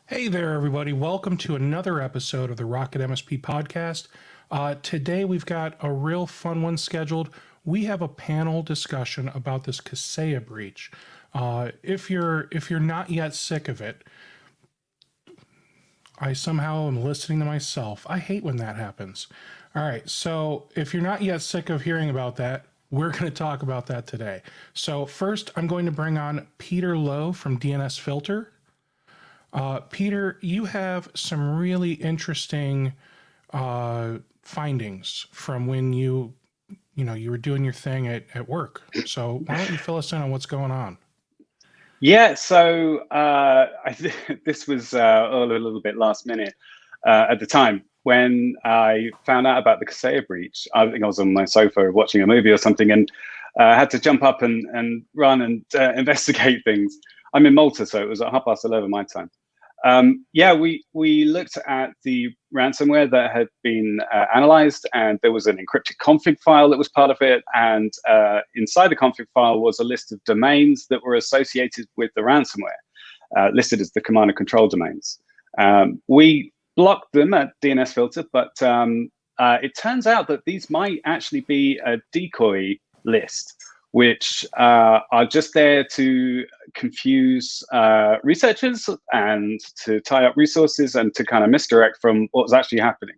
Hey there, everybody. Welcome to another episode of the RocketMSP Podcast. Today, we've got a real fun one scheduled. We have a panel discussion about this Kaseya breach. If you're not yet sick of it, I somehow am listening to myself. I hate when that happens. All right, so if you're not yet sick of hearing about that, we're going to talk about that today. So first, I'm going to bring on Peter Lowe from DNS Filter. Peter, you have some really interesting findings from when you were doing your thing at work. So why don't you fill us in on what's going on? Yeah, so this was all a little bit last minute at the time when I found out about the Kaseya breach. I think I was on my sofa watching a movie or something and had to jump up and run and investigate things. I'm in Malta, so it was at 11:30 my time. We looked at the ransomware that had been analyzed, and there was an encrypted config file that was part of it. And inside the config file was a list of domains that were associated with the ransomware, listed as the command and control domains. We blocked them at DNS Filter, but it turns out that these might actually be a decoy list, which are just there to confuse researchers and to tie up resources and to kind of misdirect from what's actually happening.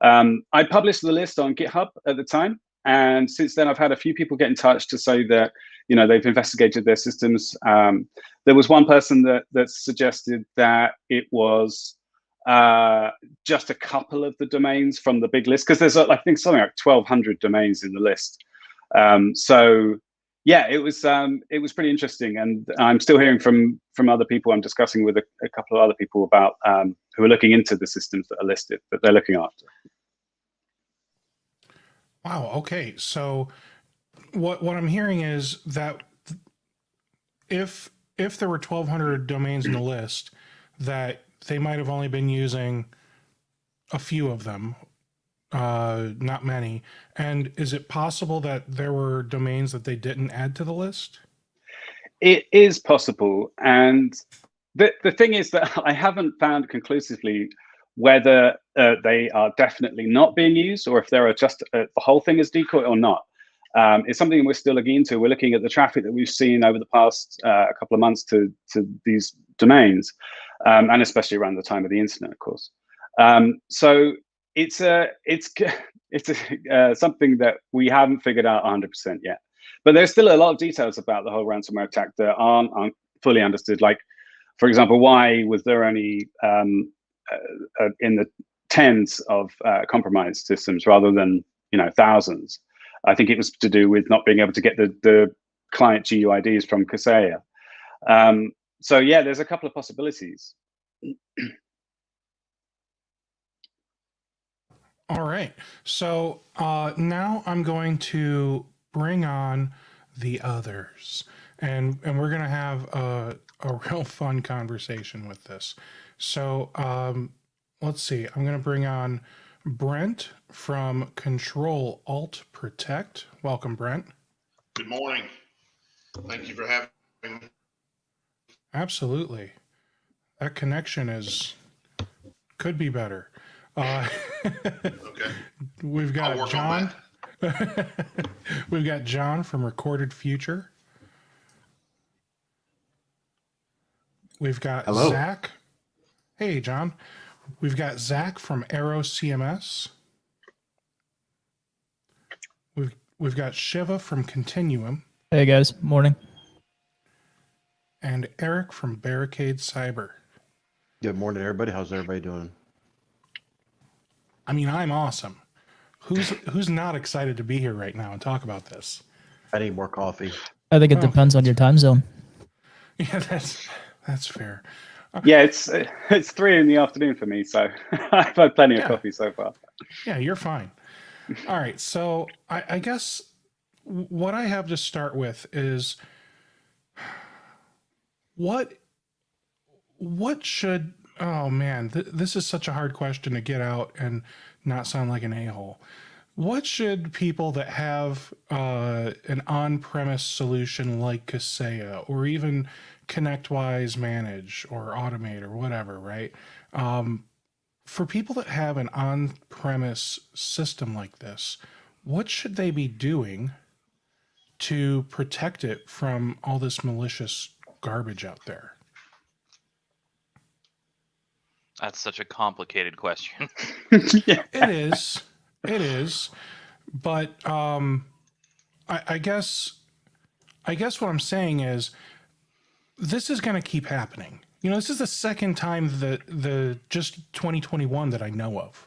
I published the list on GitHub at the time, and since then I've had a few people get in touch to say that they've investigated their systems. There was one person that suggested that it was just a couple of the domains from the big list, because there's I think something like 1,200 domains in the list. It was pretty interesting, and I'm still hearing from other people. I'm discussing with a couple of other people about who are looking into the systems that are listed that they're looking after. Wow. Okay. So what I'm hearing is that if there were 1,200 domains in the list, that they might have only been using a few of them. Not many. And is it possible that there were domains that they didn't add to the list? It is possible. And the thing is that I haven't found conclusively whether they are definitely not being used, or if there are just the whole thing is decoy or not. It's something we're still looking into. We're looking at the traffic that we've seen over the past couple of months to these domains, and especially around the time of the incident, of course. So it's something that we haven't figured out 100% yet. But there's still a lot of details about the whole ransomware attack that aren't fully understood. Like, for example, why was there only in the tens of compromised systems rather than thousands? I think it was to do with not being able to get the client GUIDs from Kaseya. So yeah, there's a couple of possibilities. All right. So now I'm going to bring on the others, and we're going to have a real fun conversation with this. So let's see. I'm going to bring on Brent from Control Alt Protect. Welcome, Brent. Good morning. Thank you for having me. Absolutely. That connection could be better. Okay. We've got John. We've got John from Recorded Future. We've got Hello. Zach. Hey, John. We've got Zach from Arrow CMS. We've got Shiva from Continuum. Hey guys, morning. And Eric from Barricade Cyber. Good morning, everybody. How's everybody doing? I mean, I'm awesome. Who's not excited to be here right now and talk about this? I need more coffee. I think it depends on your time zone. Yeah, that's fair. Yeah, it's 3 p.m. for me, so I've had plenty of coffee so far. Yeah, you're fine. All right, so I guess what I have to start with is what should, oh man, this is such a hard question to get out and not sound like an a-hole. What should people that have an on-premise solution like Kaseya or even ConnectWise manage or automate or whatever, right? For people that have an on-premise system like this, what should they be doing to protect it from all this malicious garbage out there? That's such a complicated question. Yeah. It is, but I guess what I'm saying is this is going to keep happening. This is the second time that the just 2021 that I know of.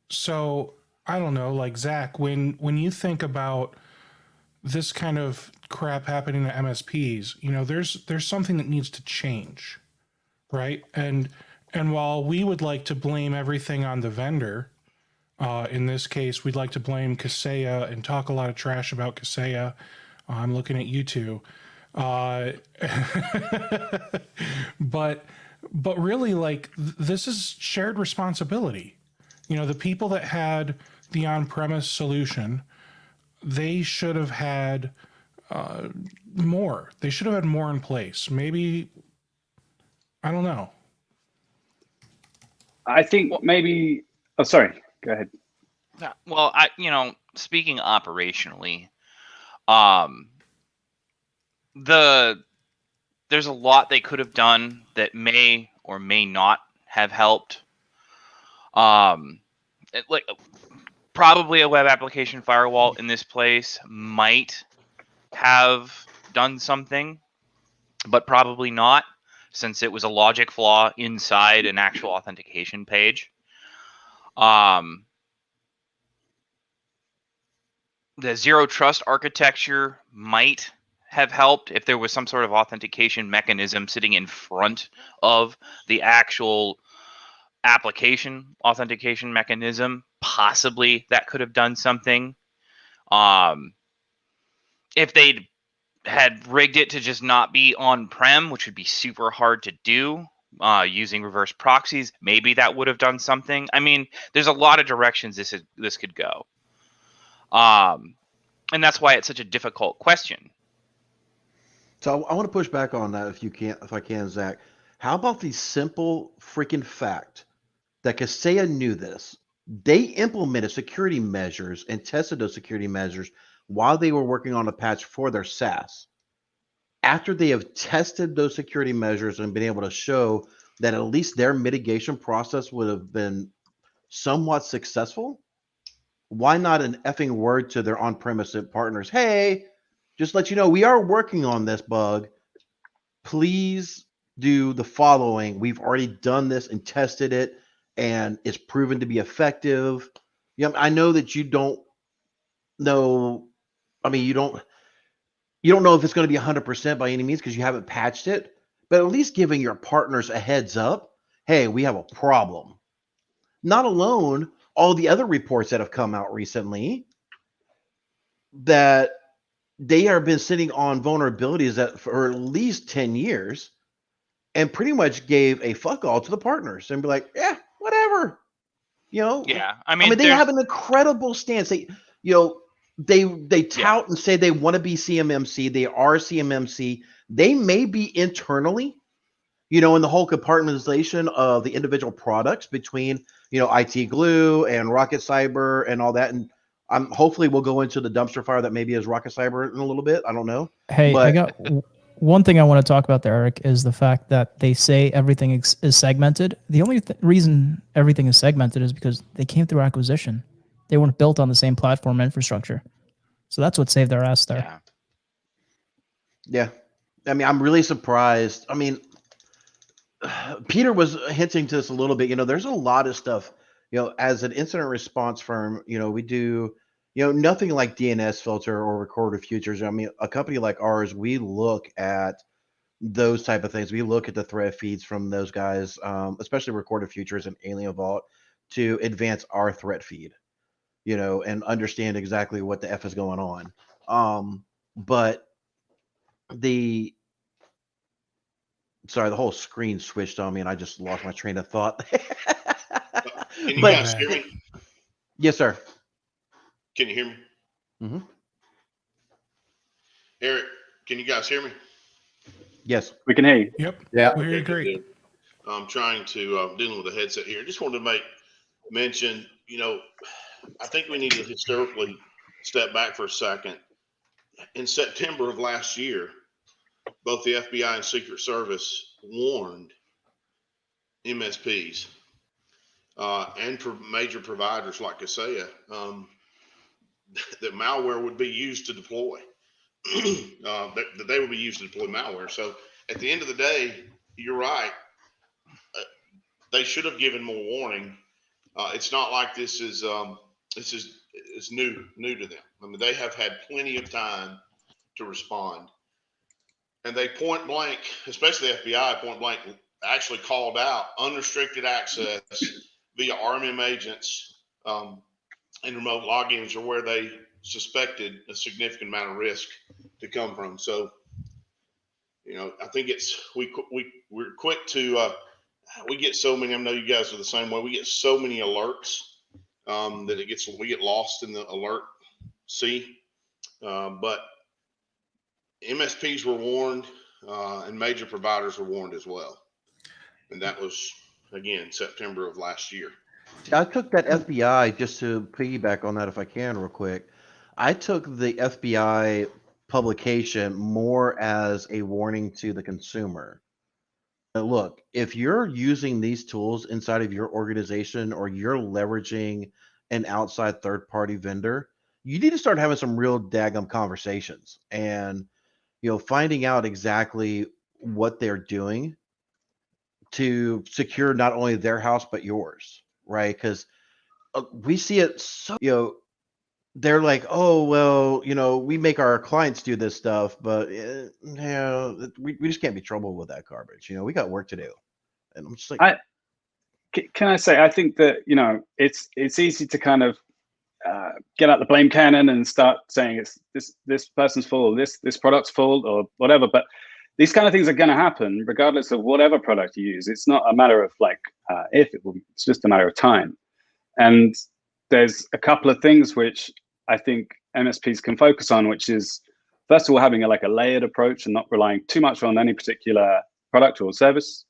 So I don't know, like Zach, when you think about this kind of crap happening to MSPs, there's something that needs to change, right? And while we would like to blame everything on the vendor, in this case, we'd like to blame Kaseya and talk a lot of trash about Kaseya. I'm looking at you two. But really, like, this is shared responsibility. The people that had the on-premise solution, they should have had more. They should have had more in place. Maybe, I don't know. I think maybe. Oh, sorry. Go ahead. Well, speaking operationally, there's a lot they could have done that may or may not have helped. Probably a web application firewall in this place might have done something, but probably not, since it was a logic flaw inside an actual authentication page. The zero trust architecture might have helped if there was some sort of authentication mechanism sitting in front of the actual application authentication mechanism. Possibly that could have done something. If they'd had rigged it to just not be on-prem, which would be super hard to do, using reverse proxies, maybe that would have done something. I mean, there's a lot of directions this could go. And that's why it's such a difficult question. So I want to push back on that if I can, Zach. How about the simple freaking fact that Kaseya knew this? They implemented security measures and tested those security measures while they were working on a patch for their SaaS. After they have tested those security measures and been able to show that at least their mitigation process would have been somewhat successful, why not an effing word to their on-premise partners? Hey, just let you know, we are working on this bug. Please do the following. We've already done this and tested it, and it's proven to be effective. I know that you don't know. I mean, you don't know if it's going to be 100% by any means because you haven't patched it, but at least giving your partners a heads up. Hey, we have a problem. Not alone all the other reports that have come out recently that they have been sitting on vulnerabilities that for at least 10 years and pretty much gave a fuck all to the partners and be like, yeah, whatever. Yeah, I mean they have an incredible stance. They tout and say they want to be CMMC. They are CMMC. They may be internally, in the whole compartmentalization of the individual products between, IT Glue and Rocket Cyber and all that. And hopefully we'll go into the dumpster fire that maybe is Rocket Cyber in a little bit. I don't know. Hey, But I got one thing I want to talk about there, Eric, is the fact that they say everything is segmented. The only reason everything is segmented is because they came through acquisition. They weren't built on the same platform infrastructure. So that's what saved their ass there. Yeah. I mean, I'm really surprised. I mean, Peter was hinting to this a little bit. There's a lot of stuff, as an incident response firm, we do, nothing like DNS filter or recorded futures. I mean, a company like ours, we look at those type of things. We look at the threat feeds from those guys, especially recorded futures and Alien Vault, to advance our threat feed, and understand exactly what the F is going on. But the whole screen switched on me and I just lost my train of thought. Can you But- guys hear me? Yes, sir. Can you hear me? Mhm. Eric, can you guys hear me? Yes. We can hear you. Yep. Yeah. We hear you great. I'm trying to dealing with the headset here. Just wanted to mention, I think we need to historically step back for a second. In September of last year, both the FBI and Secret Service warned MSPs and for major providers like Kaseya that malware would be used to deploy. That they would be used to deploy malware. So at the end of the day, you're right. They should have given more warning. It's not like this is new to them. I mean, they have had plenty of time to respond, and they point blank, especially the FBI, point blank actually called out unrestricted access via RMM agents and remote logins are where they suspected a significant amount of risk to come from. So, I think we're quick to we get so many. I know you guys are the same way. We get so many alerts that we get lost in the alert sea. But MSPs were warned, and major providers were warned as well. And that was again September of last year. I took that FBI, just to piggyback on that if I can real quick. I took the FBI publication more as a warning to the consumer. Look, if you're using these tools inside of your organization or you're leveraging an outside third-party vendor, you need to start having some real daggum conversations and, finding out exactly what they're doing to secure not only their house, but yours, right? Because we see it so, they're like, oh, well, we make our clients do this stuff, but we just can't be troubled with that garbage. We got work to do. And I'm just like, can I say, I think that, it's easy to kind of get out the blame cannon and start saying it's this person's fault, or this product's fault, or whatever. But these kind of things are going to happen regardless of whatever product you use. It's not a matter of it's just a matter of time. And there's a couple of things which I think MSPs can focus on, which is, first of all, having a layered approach and not relying too much on any particular product or service.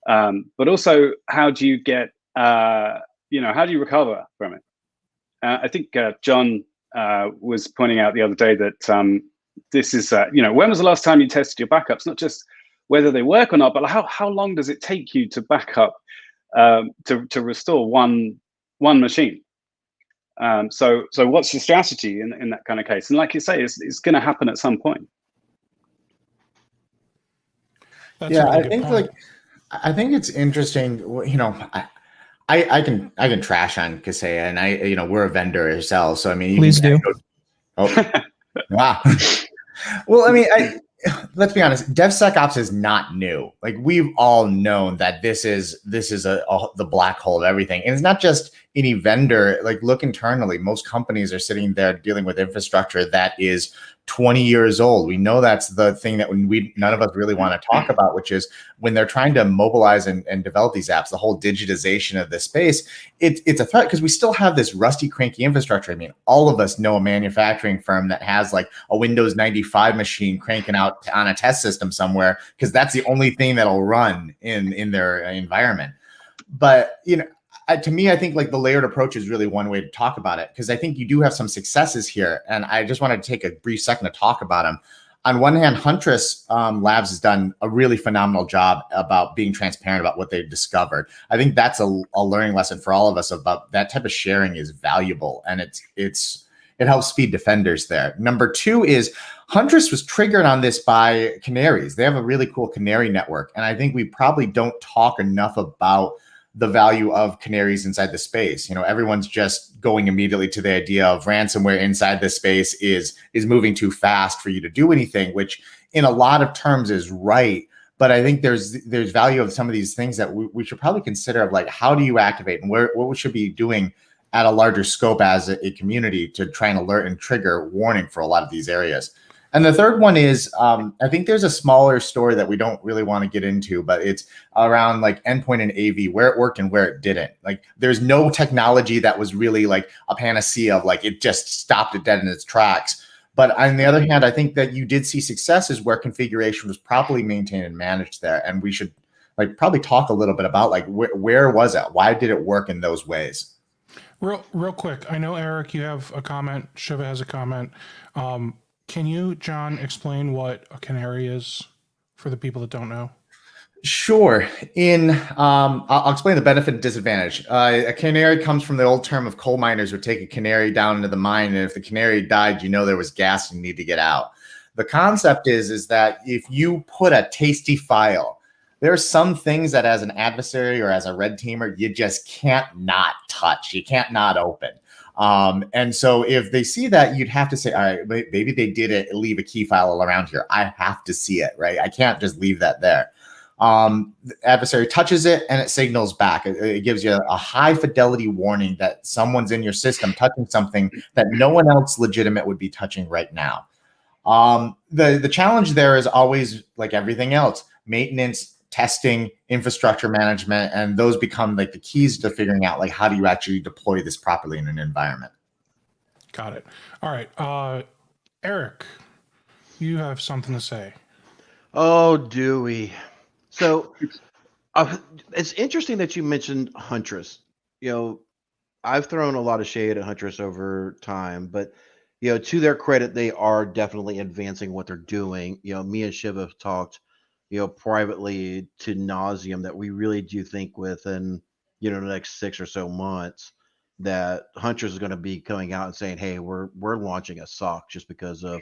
But also, how do you get, how do you recover from it? I think John was pointing out the other day that this is, when was the last time you tested your backups? Not just whether they work or not, but how long does it take you to back up, to restore one machine? So what's your strategy in that kind of case? And like you say, it's going to happen at some point. That's a really good point. I think it's interesting. I can trash on Kaseya, and we're a vendor ourselves. So I mean, please do. Wow. Well, I mean, let's be honest. DevSecOps is not new. We've all known that this is the black hole of everything, and it's not just any vendor. Look internally. Most companies are sitting there dealing with infrastructure that is 20 years old. We know that's the thing that none of us really want to talk about, which is when they're trying to mobilize and develop these apps, the whole digitization of this space, it's a threat because we still have this rusty, cranky infrastructure. I mean, all of us know a manufacturing firm that has a Windows 95 machine cranking out on a test system somewhere because that's the only thing that'll run in their environment. But, to me, I think the layered approach is really one way to talk about it, because I think you do have some successes here. And I just wanted to take a brief second to talk about them. On one hand, Huntress Labs has done a really phenomenal job about being transparent about what they've discovered. I think that's a learning lesson for all of us about that type of sharing is valuable, and it helps speed defenders there. Number two is Huntress was triggered on this by canaries. They have a really cool canary network, and I think we probably don't talk enough about the value of canaries inside the space. Everyone's just going immediately to the idea of ransomware inside the space is moving too fast for you to do anything, which in a lot of terms is right. But I think there's value of some of these things that we should probably consider of how do you activate and what we should be doing at a larger scope as a community to try and alert and trigger warning for a lot of these areas. And the third one is, I think there's a smaller story that we don't really want to get into, but it's around endpoint and AV, where it worked and where it didn't. There's no technology that was really a panacea of it just stopped it dead in its tracks. But on the other hand, I think that you did see successes where configuration was properly maintained and managed there. And we should like probably talk a little bit about like where was it? Why did it work in those ways? Real quick. I know, Eric, you have a comment. Shiva has a comment. Can you, John, explain what a canary is for the people that don't know? Sure. I'll explain the benefit and disadvantage. A canary comes from the old term of coal miners would take a canary down into the mine, and if the canary died, there was gas and you need to get out. The concept is that if you put a tasty file, there are some things that as an adversary or as a red teamer, you just can't not touch. You can't not open. And so if they see that, you'd have to say, all right, maybe they did leave a key file around here. I have to see it, right? I can't just leave that there. The adversary touches it and it signals back. It gives you a high fidelity warning that someone's in your system touching something that no one else legitimate would be touching right now. The challenge there is always like everything else, maintenance, testing, infrastructure management, and those become like the keys to figuring out like how do you actually deploy this properly in an environment. Got it. All right. Eric, you have something to say. Oh, do we? So it's interesting that you mentioned Huntress. I've thrown a lot of shade at Huntress over time, but to their credit, they are definitely advancing what they're doing. Me and Shiv have talked privately to nauseum that we really do think within, the next 6 or so months that Huntress is going to be coming out and saying, hey, we're launching a SOC just because of,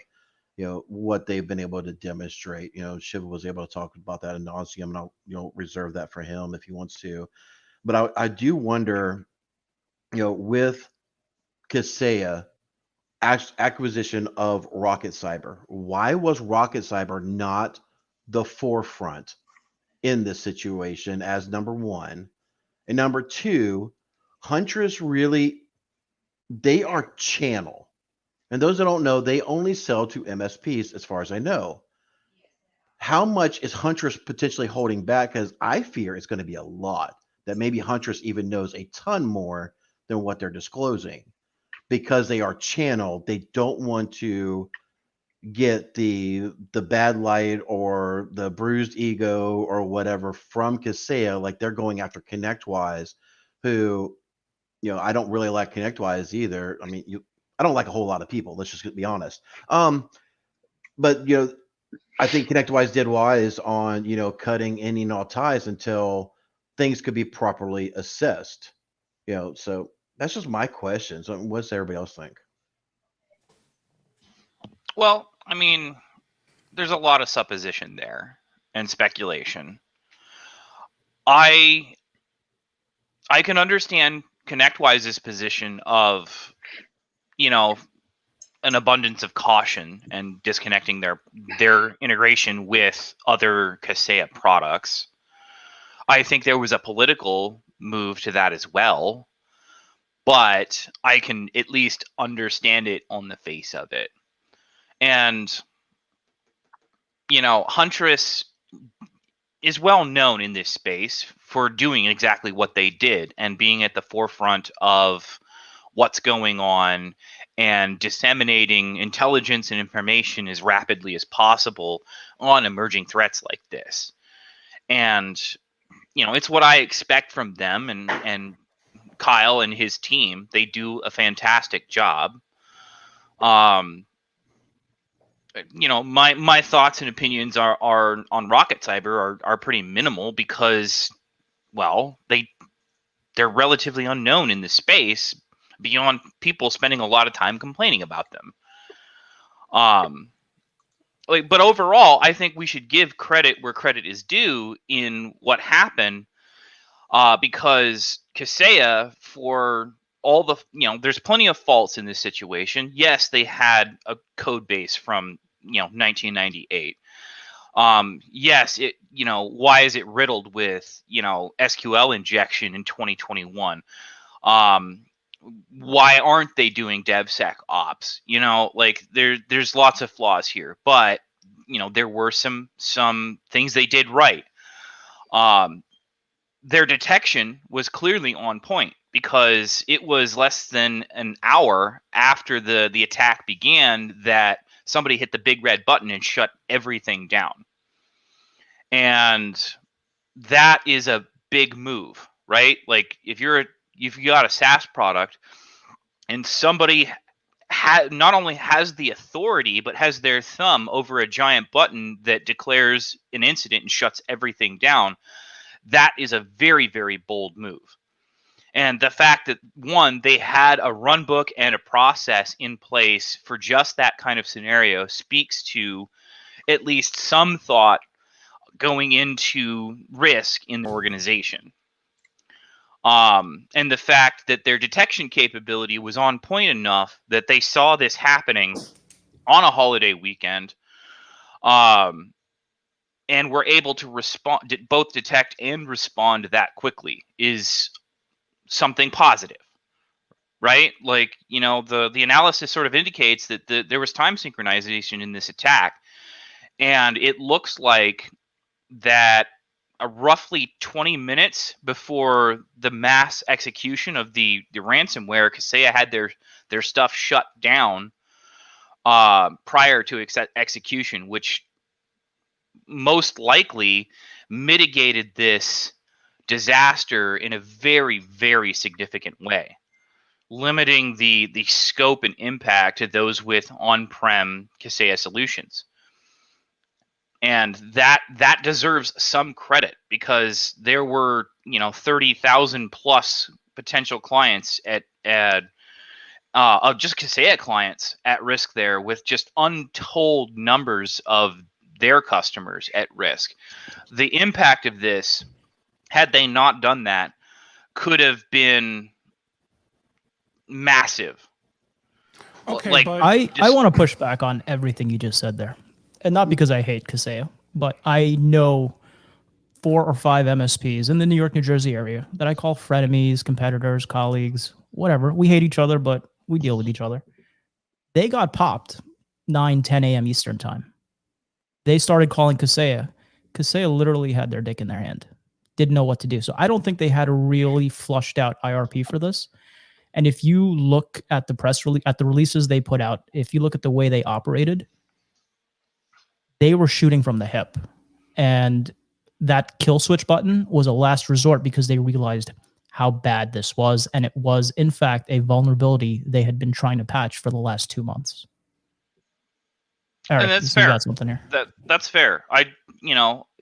what they've been able to demonstrate. Shiva was able to talk about that ad nauseum, and I'll reserve that for him if he wants to. But I do wonder, with Kaseya acquisition of Rocket Cyber, why was Rocket Cyber not the forefront in this situation as number one? And number two, Huntress really, they are channel. And those that don't know, they only sell to MSPs as far as I know. How much is Huntress potentially holding back? Because I fear it's going to be a lot, that maybe Huntress even knows a ton more than what they're disclosing. Because they are channel, they don't want to get the bad light or the bruised ego or whatever from Kaseya, like they're going after ConnectWise, who, I don't really like ConnectWise either. I mean, I don't like a whole lot of people. Let's just be honest. But I think ConnectWise did wise on cutting any and all ties until things could be properly assessed. So that's just my question. So what does everybody else think? Well, I mean, there's a lot of supposition there and speculation. I can understand ConnectWise's position of, an abundance of caution and disconnecting their integration with other Kaseya products. I think there was a political move to that as well, but I can at least understand it on the face of it. And, Huntress is well known in this space for doing exactly what they did and being at the forefront of what's going on and disseminating intelligence and information as rapidly as possible on emerging threats like this. And, it's what I expect from them, and Kyle and his team. They do a fantastic job. My thoughts and opinions are on Rocket Cyber are pretty minimal because, well, they're relatively unknown in the space beyond people spending a lot of time complaining about them. But overall, I think we should give credit where credit is due in what happened, because Kaseya, for all the, there's plenty of faults in this situation. Yes, they had a code base from 1998. Yes, it, why is it riddled with, SQL injection in 2021? Why aren't they doing DevSecOps? There's lots of flaws here, but there were some things they did right. Their detection was clearly on point because it was less than an hour after the attack began that somebody hit the big red button and shut everything down. And that is a big move, right? Like if you got a SaaS product and somebody not only has the authority, but has their thumb over a giant button that declares an incident and shuts everything down, that is a very, very bold move. And the fact that, one, they had a run book and a process in place for just that kind of scenario speaks to at least some thought going into risk in the organization. And the fact that their detection capability was on point enough that they saw this happening on a holiday weekend, and were able to respond, both detect and respond that quickly, is something positive, right? Like, the analysis sort of indicates that there was time synchronization in this attack, and it looks like that roughly 20 minutes before the mass execution of the ransomware, Kaseya had their stuff shut down prior to execution, which most likely mitigated this disaster in a very, very significant way, limiting the scope and impact to those with on-prem Kaseya solutions. And that deserves some credit, because there were 30,000 plus potential clients of just Kaseya clients at risk there, with just untold numbers of their customers at risk. The impact of this, had they not done that, could have been massive. Okay, Like, but I want to push back on everything you just said there. And not because I hate Kaseya, but I know 4 or 5 MSPs in the New York, New Jersey area that I call frenemies, competitors, colleagues, whatever. We hate each other, but we deal with each other. They got popped 9, 10 a.m. Eastern time. They started calling Kaseya. Kaseya literally had their dick in their hand. Didn't know what to do. So I don't think they had a really flushed out IRP for this. And if you look at the press release, at the releases they put out, if you look at the way they operated, they were shooting from the hip. And that kill switch button was a last resort because they realized how bad this was. And it was, in fact, a vulnerability they had been trying to patch for the last 2 months. Eric, and that's you fair. got something here. That's fair.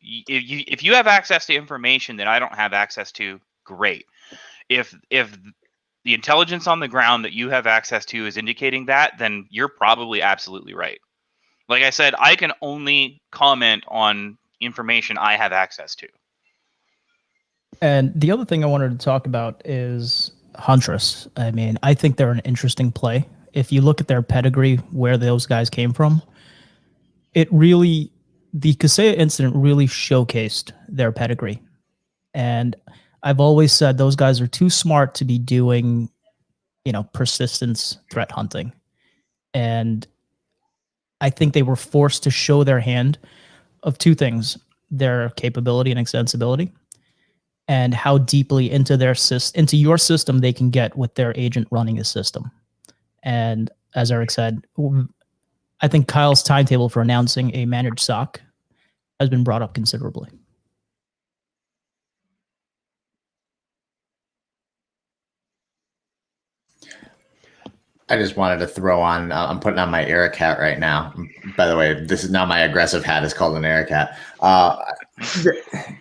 If you have access to information that I don't have access to, great. If the intelligence on the ground that you have access to is indicating that, then you're probably absolutely right. Like I said, I can only comment on information I have access to. And the other thing I wanted to talk about is Huntress. I mean, I think they're an interesting play. If you look at their pedigree, where those guys came from, the Kaseya incident really showcased their pedigree. And I've always said those guys are too smart to be doing, persistence threat hunting. And I think they were forced to show their hand of two things: their capability and extensibility, and how deeply into your system they can get with their agent running a system. And as Eric said, I think Kyle's timetable for announcing a managed SOC has been brought up considerably. I just wanted to throw on, I'm putting on my Eric hat right now. By the way, this is now my aggressive hat. It's called an Eric hat.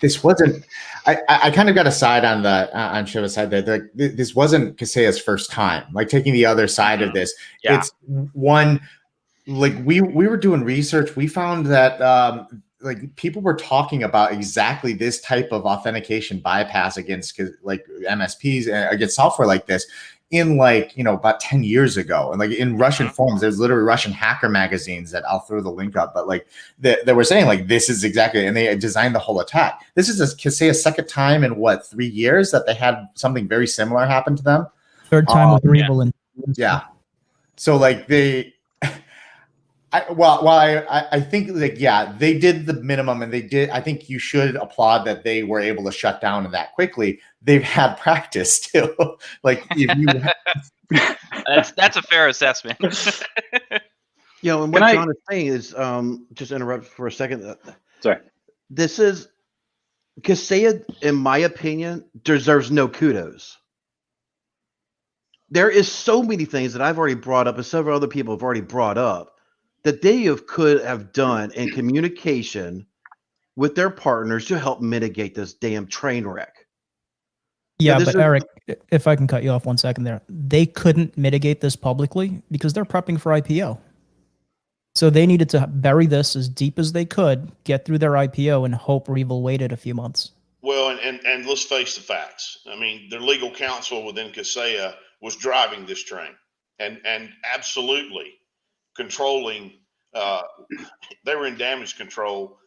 This wasn't, I kind of got a side on Shiva's side that this wasn't Kaseya's first time. Like, taking the other side of this, it's one, like we were doing research. We found that like people were talking about exactly this type of authentication bypass against like MSPs and against software like this in about 10 years ago. And like in Russian forums, there's literally Russian hacker magazines that I'll throw the link up, but like they were saying like this is exactly, and they designed the whole attack. This is Kaseya's second time in 3 years that they had something very similar happen to them. 3rd time with Revel. Yeah. So like I think like, yeah, they did the minimum and I think you should applaud that they were able to shut down that quickly. They've had practice too. Like if you That's a fair assessment. You know, and what John is saying is, just interrupt for a second. Sorry. This is Kaseya, in my opinion, deserves no kudos. There is so many things that I've already brought up and several other people have already brought up that they could have done in communication with their partners to help mitigate this damn train wreck. Yeah, but Eric, if I can cut you off 1 second there, they couldn't mitigate this publicly because they're prepping for IPO. So they needed to bury this as deep as they could, get through their IPO, and hope Revel waited a few months. Well, and let's face the facts. I mean, their legal counsel within Kaseya was driving this train and absolutely controlling. They were in damage control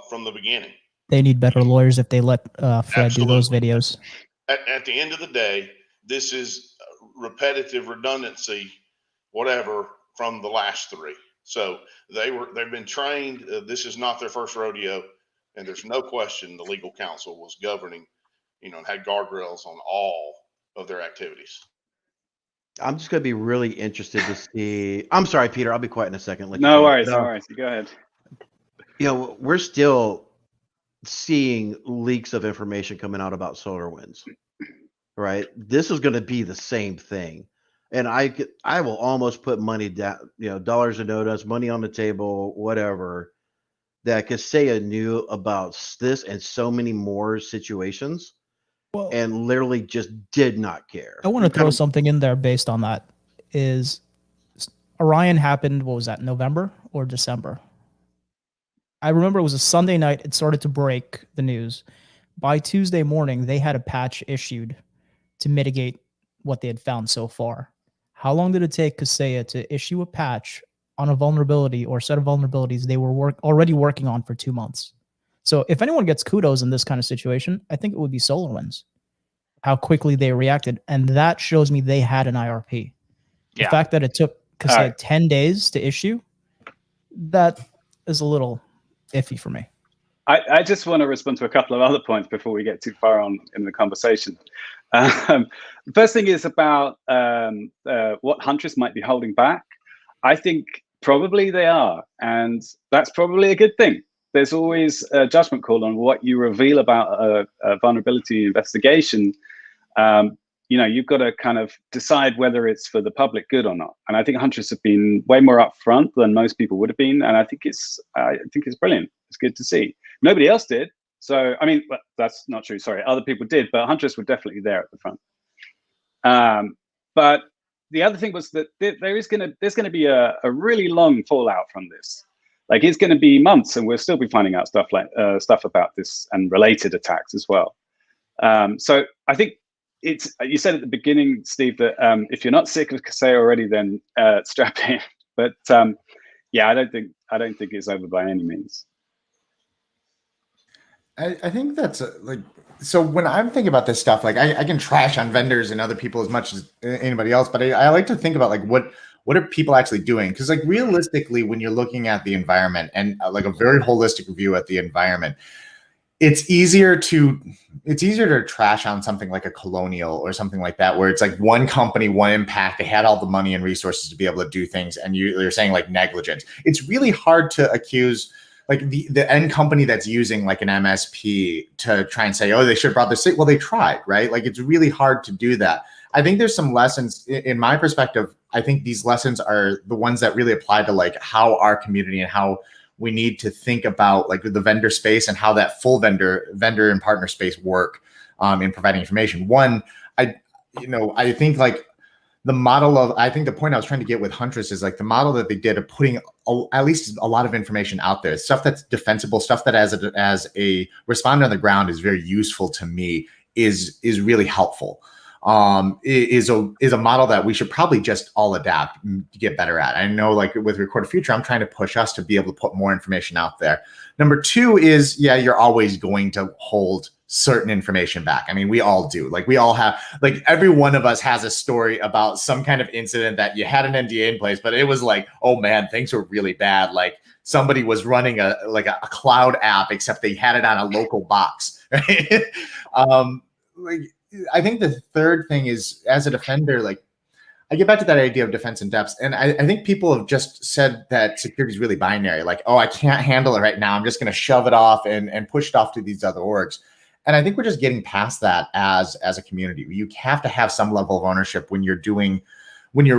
from the beginning. They need better lawyers if they let Fred Absolutely. do those videos. At the end of the day, this is repetitive redundancy, whatever, from the last three. So they've been trained. This is not their first rodeo, and there's no question the legal counsel was governing, and had guardrails on all of their activities. I'm just going to be really interested to see. I'm sorry, Peter. I'll be quiet in a second. No worries. No worries. Go ahead. We're still seeing leaks of information coming out about SolarWinds, right? This is going to be the same thing. And I will almost put money down, dollars and donuts, money on the table, whatever, that Kaseya knew about this and so many more situations, and literally just did not care. I want to throw something in there based on that. Is Orion happened, what was that, November or December? I remember it was a Sunday night. It started to break the news. By Tuesday morning, they had a patch issued to mitigate what they had found so far. How long did it take Kaseya to issue a patch on a vulnerability or set of vulnerabilities they were already working on for 2 months? So if anyone gets kudos in this kind of situation, I think it would be SolarWinds. How quickly they reacted. And that shows me they had an IRP. The fact that it took Kaseya 10 days to issue, that is a little iffy for me. I just want to respond to a couple of other points before we get too far on in the conversation. The first thing is about what Huntress might be holding back. I think probably they are, and that's probably a good thing. There's always a judgment call on what you reveal about a vulnerability investigation. You've got to kind of decide whether it's for the public good or not. And I think Huntress have been way more upfront than most people would have been, and I think it's brilliant. It's good to see. Nobody else did. So, I mean, that's not true. Sorry, other people did, but Huntress were definitely there at the front. But the other thing was that there's going to be a really long fallout from this. Like, it's going to be months, and we'll still be finding out stuff about this and related attacks as well. So, I think you said at the beginning, Steve, that if you're not sick of Kaseya already, then strap in. But I don't think it's over by any means. I think that's so when I'm thinking about this stuff, like I can trash on vendors and other people as much as anybody else, but I like to think about like what are people actually doing? Because like realistically, when you're looking at the environment and like a very holistic view at the environment, it's easier to trash on something like a Colonial or something like that, where it's like one company, one impact, they had all the money and resources to be able to do things, and you're saying like negligence. It's really hard to accuse like the end company that's using like an MSP to try and say, oh, they should have brought this. Well, they tried, right? Like it's really hard to do that. I think there's some lessons in my perspective. I think these lessons are the ones that really apply to like how our community and how we need to think about like the vendor space and how that full vendor and partner space work in providing information. One, I think like the model of, I think the point I was trying to get with Huntress is like the model that they did of putting at least a lot of information out there, stuff that's defensible, stuff that as a responder on the ground is very useful to me, is really helpful. Is a model that we should probably just all adapt and get better at. I know like with Recorded Future, I'm trying to push us to be able to put more information out there. Number two is, you're always going to hold certain information back. I mean, we all do. Like, we all have, like, every one of us has a story about some kind of incident that you had an NDA in place, but it was like, oh man, things were really bad. Like, somebody was running a cloud app, except they had it on a local box. Right? Like, I think the third thing is, as a defender, like, I get back to that idea of defense in depth. And I think people have just said that security is really binary. Like, oh, I can't handle it right now. I'm just going to shove it off and push it off to these other orgs. And I think we're just getting past that as a community. You have to have some level of ownership when you're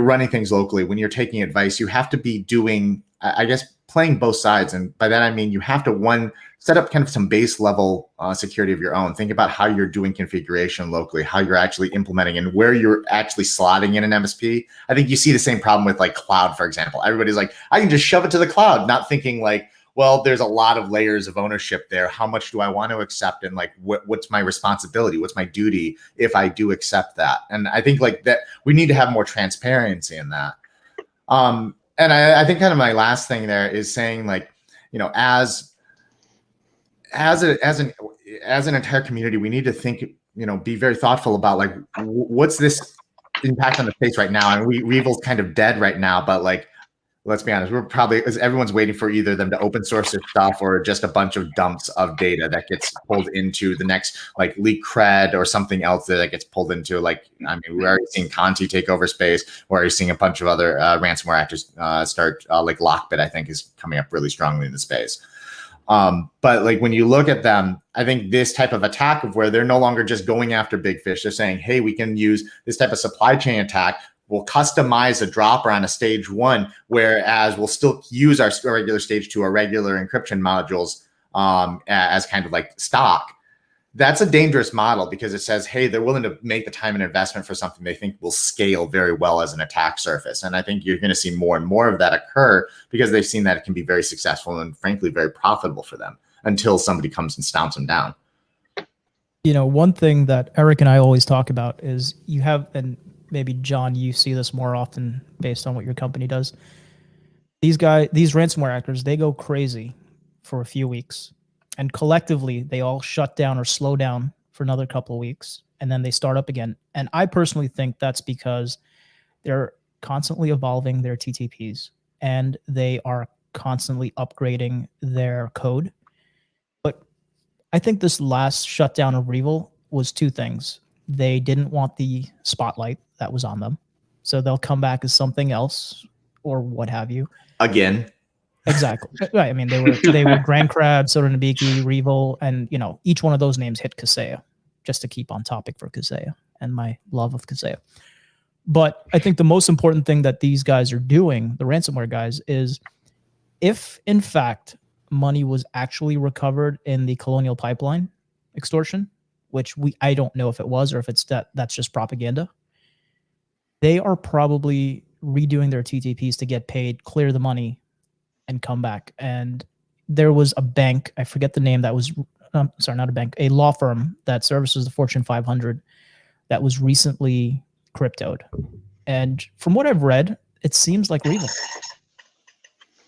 running things locally, when you're taking advice. You have to be doing, I guess, playing both sides. And by that, I mean, you have to, set up kind of some base level security of your own. Think about how you're doing configuration locally, how you're actually implementing, and where you're actually slotting in an MSP. I think you see the same problem with like cloud, for example. Everybody's like, I can just shove it to the cloud, not thinking like, well, there's a lot of layers of ownership there. How much do I want to accept? And like, what's my responsibility? What's my duty if I do accept that? And I think like that we need to have more transparency in that. And I think kind of my last thing there is saying, like, you know, as an entire community, we need to think, you know, be very thoughtful about like, what's this impact on the space right now? And Revel's kind of dead right now, but like, let's be honest, everyone's waiting for either them to open source their stuff or just a bunch of dumps of data that gets pulled into the next like leak cred or something else that gets pulled into. Like, I mean, we're already seeing Conti take over space. We're already seeing a bunch of other ransomware actors start, like Lockbit, I think, is coming up really strongly in the space. But like, when you look at them, I think this type of attack of where they're no longer just going after big fish, they're saying, hey, we can use this type of supply chain attack. We'll customize a dropper on a stage 1, whereas we'll still use our regular stage 2 or regular encryption modules as kind of like stock. That's a dangerous model because it says, hey, they're willing to make the time and investment for something they think will scale very well as an attack surface. And I think you're going to see more and more of that occur because they've seen that it can be very successful and frankly very profitable for them until somebody comes and stomps them down. You know, one thing that Eric and I always talk about is you have, and maybe John, you see this more often based on what your company does. These ransomware actors, they go crazy for a few weeks. And collectively, they all shut down or slow down for another couple of weeks, and then they start up again. And I personally think that's because they're constantly evolving their TTPs, and they are constantly upgrading their code. But I think this last shutdown of Revel was two things. They didn't want the spotlight that was on them, so they'll come back as something else or what have you. Again. Exactly. Right. I mean, they were Grand Crab, Soda Nabiki, Revel, and you know, each one of those names hit Kaseya, just to keep on topic for Kaseya and my love of Kaseya. But I think the most important thing that these guys are doing, the ransomware guys, is if in fact money was actually recovered in the Colonial Pipeline extortion, which I don't know if it was or if it's that's just propaganda. They are probably redoing their TTPs to get paid, clear the money, and come back. And there was a bank, I forget the name, that was, sorry, not a bank, a law firm that services the Fortune 500 that was recently cryptoed. And from what I've read, it seems like Revel,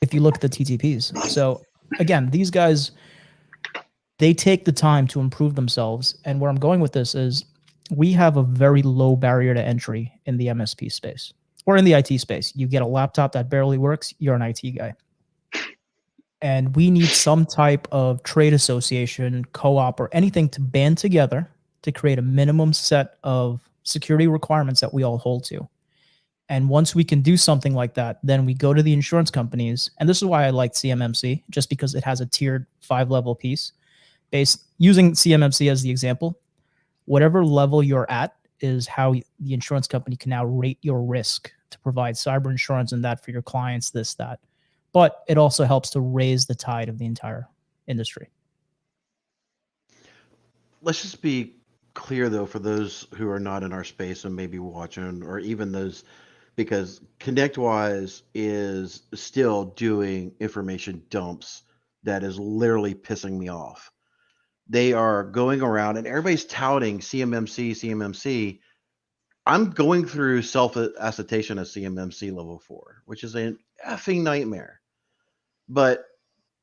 if you look at the TTPs. So again, these guys, they take the time to improve themselves. And where I'm going with this is we have a very low barrier to entry in the MSP space or in the IT space. You get a laptop that barely works, you're an IT guy. And we need some type of trade association, co-op, or anything to band together to create a minimum set of security requirements that we all hold to. And once we can do something like that, then we go to the insurance companies. And this is why I like CMMC, just because it has a tiered 5-level piece. Using CMMC as the example, whatever level you're at is how the insurance company can now rate your risk to provide cyber insurance and that for your clients, this, that. But it also helps to raise the tide of the entire industry. Let's just be clear, though, for those who are not in our space and maybe watching, or even those, because ConnectWise is still doing information dumps that is literally pissing me off. They are going around and everybody's touting CMMC. I'm going through self-attestation of CMMC level 4, which is an effing nightmare. But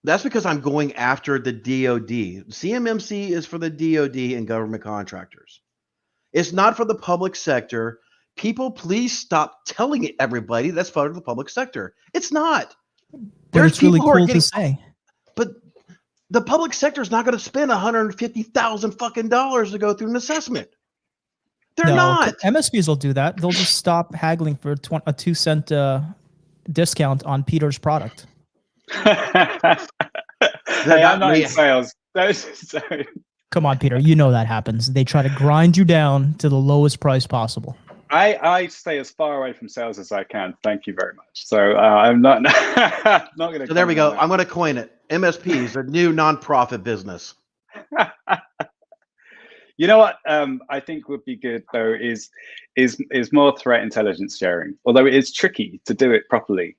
That's because I'm going after the DoD. CMMC is for the DoD and government contractors. It's not for the public sector. People, please stop telling everybody that's part of the public sector. It's not. But There's it's really people who are cool getting, to say. but the public sector is not going to spend $150,000 fucking dollars to go through an assessment. They're not. MSPs will do that. They'll just stop haggling for a 2-cent discount on Peter's product. Hey, I'm not in sales. Come on, Peter. You know that happens. They try to grind you down to the lowest price possible. I stay as far away from sales as I can. Thank you very much. So I'm not not going to. So there we go. I'm going to coin it. MSP is a new nonprofit business. You know what? I think would be good though is more threat intelligence sharing. Although it is tricky to do it properly.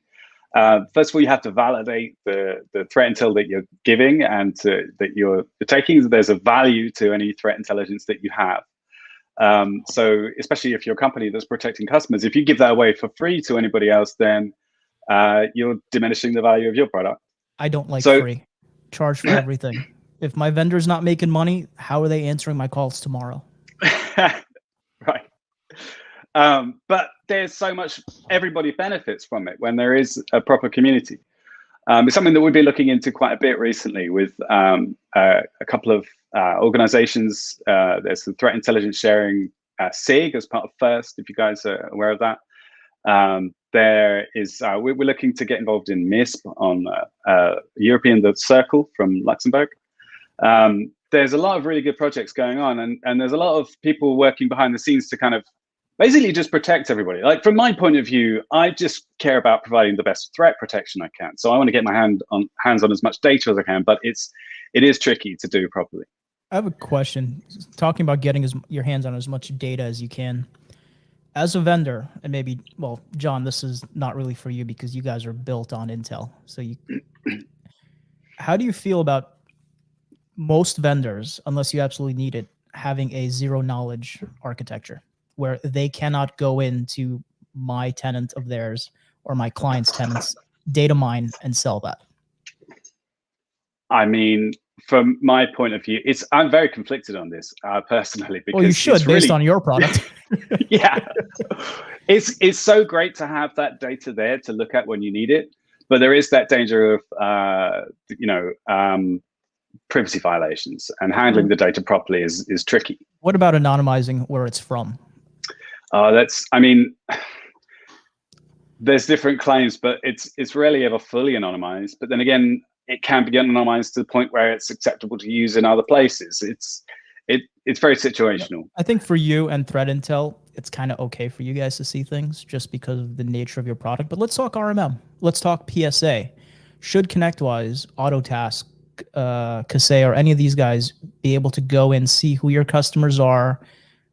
First of all, you have to validate the threat intel that you're giving and that you're taking. There's a value to any threat intelligence that you have. So especially if you're a company that's protecting customers, if you give that away for free to anybody else, then you're diminishing the value of your product. I don't like free. Charge for everything. If my vendor's not making money, how are they answering my calls tomorrow? Right. But there's so much, everybody benefits from it when there is a proper community. It's something that we've been looking into quite a bit recently with a couple of organizations. There's some threat intelligence sharing SIG as part of FIRST, if you guys are aware of that. There is, we're looking to get involved in MSP on European the Circle from Luxembourg. There's a lot of really good projects going on, and there's a lot of people working behind the scenes to kind of basically just protect everybody. Like from my point of view, I just care about providing the best threat protection I can. So I want to get my hands on as much data as I can, but it is tricky to do properly. I have a question. Talking about getting your hands on as much data as you can. As a vendor, and maybe, well, John, this is not really for you because you guys are built on Intel. So how do you feel about most vendors, unless you absolutely need it, having a zero knowledge architecture where they cannot go into my tenant of theirs or my client's tenants, data mine and sell that? I mean, from my point of view, I'm very conflicted on this personally. Because you should, based on your product. Yeah, it's so great to have that data there to look at when you need it, but there is that danger of privacy violations, and handling the data properly is tricky. What about anonymizing where it's from? There's different claims, but it's rarely ever fully anonymized. But then again, it can be anonymized to the point where it's acceptable to use in other places. It's very situational. I think for you and Threat Intel, it's kind of okay for you guys to see things just because of the nature of your product. But let's talk RMM. Let's talk PSA. Should ConnectWise, Autotask, Kaseya, or any of these guys be able to go and see who your customers are,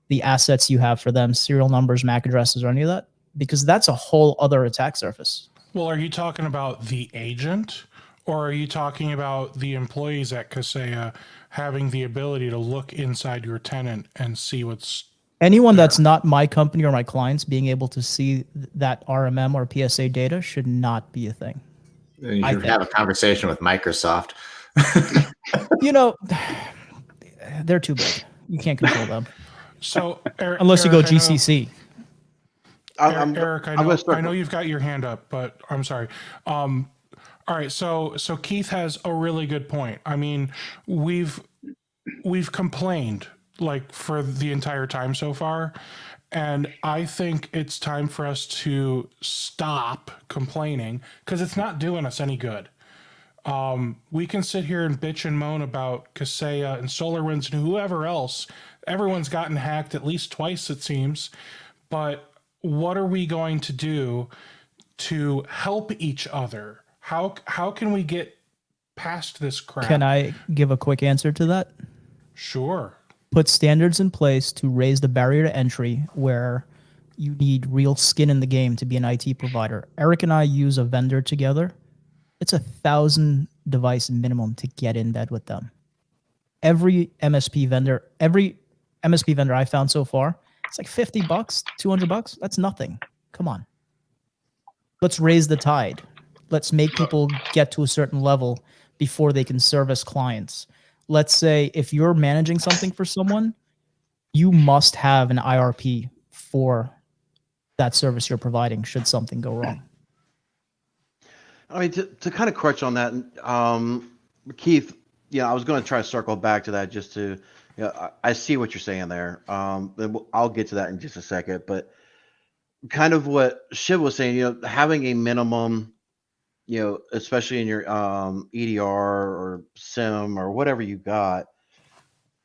the assets you have for them, serial numbers, MAC addresses, or any of that? Because that's a whole other attack surface. Well, are you talking about the agent, or are you talking about the employees at Kaseya having the ability to look inside your tenant and see what's anyone there? That's not my company or my clients being able to see that RMM or PSA data should not be a thing. You should have a conversation with Microsoft. They're too big. You can't control them. So unless you go GCC. Eric, I know you've got your hand up, but I'm sorry. All right, so Keith has a really good point. I mean, we've complained like for the entire time so far, and I think it's time for us to stop complaining because it's not doing us any good. We can sit here and bitch and moan about Kaseya and SolarWinds and whoever else. Everyone's gotten hacked at least twice, it seems. But what are we going to do to help each other? How can we get past this crap? Can I give a quick answer to that? Sure. Put standards in place to raise the barrier to entry where you need real skin in the game to be an IT provider. Eric and I use a vendor together. It's 1,000 device minimum to get in bed with them. Every MSP vendor I found so far, it's like $50, $200. That's nothing. Come on. Let's raise the tide. Let's make people get to a certain level before they can service clients. Let's say if you're managing something for someone, you must have an IRP for that service you're providing should something go wrong. I mean, to kind of crutch on that, Keith, I was going to try to circle back to that just to, I see what you're saying there. I'll get to that in just a second, but kind of what Shiv was saying, having a minimum, especially in your EDR or SIM or whatever you got,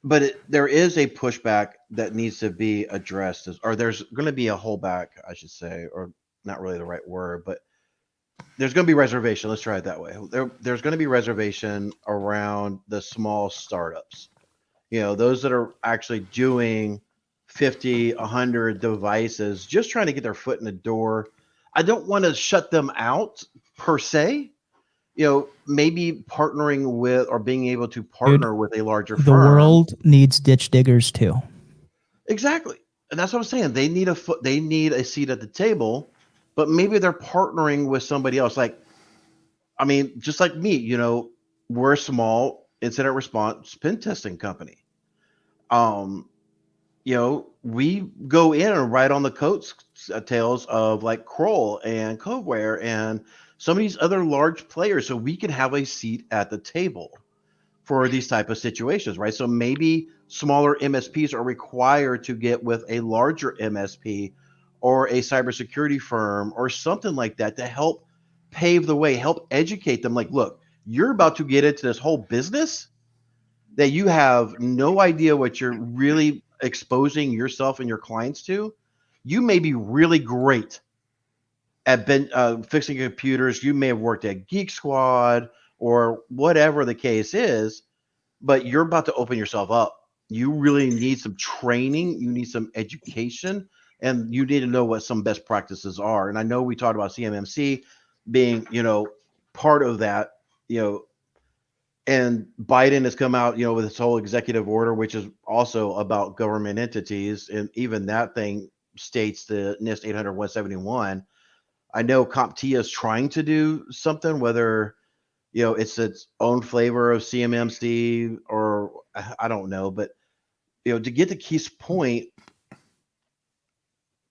but there is a pushback that needs to be addressed, or there's going to be a holdback, I should say, or not really the right word, but there's going to be reservation. Let's try it that way. There's going to be reservation around the small startups, those that are actually doing 50, 100 devices, just trying to get their foot in the door. I don't want to shut them out per se, maybe partnering with or being able to partner with a larger firm. The world needs ditch diggers too. Exactly. And that's what I'm saying. They need a seat at the table, but maybe they're partnering with somebody else. Just like me, we're a small incident response pen testing company. We go in and ride on the coattails of like Kroll and Coveware and some of these other large players, so we can have a seat at the table for these type of situations, right? So maybe smaller MSPs are required to get with a larger MSP or a cybersecurity firm or something like that to help pave the way, help educate them. Like, look, you're about to get into this whole business that you have no idea what you're really exposing yourself and your clients to. You may be really great at fixing computers. You may have worked at Geek Squad or whatever the case is, but you're about to open yourself up. You really need some training. You need some education, and you need to know what some best practices are. And I know we talked about CMMC being, part of that, and Biden has come out, with this whole executive order, which is also about government entities. And even that thing states the NIST 800-171. I know CompTIA is trying to do something, whether, it's its own flavor of CMMC or I don't know. But, to get to Keith's point,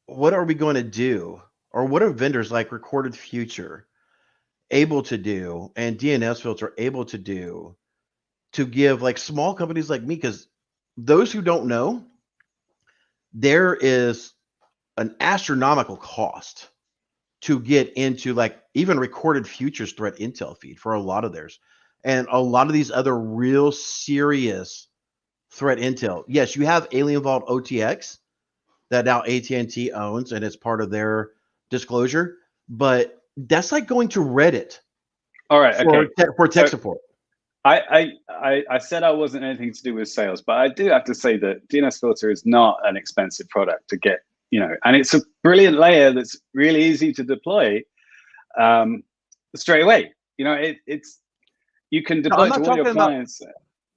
what are we going to do? Or what are vendors like Recorded Future able to do and DNS Filter able to do to give like small companies like me? Because those who don't know, there is an astronomical cost to get into like even Recorded Future's threat intel feed for a lot of theirs. And a lot of these other real serious threat intel. Yes, you have Alien Vault OTX that now AT&T owns and it's part of their disclosure, but that's like going to Reddit. All right, for tech support. I said I wasn't anything to do with sales, but I do have to say that DNS Filter is not an expensive product to get, and it's a brilliant layer that's really easy to deploy straight away. It's you can deploy to all your clients.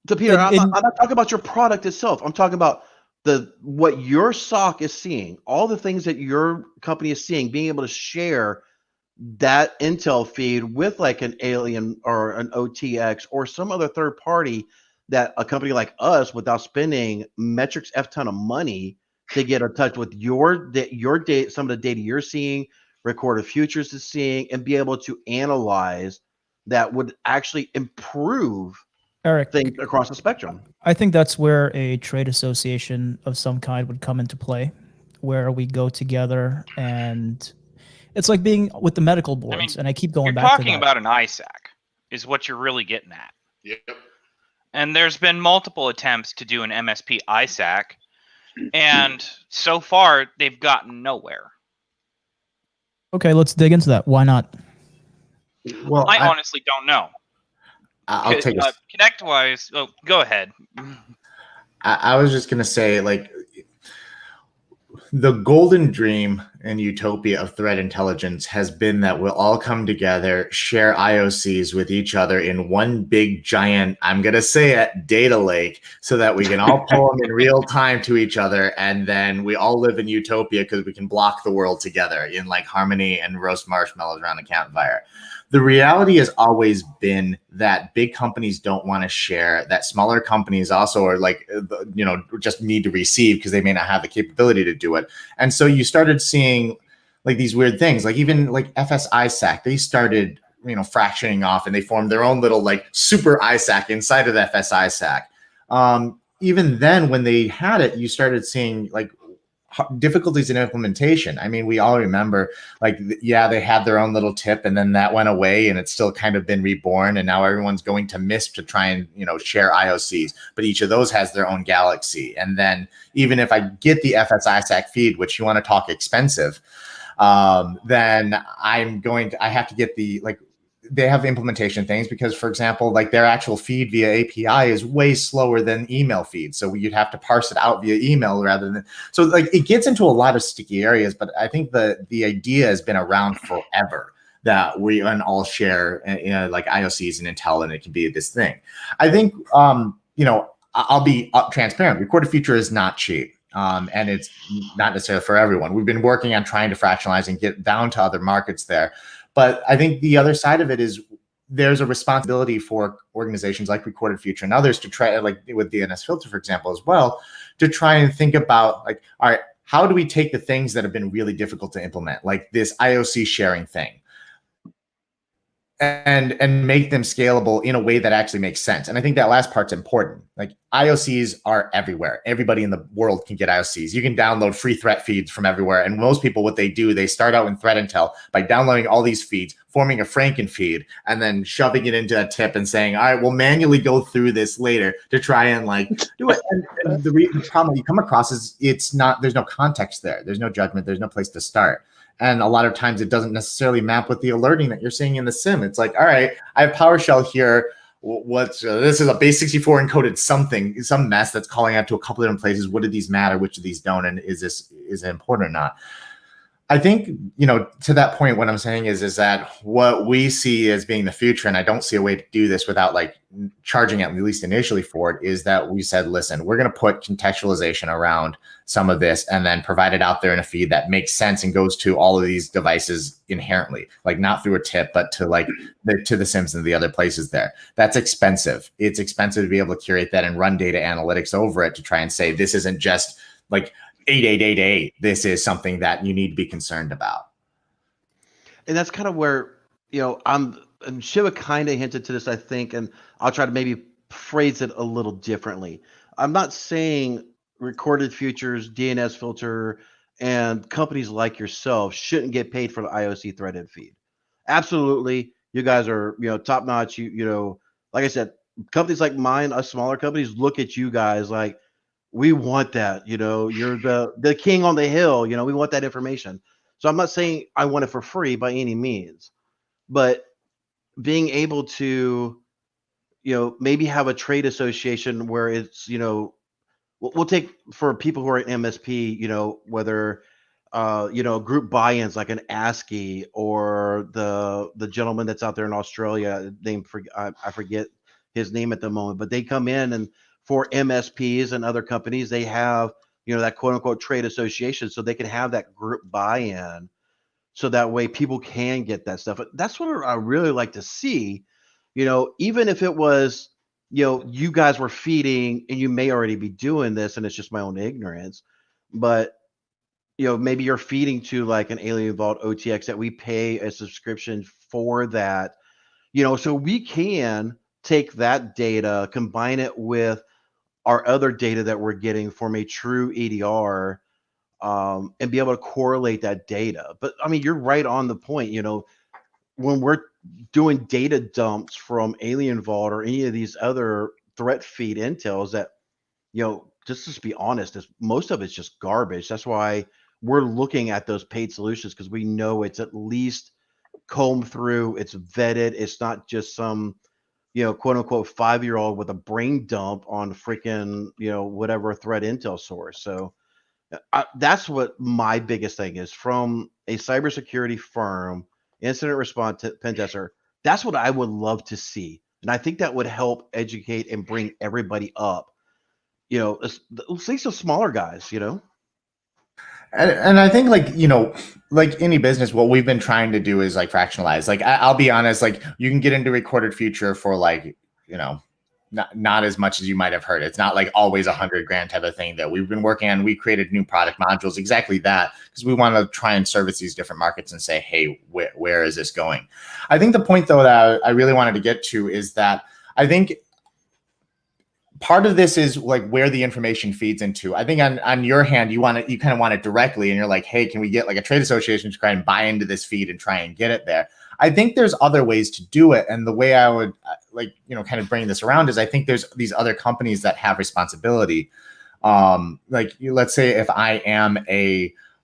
So Peter, I'm not talking about your product itself. I'm talking about what your SOC is seeing, all the things that your company is seeing, being able to share that intel feed with like an Alien or an OTX or some other third party that a company like us, without spending metrics F ton of money to get in touch with your data, some of the data you're seeing, Recorded Futures is seeing, and be able to analyze that would actually improve Eric, things across the spectrum. I think that's where a trade association of some kind would come into play, where we go together and it's like being with the medical boards. And I keep going back to that. You're talking about an ISAC is what you're really getting at. Yep. And there's been multiple attempts to do an MSP ISAC, and so far they've gotten nowhere. Okay, let's dig into that. Why not? Well, I honestly don't know. I'll take a Connect-wise, go ahead. I was just going to say, like, the golden dream and utopia of threat intelligence has been that we'll all come together, share IOCs with each other in one big giant, I'm going to say it, data lake, so that we can all pull them in real time to each other. And then we all live in utopia because we can block the world together in like harmony and roast marshmallows around a campfire. The reality has always been that big companies don't want to share, that smaller companies also are like, just need to receive because they may not have the capability to do it. And so you started seeing like these weird things, like even like FS ISAC, they started, fractioning off and they formed their own little like super ISAC inside of the FS ISAC. Even then when they had it, you started seeing like difficulties in implementation. I mean, we all remember like, yeah, they had their own little tip and then that went away and it's still kind of been reborn. And now everyone's going to MSP to try and, share IOCs, but each of those has their own galaxy. And then even if I get the FS ISAC feed, which you want to talk expensive, then I have to get they have implementation things because, for example, like their actual feed via API is way slower than email feed. So you'd have to parse it out via email rather than, so like it gets into a lot of sticky areas, but I think the idea has been around forever that we can all share, like IOCs and Intel, and it can be this thing. I think, I'll be transparent. Recorded future is not cheap. And it's not necessarily for everyone. We've been working on trying to fractionalize and get down to other markets there. But I think the other side of it is there's a responsibility for organizations like Recorded Future and others to try, like with DNS Filter, for example, as well, to try and think about like, all right, how do we take the things that have been really difficult to implement, like this IOC sharing thing, and make them scalable in a way that actually makes sense. And I think that last part's important. Like IOCs are everywhere. Everybody in the world can get IOCs. You can download free threat feeds from everywhere. And most people, what they do, they start out in threat intel by downloading all these feeds, forming a Franken feed, and then shoving it into a tip and saying, all right, we'll manually go through this later to try and like do it. And the problem you come across is there's no context there. There's no judgment. There's no place to start. And a lot of times it doesn't necessarily map with the alerting that you're seeing in the SIM. It's like, all right, I have PowerShell here. This is a base 64 encoded some mess that's calling out to a couple of different places. What do these matter? Which of these don't? And is it important or not? I think, to that point, what I'm saying is that what we see as being the future, and I don't see a way to do this without like charging at least initially for it, is that we said, listen, we're going to put contextualization around some of this and then provide it out there in a feed that makes sense and goes to all of these devices inherently, like not through a tip, but to like to the SIMs and the other places there. That's expensive. It's expensive to be able to curate that and run data analytics over it to try and say, this isn't just like 8888. This is something that you need to be concerned about. And that's kind of where, and Shiva kind of hinted to this, I think, and I'll try to maybe phrase it a little differently. I'm not saying Recorded Futures, DNS Filter, and companies like yourself shouldn't get paid for the IOC threaded feed. Absolutely. You guys are, top notch. Like I said, companies like mine, us smaller companies, look at you guys like, we want that, you're the king on the hill, we want that information. So I'm not saying I want it for free by any means, but being able to, maybe have a trade association where it's, we'll take for people who are at MSP, whether, group buy-ins like an ASCII or the gentleman that's out there in Australia, I forget his name at the moment, but they come in and for MSPs and other companies, they have, that quote unquote trade association so they can have that group buy-in. So that way people can get that stuff. That's what I really like to see, even if it was, you guys were feeding and you may already be doing this and it's just my own ignorance, but, maybe you're feeding to like an Alien Vault OTX that we pay a subscription for that, so we can take that data, combine it with our other data that we're getting from a true EDR, and be able to correlate that data. But I mean, you're right on the point. When we're doing data dumps from Alien Vault or any of these other threat feed intels that, just to be honest, most of it's just garbage. That's why we're looking at those paid solutions, because we know it's at least combed through, it's vetted, it's not just some quote unquote 5-year-old with a brain dump on freaking, whatever threat intel source. So That's what my biggest thing is from a cybersecurity firm, incident response pen tester. That's what I would love to see. And I think that would help educate and bring everybody up, at least the smaller guys, And I think like any business, what we've been trying to do is like fractionalize. Like I'll be honest, like you can get into recorded future for like, not as much as you might have heard. It's not like always $100,000 type of thing that we've been working on. We created new product modules, exactly that, because we want to try and service these different markets and say, hey, where is this going? I think the point though that I really wanted to get to is that I think part of this is like where the information feeds into. I think on your hand, you kind of want it directly, and you're like, hey, can we get like a trade association to try and buy into this feed and try and get it there? I think there's other ways to do it. And the way I would kind of bring this around is I think there's these other companies that have responsibility. Let's say if I am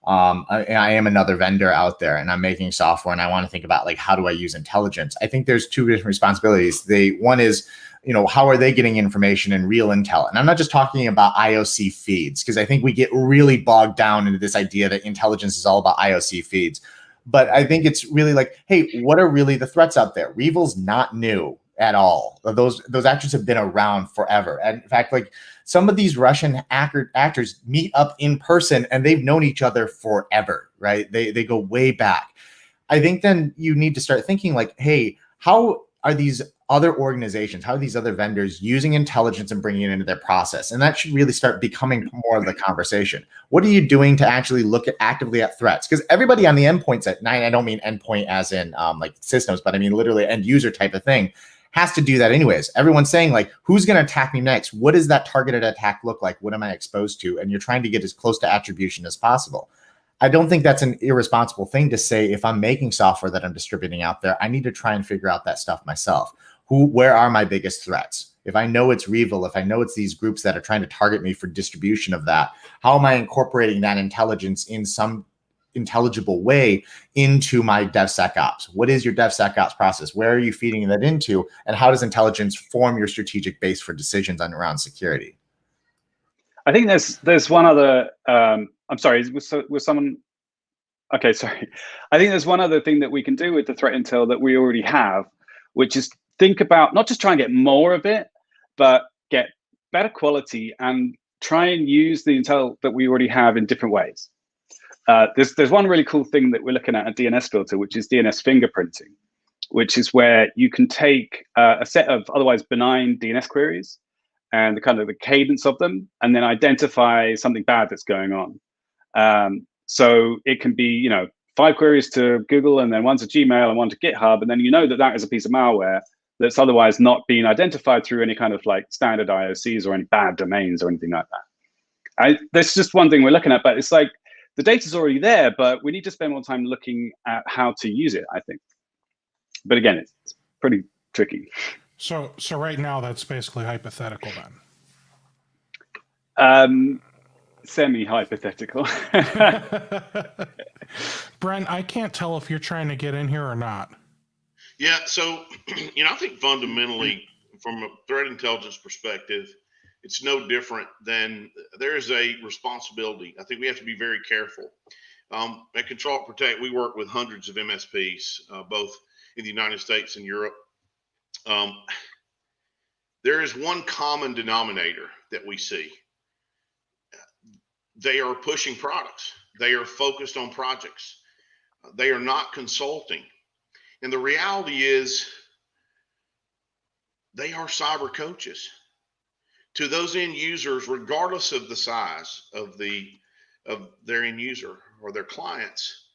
I am another vendor out there and I'm making software and I want to think about like, how do I use intelligence? I think there's two different responsibilities. One is, how are they getting information and real intel? And I'm not just talking about IOC feeds, because I think we get really bogged down into this idea that intelligence is all about IOC feeds. But I think it's really like, hey, what are really the threats out there? Revil's not new at all. Those actors have been around forever. And in fact, like some of these Russian actors meet up in person and they've known each other forever, right? They go way back. I think then you need to start thinking like, hey, how are these other organizations, how are these other vendors using intelligence and bringing it into their process? And that should really start becoming more of the conversation. What are you doing to actually look actively at threats? Because everybody on the endpoints I don't mean endpoint as in like systems, but I mean literally end user type of thing, has to do that anyways. Everyone's saying like, who's going to attack me next? What does that targeted attack look like? What am I exposed to? And you're trying to get as close to attribution as possible. I don't think that's an irresponsible thing to say. If I'm making software that I'm distributing out there, I need to try and figure out that stuff myself. Where are my biggest threats? If I know it's Revil, if I know it's these groups that are trying to target me for distribution of that, how am I incorporating that intelligence in some intelligible way into my DevSecOps? What is your DevSecOps process? Where are you feeding that into? And how does intelligence form your strategic base for decisions around security? I think there's one other, I'm sorry, was someone, okay, sorry. I think there's one other thing that we can do with the threat intel that we already have, which is think about not just try and get more of it, but get better quality and try and use the intel that we already have in different ways. There's one really cool thing that we're looking at a DNS filter, which is DNS fingerprinting, which is where you can take a set of otherwise benign DNS queries and the cadence of them, and then identify something bad that's going on. So it can be, 5 queries to Google, and then 1 to Gmail and 1 to GitHub, and then that is a piece of malware that's otherwise not being identified through any kind of like standard IOCs or any bad domains or anything like that. That's just one thing we're looking at, but it's like the data's already there, but we need to spend more time looking at how to use it, I think. But again, it's pretty tricky. So right now that's basically hypothetical then. Semi-hypothetical. Brent, I can't tell if you're trying to get in here or not. Yeah, so I think fundamentally, from a threat intelligence perspective, it's no different than there is a responsibility. I think we have to be very careful. At Control Protect, we work with hundreds of MSPs, both in the United States and Europe. There is one common denominator that we see. They are pushing products. They are focused on projects. They are not consulting. And the reality is they are cyber coaches to those end users, regardless of the size of their end user or their clients.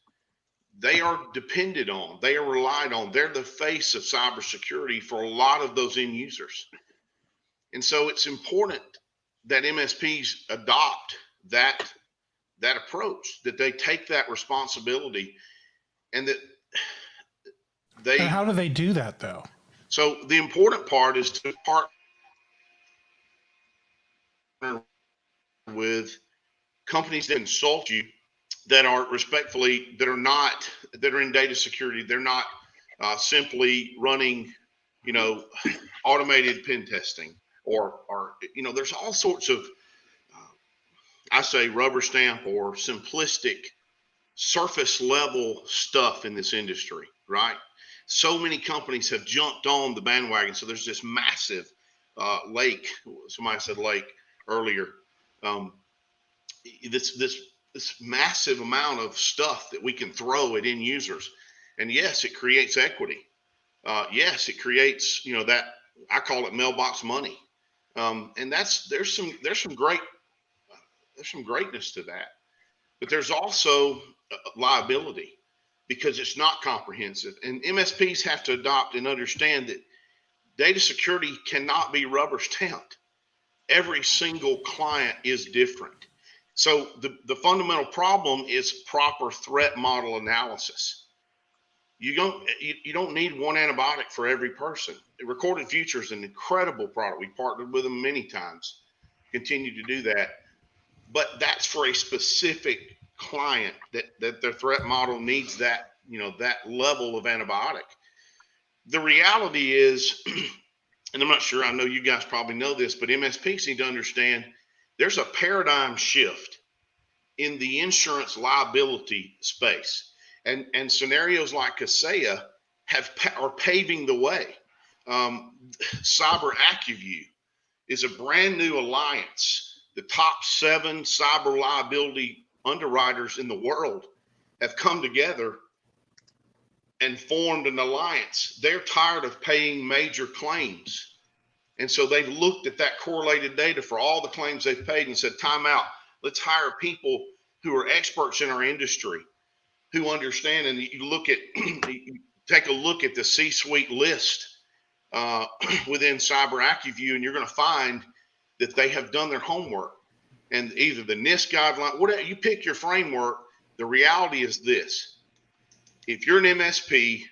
They are depended on. They are relied on. They're the face of cybersecurity for a lot of those end users. And so it's important that MSPs adopt that approach, that they take that responsibility, and that they. And how do they do that though? So the important part is to partner with companies that consult you, that are in data security. They're not simply running, automated pen testing or there's all sorts of I say rubber stamp or simplistic surface level stuff in this industry, right? So many companies have jumped on the bandwagon. So there's this massive lake. Somebody said lake earlier. This massive amount of stuff that we can throw at end users. And yes, it creates equity. Yes, it creates, that I call it mailbox money. And there's some greatness to that, but there's also liability because it's not comprehensive. And MSPs have to adopt and understand that data security cannot be rubber stamped. Every single client is different. So the fundamental problem is proper threat model analysis. You don't need one antibiotic for every person. Recorded Future is an incredible product. We partnered with them many times, continue to do that. But that's for a specific client that their threat model needs that, that level of antibiotic. The reality is, and I'm not sure, I know you guys probably know this, but MSPs need to understand there's a paradigm shift in the insurance liability space. And scenarios like Kaseya are paving the way. Cyber AccuView is a brand new alliance. The top 7 cyber liability underwriters in the world have come together and formed an alliance. They're tired of paying major claims. And so they've looked at that correlated data for all the claims they've paid and said, time out, let's hire people who are experts in our industry, who understand. And you take a look at the C-suite list within Cyber AccuView, and you're going to find that they have done their homework. And either the NIST guideline, whatever, you pick your framework. The reality is this: if you're an MSP,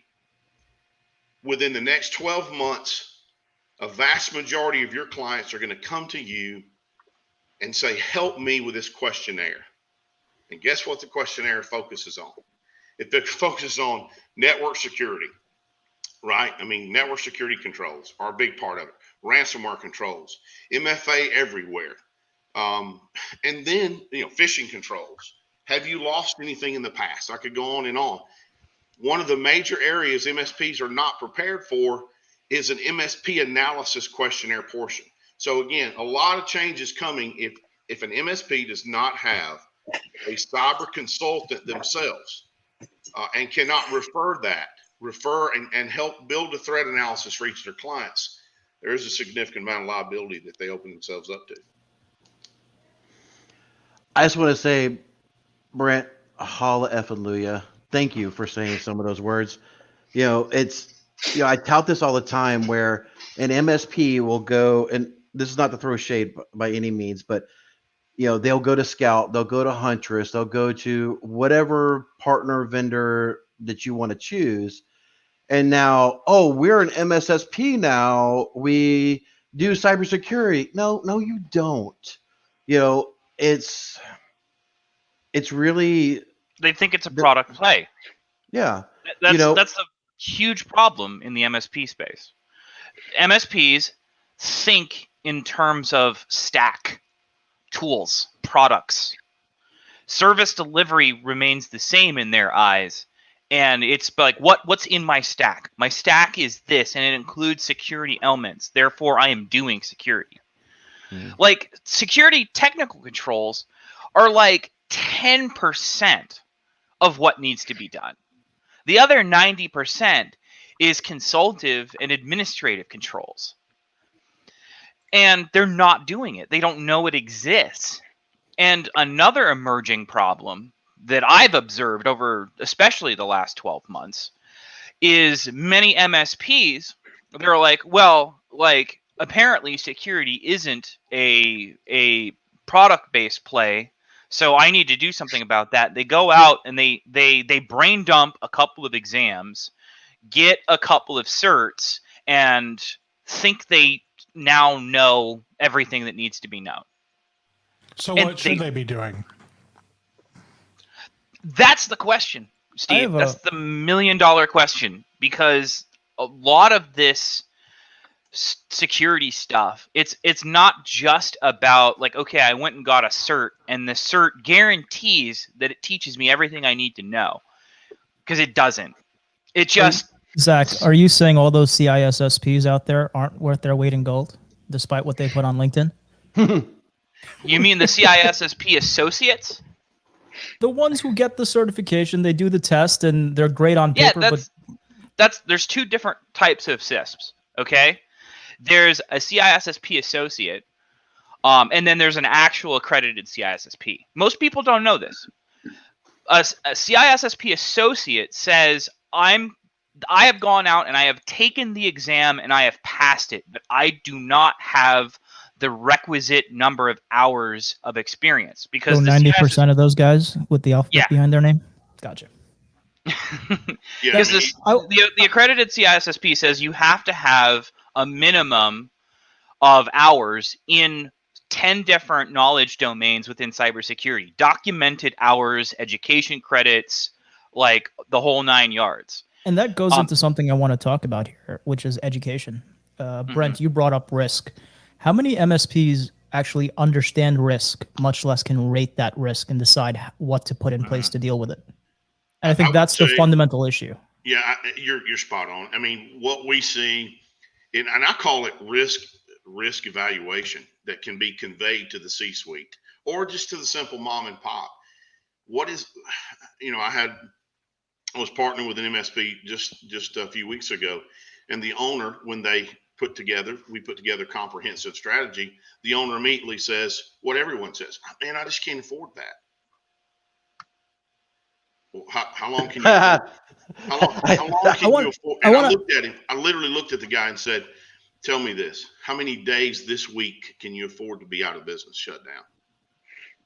within the next 12 months, a vast majority of your clients are going to come to you and say, help me with this questionnaire. And guess what the questionnaire focuses on? It focuses on network security, right? I mean, network security controls are a big part of it. Ransomware controls, MFA everywhere. And then, phishing controls. Have you lost anything in the past? I could go on and on. One of the major areas MSPs are not prepared for is an MSP analysis questionnaire portion. So again, a lot of change is coming if an MSP does not have a cyber consultant themselves and cannot refer and help build a threat analysis for each of their clients. There is a significant amount of liability that they open themselves up to. I just want to say, Brent, hallelujah. Thank you for saying some of those words. I tout this all the time where an MSP will go, and this is not to throw shade by any means, but they'll go to Scout, they'll go to Huntress, they'll go to whatever partner vendor that you want to choose. And now, we're an MSSP now. We do cybersecurity. No, you don't. It's really, They think it's a product play. Yeah. That's a huge problem in the MSP space. MSPs think in terms of stack, tools, products. Service delivery remains the same in their eyes. And it's like, what's in my stack? My stack is this, and it includes security elements. Therefore, I am doing security. Like, security technical controls are like 10% of what needs to be done. The other 90% is consultative and administrative controls. And they're not doing it. They don't know it exists. And another emerging problem that I've observed over especially the last 12 months is many MSPs, they're like, apparently security isn't a product-based play, so I need to do something about that. They go out and they brain dump a couple of exams, get a couple of certs, and think they now know everything that needs to be known. So what should they be doing? That's the question, Steve. That's the $1 million question, because a lot of this security stuff. It's not just about like, okay, I went and got a cert, and the cert guarantees that it teaches me everything I need to know, because it doesn't. It just Zach, are you saying all those CISSPs out there aren't worth their weight in gold, despite what they put on LinkedIn? You mean the CISSP associates? The ones who get the certification, they do the test, and they're great on paper. There's two different types of CISPs. Okay, there's a CISSP associate, and then there's an actual accredited CISSP. Most people don't know this. A CISSP associate says, I have gone out and I have taken the exam and I have passed it, but I do not have the requisite number of hours of experience, because so 90% of those guys with the alphabet behind their name. Gotcha. Because the accredited CISSP says you have to have a minimum of hours in 10 different knowledge domains within cybersecurity, documented hours, education credits, like the whole 9 yards. And that goes into something I want to talk about here, which is education. Brent, you brought up risk. How many MSPs actually understand risk, much less can rate that risk and decide what to put in place to deal with it? And I think that's the fundamental issue. Yeah, you're spot on. I mean, what we see, and I call it risk evaluation that can be conveyed to the C-suite or just to the simple mom and pop. What is, I was partnering with an MSP just a few weeks ago, and the owner, when we put together comprehensive strategy, the owner immediately says what everyone says: man, I just can't afford that. Well, how long can you afford? How long can you afford? And I looked at him. I literally looked at the guy and said, tell me this: how many days this week can you afford to be out of business, shut down?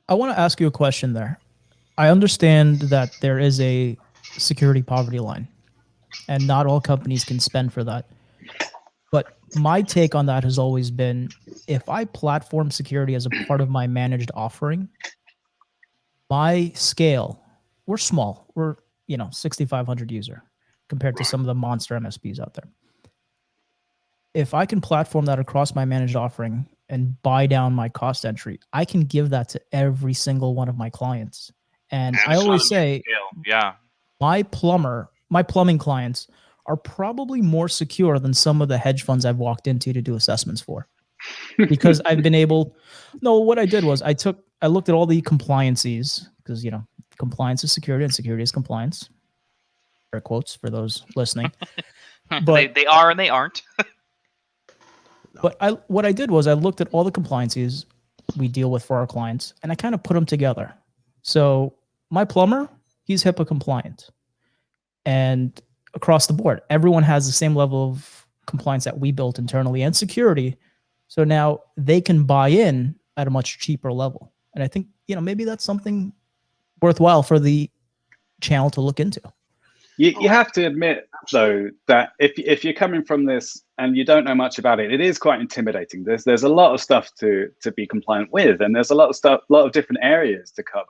I want to ask you a question there. I understand that there is a security poverty line, and not all companies can spend for that. But my take on that has always been, if I platform security as a part of my managed offering, my scale, we're small. We're 6,500 user compared to some of the monster MSPs out there. If I can platform that across my managed offering and buy down my cost entry, I can give that to every single one of my clients. And I always say, my plumbing clients are probably more secure than some of the hedge funds I've walked into to do assessments for, because I've been able. No, what I did was I looked at all the compliances, because compliance is security and security is compliance. Air quotes for those listening. But they are and they aren't. But what I did was I looked at all the compliances we deal with for our clients, and I kind of put them together. So my plumber, he's HIPAA compliant. And across the board, everyone has the same level of compliance that we built internally and security. So now they can buy in at a much cheaper level. And I think, maybe that's something worthwhile for the channel to look into. You have to admit, though, that if you're coming from this and you don't know much about it, it is quite intimidating. There's a lot of stuff to be compliant with, and there's a lot of different areas to cover.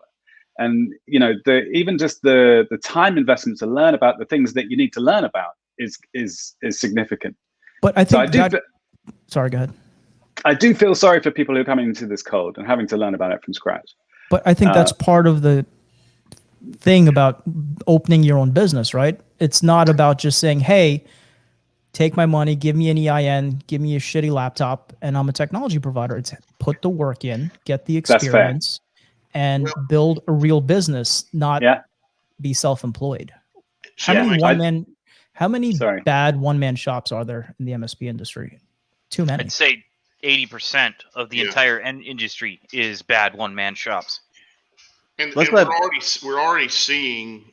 And even just the time investment to learn about the things that you need to learn about is significant. But I think sorry, go ahead. I do feel sorry for people who are coming into this cold and having to learn about it from scratch. But I think that's part of the thing about opening your own business, right? It's not about just saying, hey, take my money, give me an EIN, give me a shitty laptop, and I'm a technology provider. It's put the work in, get the experience, and build a real business, not be self-employed. How many bad one-man shops are there in the MSP industry? Too many. I'd say 80% of the entire industry is bad one-man shops. And we're already seeing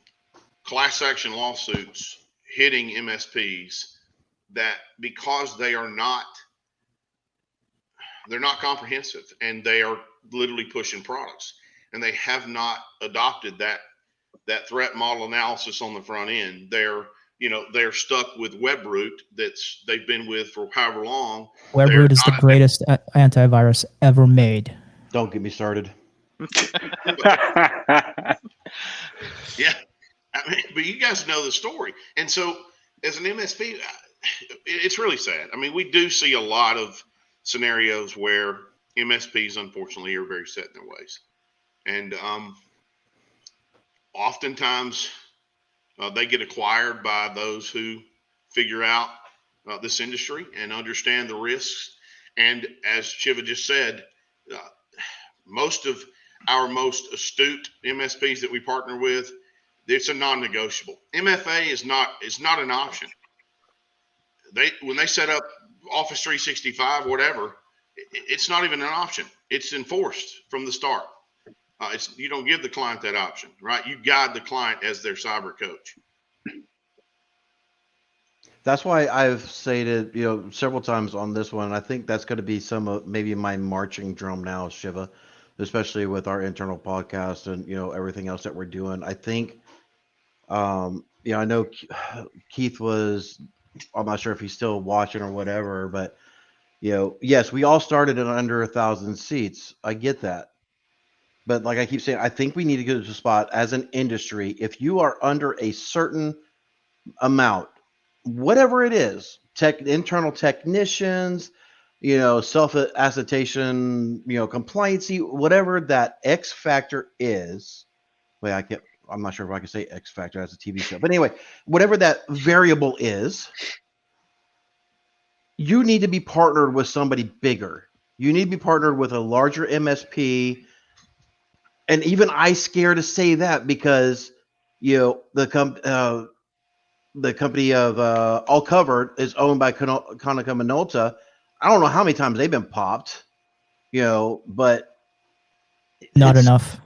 class action lawsuits hitting MSPs that, because they're not comprehensive, and they are literally pushing products, and they have not adopted that threat model analysis on the front end. They're stuck with WebRoot they've been with for however long. WebRoot is the greatest antivirus ever made. Don't get me started. Yeah, but you guys know the story. And so, as an MSP, it's really sad. I mean, we do see a lot of scenarios where MSPs, unfortunately, are very set in their ways. And oftentimes they get acquired by those who figure out this industry and understand the risks. And as Shiva just said, most of our most astute MSPs that we partner with, it's a non-negotiable. MFA is not an option. When they set up Office 365, whatever, it's not even an option. It's enforced from the start. You don't give the client that option, right? You guide the client as their cyber coach. That's why I've stated, several times on this one. I think that's going to be some of maybe my marching drum now, Shiva, especially with our internal podcast and everything else that we're doing. I think, I know Keith was. I'm not sure if he's still watching or whatever, but yes, we all started at under 1,000 seats. I get that. But like I keep saying, I think we need to get to a spot as an industry. If you are under a certain amount, whatever it is, internal technicians, self-attestation, compliancy, whatever that X factor is. Wait, I'm not sure if I can say X Factor as a TV show, but anyway, whatever that variable is, you need to be partnered with somebody bigger. You need to be partnered with a larger MSP. And even I scare to say that because, the company of All Covered is owned by Konica Minolta. I don't know how many times they've been popped, but Not enough.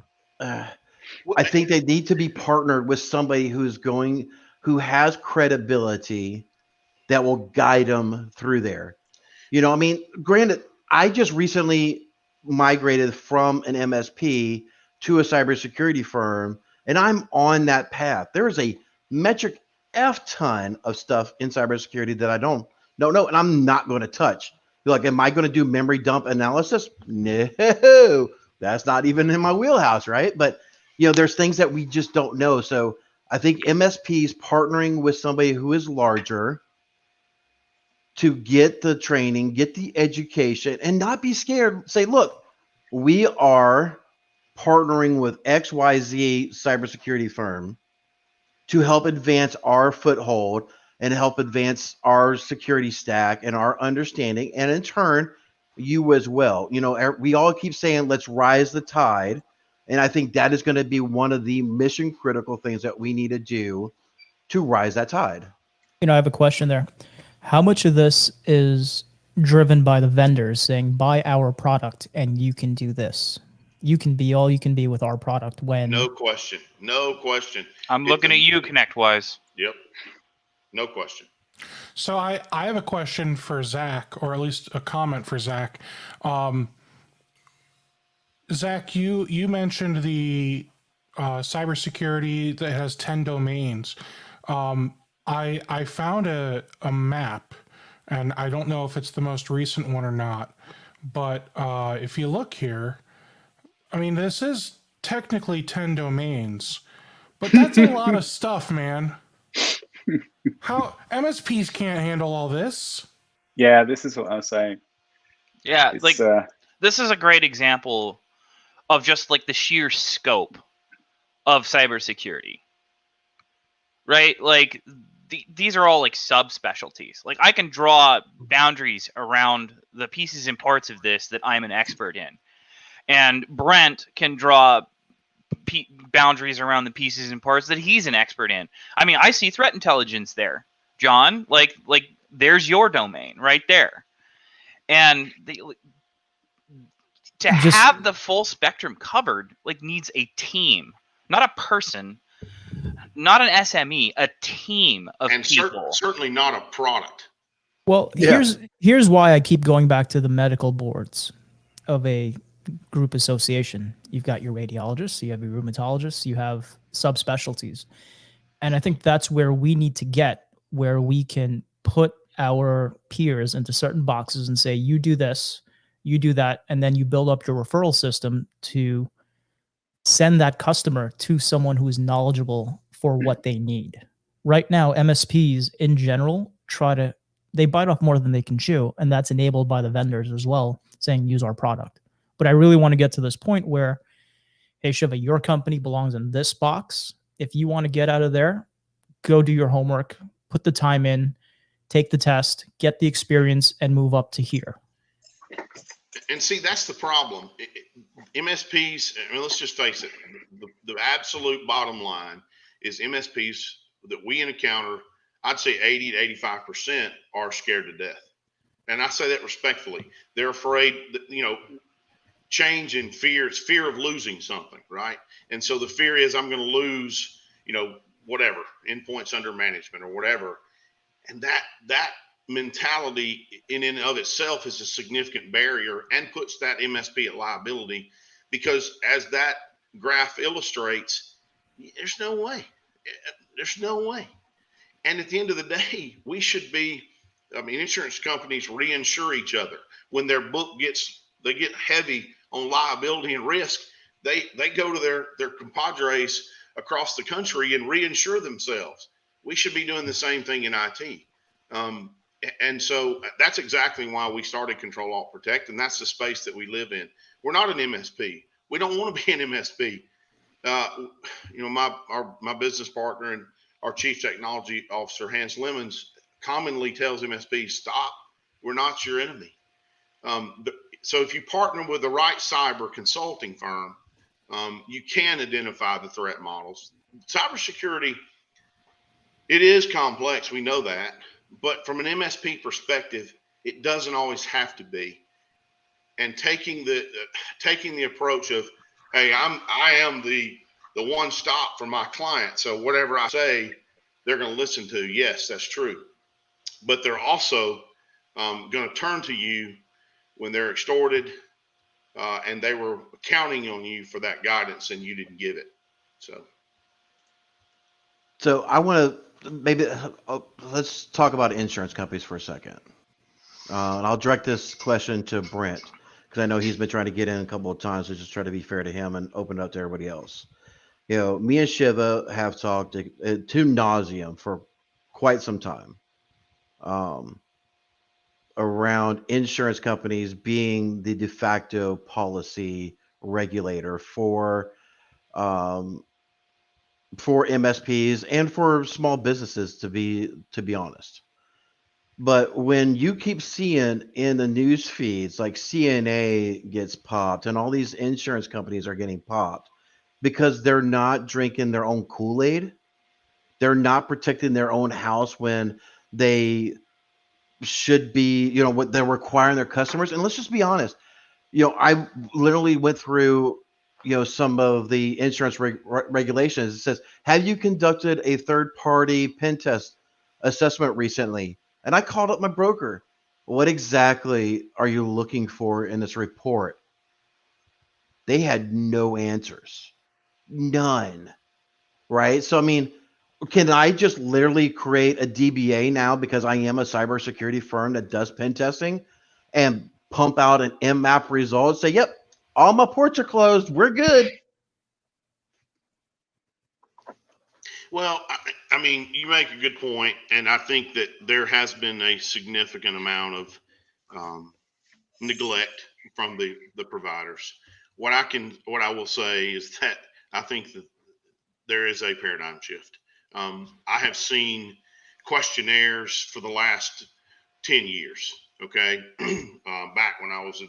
I think they need to be partnered with somebody who has credibility that will guide them through there. Granted, I just recently migrated from an MSP to a cybersecurity firm, and I'm on that path. There is a metric F ton of stuff in cybersecurity that I don't know, and I'm not going to touch. Like, am I going to do memory dump analysis? No, that's not even in my wheelhouse, right? But there's things that we just don't know. So I think MSPs partnering with somebody who is larger to get the training, get the education, and not be scared. Say, look, we are partnering with XYZ cybersecurity firm to help advance our foothold and help advance our security stack and our understanding. And in turn, you as well. We all keep saying, let's rise the tide. And I think that is going to be one of the mission critical things that we need to do to rise that tide. I have a question there. How much of this is driven by the vendors saying, buy our product and you can do this? You can be all you can be with our product when... No question. I'm looking at you, ConnectWise. Yep. No question. So I have a question for Zach, or at least a comment for Zach. Zach, you mentioned the cybersecurity that has 10 domains. I found a map, and I don't know if it's the most recent one or not, but if you look here, this is technically 10 domains, but that's a lot of stuff, man. How MSPs can't handle all this? Yeah, this is what I was saying. Yeah, this is a great example of just like the sheer scope of cybersecurity, right? Like these are all like subspecialties. Like I can draw boundaries around the pieces and parts of this that I'm an expert in, and Brent can draw boundaries around the pieces and parts that he's an expert in. I see threat intelligence there, John. Like there's your domain right there, and to have the full spectrum covered needs a team, not a person, not an SME, a team of people. Certainly not a product. Well, here's why I keep going back to the medical boards of a group association. You've got your radiologists, you have your rheumatologists, you have subspecialties. And I think that's where we need to get, where we can put our peers into certain boxes and say, you do this, you do that, and then you build up your referral system to send that customer to someone who is knowledgeable for what they need. Right now, MSPs in general try to they bite off more than they can chew, and that's enabled by the vendors as well, saying use our product. But I really want to get to this point where, hey, Shiva, your company belongs in this box. If you want to get out of there, go do your homework, put the time in, take the test, get the experience, and move up to here. And see, that's the problem. MSPs, I mean, let's just face it, the absolute bottom line is MSPs that we encounter, I'd say 80 to 85% are scared to death. And I say that respectfully. They're afraid that, change and fear, it's fear of losing something, right? And so the fear is I'm going to lose, whatever, endpoints under management or whatever. And that mentality in and of itself is a significant barrier and puts that MSP at liability, because as that graph illustrates, there's no way. And at the end of the day, we should be, insurance companies reinsure each other. When their book they get heavy on liability and risk, they go to their compadres across the country and reinsure themselves. We should be doing the same thing in IT. And so that's exactly why we started Control Alt Protect, and that's the space that we live in. We're not an MSP. We don't want to be an MSP. My business partner and our chief technology officer, Hans Lemons, commonly tells MSPs, stop. We're not your enemy. So if you partner with the right cyber consulting firm, you can identify the threat models. Cybersecurity, it is complex. We know that. But from an MSP perspective, it doesn't always have to be. And taking the approach of, hey, I am the one stop for my client. So whatever I say, they're going to listen to. Yes, that's true. But they're also going to turn to you when they're extorted, and they were counting on you for that guidance and you didn't give it. So I want to let's talk about insurance companies for a second. And I'll direct this question to Brent, because I know he's been trying to get in a couple of times, so just try to be fair to him and open it up to everybody else. Me and Shiva have talked to nauseum for quite some time around insurance companies being the de facto policy regulator for MSPs and for small businesses, to be honest. But when you keep seeing in the news feeds, like CNA gets popped and all these insurance companies are getting popped because they're not drinking their own Kool-Aid, they're not protecting their own house when they should be, what they're requiring their customers. And let's just be honest, I literally went through some of the insurance regulations. It says, have you conducted a third-party pen test assessment recently? And I called up my broker. What exactly are you looking for in this report? They had no answers. None. Right? So, can I just literally create a DBA now because I am a cybersecurity firm that does pen testing and pump out an MMAP result, say, yep, all my ports are closed, we're good? Well, you make a good point, and I think that there has been a significant amount of neglect from the providers. What I will say is that I think that there is a paradigm shift. I have seen questionnaires for the last 10 years. Okay, back when I was in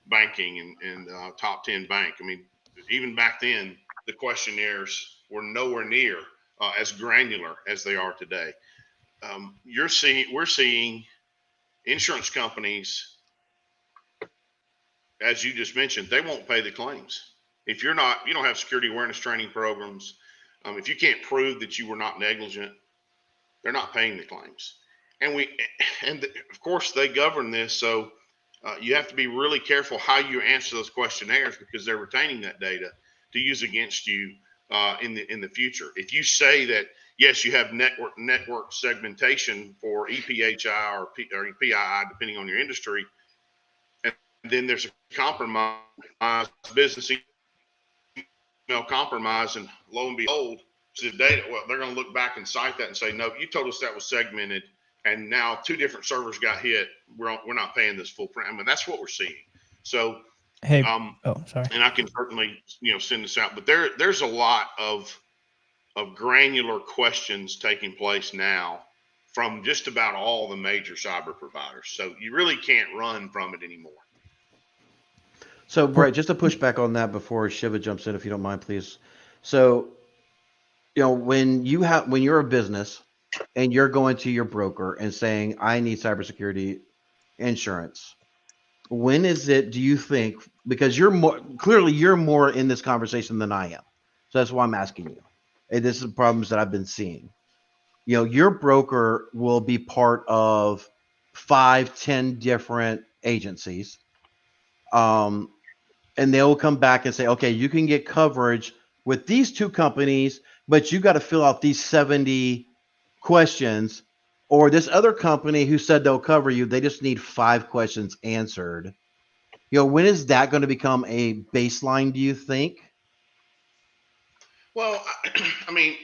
banking and top 10 bank. Even back then, the questionnaires were nowhere near as granular as they are today. We're seeing insurance companies, as you just mentioned, they won't pay the claims. If you don't have security awareness training programs, if you can't prove that you were not negligent, they're not paying the claims. And of course they govern this. So you have to be really careful how you answer those questionnaires, because they're retaining that data to use against you in the future. If you say that, yes, you have network segmentation for EPHI or PII, depending on your industry, and then there's a compromise, business email compromise, and lo and behold, the data, well, they're going to look back and cite that and say, no, you told us that was segmented and now 2 different servers got hit. We're not paying this full premium. I mean, that's what we're seeing. So, Hey, sorry. and I can certainly, send this out, but there's a lot of granular questions taking place now from just about all the major cyber providers. So you really can't run from it anymore. So, Brett, just to push back on that before Shiva jumps in, if you don't mind, please. So, when you're a business and you're going to your broker and saying, I need cybersecurity insurance, when is it, do you think, because you're more in this conversation than I am. So that's why I'm asking you. And this is the problems that I've been seeing. Your broker will be part of 5-10 different agencies. And they'll come back and say, okay, you can get coverage with these 2 companies, but you got to fill out these 70 questions, or this other company who said they'll cover you, they just need 5 questions answered. When is that going to become a baseline, do you think? Well, I mean,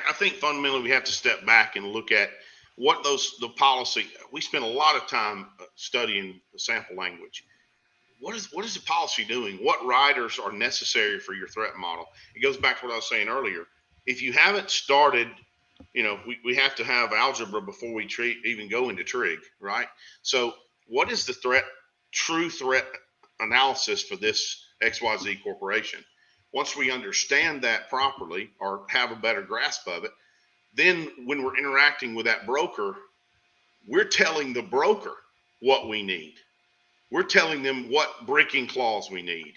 I think fundamentally we have to step back and look at what the policy. We spend a lot of time studying the sample language. What is the policy doing? What riders are necessary for your threat model? It goes back to what I was saying earlier. If you haven't started, we have to have algebra before we even go into trig, right? So what is the true threat analysis for this XYZ corporation? Once we understand that properly or have a better grasp of it, then when we're interacting with that broker, we're telling the broker what we need. We're telling them what breaking clause we need,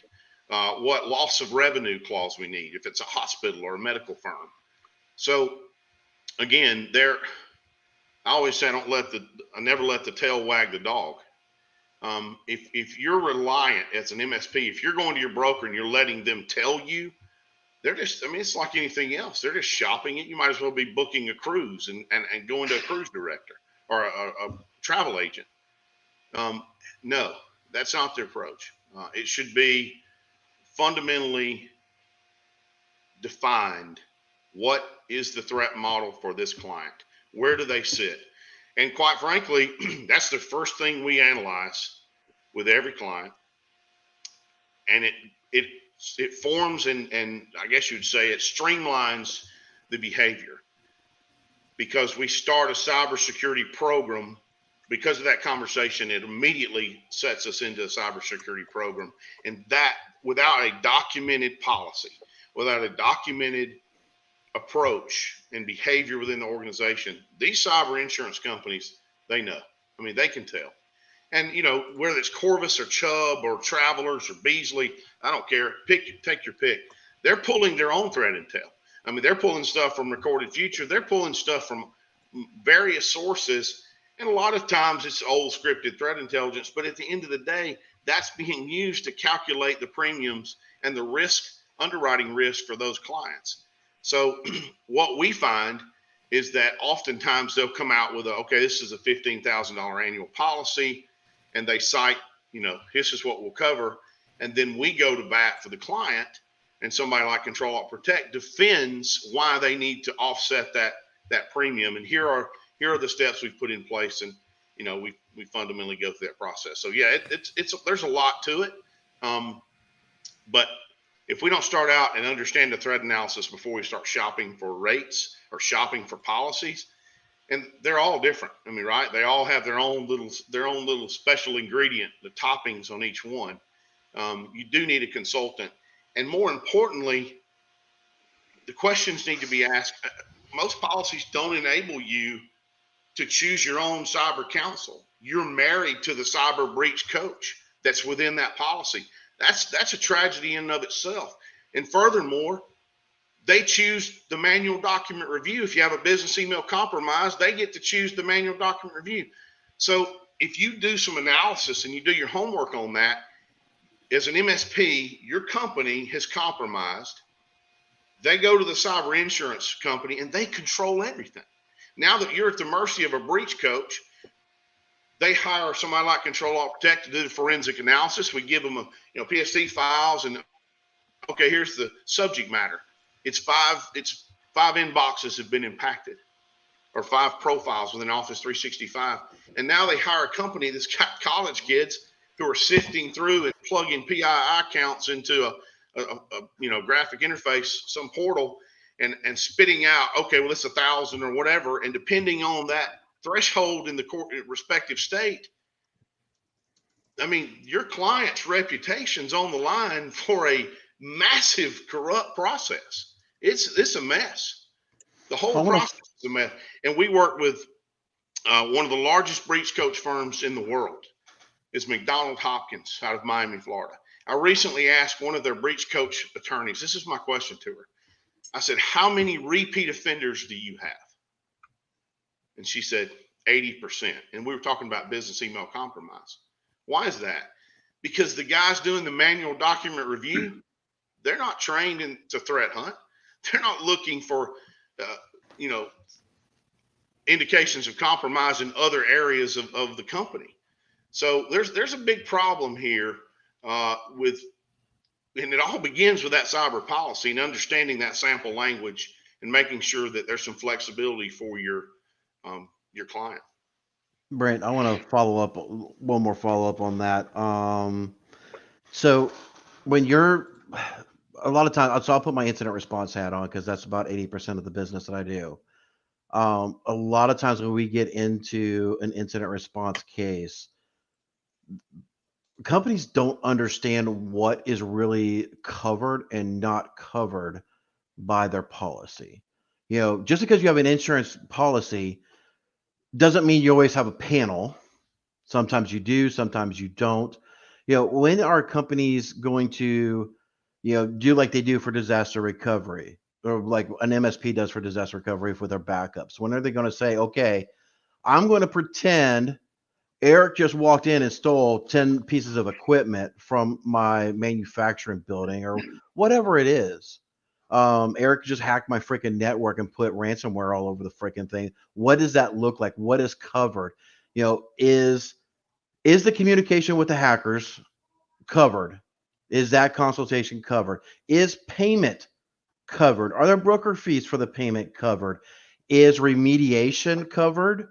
what loss of revenue clause we need, if it's a hospital or a medical firm. So again, I always say I never let the tail wag the dog. If you're reliant as an MSP, if you're going to your broker and you're letting them tell you, it's like anything else. They're just shopping it. You might as well be booking a cruise and going to a cruise director or a travel agent. No, that's not the approach. It should be fundamentally defined. What is the threat model for this client? Where do they sit? And quite frankly, that's the first thing we analyze with every client. And it forms and I guess you'd say it streamlines the behavior, because we start a cybersecurity program. Because of that conversation, it immediately sets us into a cybersecurity program. And that, without a documented policy, without a documented approach and behavior within the organization, these cyber insurance companies, they know. I mean, they can tell. And, whether it's Corvus or Chubb or Travelers or Beasley, I don't care. Take your pick. They're pulling their own threat intel. I mean, they're pulling stuff from Recorded Future. They're pulling stuff from various sources. And a lot of times it's old scripted threat intelligence, but at the end of the day, that's being used to calculate the premiums and the underwriting risk for those clients. So what we find is that oftentimes they'll come out with this is a $15,000 annual policy, and they cite, this is what we'll cover. And then we go to bat for the client, and somebody like Control Alt Protect defends why they need to offset that premium. And here are the steps we've put in place, and we fundamentally go through that process. So yeah, there's a lot to it, but if we don't start out and understand the threat analysis before we start shopping for rates or shopping for policies, and they're all different. I mean, right? They all have their own little special ingredient, the toppings on each one. You do need a consultant, and more importantly, the questions need to be asked. Most policies don't enable you to choose your own cyber counsel. You're married to the cyber breach coach that's within that policy. That's a tragedy in and of itself. And furthermore, they choose the manual document review. If you have a business email compromise, they get to choose the manual document review. So if you do some analysis and you do your homework on that, as an MSP, your company has compromised. They go to the cyber insurance company and they control everything. Now that you're at the mercy of a breach coach, they hire somebody like Control Alt Protect to do the forensic analysis. We give them PSD files, and okay, here's the subject matter. It's five inboxes have been impacted, or 5 profiles within Office 365. And now they hire a company that's got college kids who are sifting through and plugging PII counts into a graphic interface, some portal, and spitting out, okay, well, it's 1,000 or whatever. And depending on that threshold in the respective state, I mean, your client's reputation's on the line for a massive corrupt process. It's a mess. The whole process is a mess. And we work with one of the largest breach coach firms in the world. It's McDonald Hopkins out of Miami, Florida. I recently asked one of their breach coach attorneys, this is my question to her. I said, how many repeat offenders do you have? And she said, 80%. And we were talking about business email compromise. Why is that? Because the guys doing the manual document review, they're not trained to threat hunt. They're not looking for, indications of compromise in other areas of the company. So there's a big problem here and it all begins with that cyber policy and understanding that sample language and making sure that there's some flexibility for your client. Brent, I want to one more follow up on that. So when you're a lot of times, so I'll put my incident response hat on because that's about 80% of the business that I do. A lot of times when we get into an incident response case, companies don't understand what is really covered and not covered by their policy. Just because you have an insurance policy doesn't mean you always have a panel. Sometimes you do, sometimes you don't. When are companies going to, do like they do for disaster recovery, or like an MSP does for disaster recovery for their backups? When are they going to say, okay, I'm going to pretend Eric just walked in and stole 10 pieces of equipment from my manufacturing building or whatever it is. Eric just hacked my freaking network and put ransomware all over the freaking thing. What does that look like? What is covered? Is the communication with the hackers covered? Is that consultation covered? Is payment covered? Are there broker fees for the payment covered? Is remediation covered?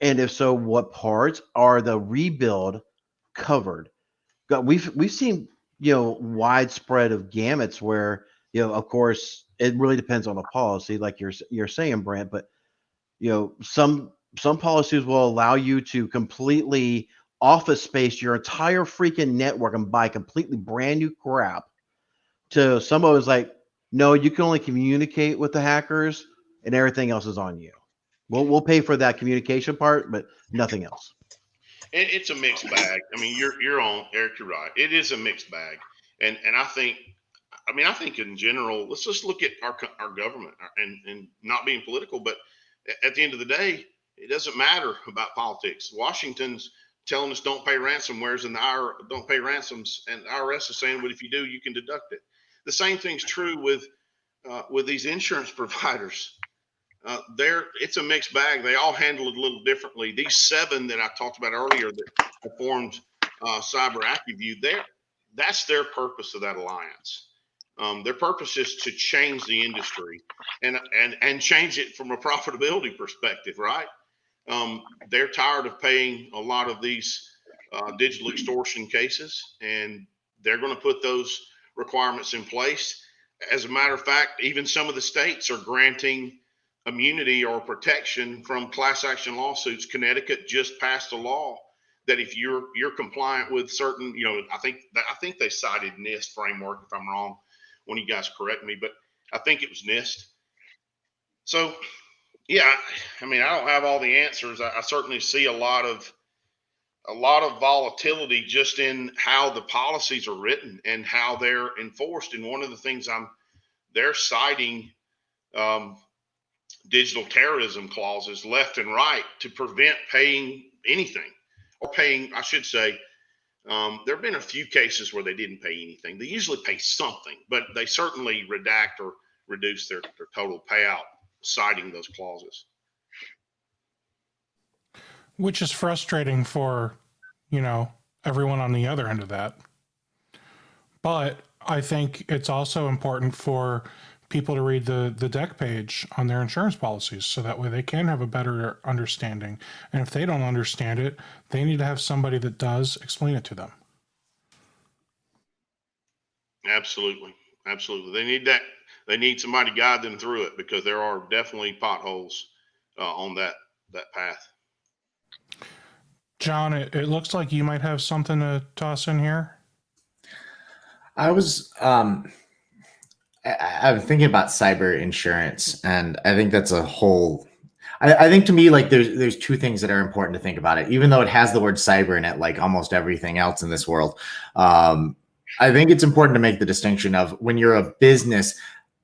And if so, what parts? Are the rebuild covered? We've seen widespread of gamuts where of course it really depends on the policy, like you're saying, Brent. But some policies will allow you to completely office space your entire freaking network and buy completely brand new crap. To some of it's like, no, you can only communicate with the hackers, and everything else is on you. We'll pay for that communication part, but nothing else. It's a mixed bag. I mean, you're on, Eric. You're right. It is a mixed bag, and I think in general, let's just look at our government and not being political, but at the end of the day, it doesn't matter about politics. Washington's telling us don't pay ransomwares, and don't pay ransoms, and the IRS is saying, well, if you do, you can deduct it. The same thing's true with these insurance providers. It's a mixed bag. They all handle it a little differently. These 7 that I talked about earlier that formed Cyber AccuView, that's their purpose of that alliance. Their purpose is to change the industry and change it from a profitability perspective, right? They're tired of paying a lot of these digital extortion cases, and they're going to put those requirements in place. As a matter of fact, even some of the states are granting immunity or protection from class action lawsuits. Connecticut just passed a law that if you're compliant with certain, I think they cited NIST framework. If I'm wrong, one of you guys correct me, but I think it was NIST. So, yeah, I mean, I don't have all the answers. I certainly see a lot of volatility just in how the policies are written and how they're enforced. And one of the things they're citing digital terrorism clauses left and right to prevent paying anything, or paying, I should say. There have been a few cases where they didn't pay anything. They usually pay something, but they certainly redact or reduce their total payout, citing those clauses. Which is frustrating for, everyone on the other end of that. But I think it's also important for people to read the deck page on their insurance policies, so that way they can have a better understanding. And if they don't understand it, they need to have somebody that does explain it to them. Absolutely. They need that. They need somebody to guide them through it, because there are definitely potholes on that path. John, it looks like you might have something to toss in here. I was I'm thinking about cyber insurance, and I think that's a whole. I think to me, like there's two things that are important to think about it, even though it has the word cyber in it, like almost everything else in this world. I think it's important to make the distinction of when you're a business.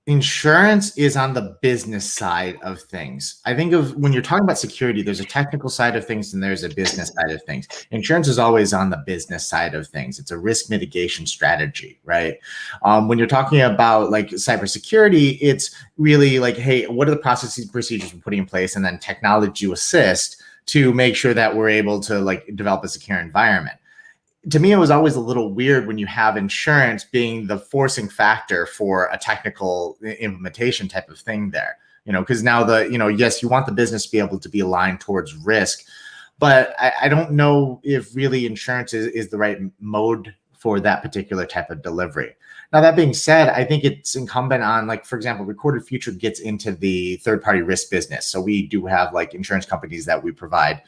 Insurance is on the business side of things. I think of when you're talking about security, there's a technical side of things and there's a business side of things. Insurance is always on the business side of things. It's a risk mitigation strategy, right? When you're talking about like cybersecurity, it's really like, hey, what are the processes and procedures we're putting in place, and then technology to assist to make sure that we're able to like develop a secure environment. To me, it was always a little weird when you have insurance being the forcing factor for a technical implementation type of thing there, because now yes, you want the business to be able to be aligned towards risk, but I don't know if really insurance is the right mode for that particular type of delivery. Now, that being said, I think it's incumbent on, like, for example, Recorded Future gets into the third-party risk business. So we do have like insurance companies that we provide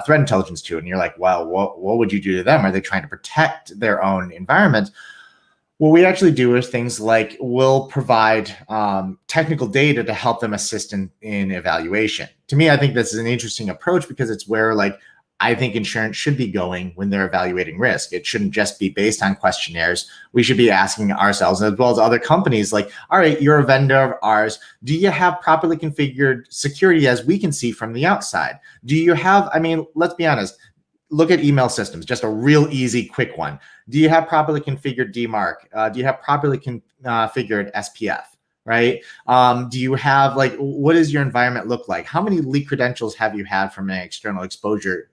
threat intelligence to. And you're like, well, what would you do to them? Are they trying to protect their own environment? What we actually do is things like we'll provide technical data to help them assist in evaluation. To me, I think this is an interesting approach, because it's where like I think insurance should be going when they're evaluating risk. It shouldn't just be based on questionnaires. We should be asking ourselves, as well as other companies, like, all right, you're a vendor of ours. Do you have properly configured security as we can see from the outside? Do you have, let's be honest, look at email systems, just a real easy, quick one. Do you have properly configured DMARC? Do you have properly configured SPF? Right? Do you have, like, what does your environment look like? How many leak credentials have you had from an external exposure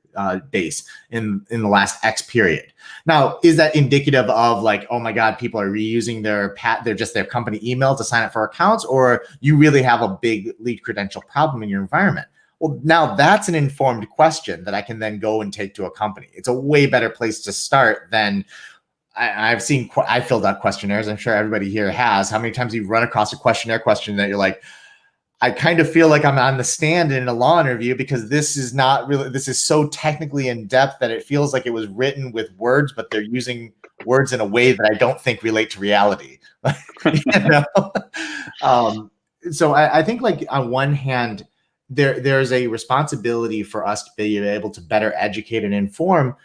base in the last X period? Now, is that indicative of like, oh my God, people are reusing their company email to sign up for accounts, or you really have a big leak credential problem in your environment? Well, now that's an informed question that I can then go and take to a company. It's a way better place to start than I filled out questionnaires. I'm sure everybody here has. How many times you've run across a questionnaire question that you're like, I kind of feel like I'm on the stand in a law interview, because this is so technically in depth that it feels like it was written with words, but they're using words in a way that I don't think relate to reality. So I think, like, on one hand, there's a responsibility for us to be able to better educate and inform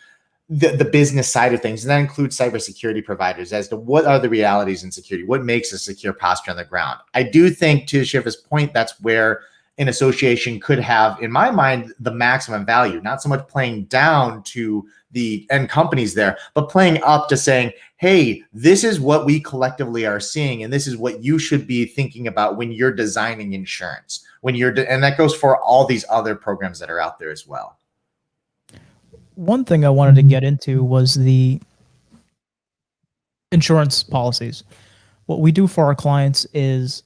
the business side of things, and that includes cybersecurity providers as to what are the realities in security, what makes a secure posture on the ground. I do think, to Shiva's point, that's where an association could have, in my mind, the maximum value, not so much playing down to the end companies there, but playing up to saying, hey, this is what we collectively are seeing, and this is what you should be thinking about when you're designing insurance, and that goes for all these other programs that are out there as well. One thing I wanted to get into was the insurance policies. What we do for our clients is,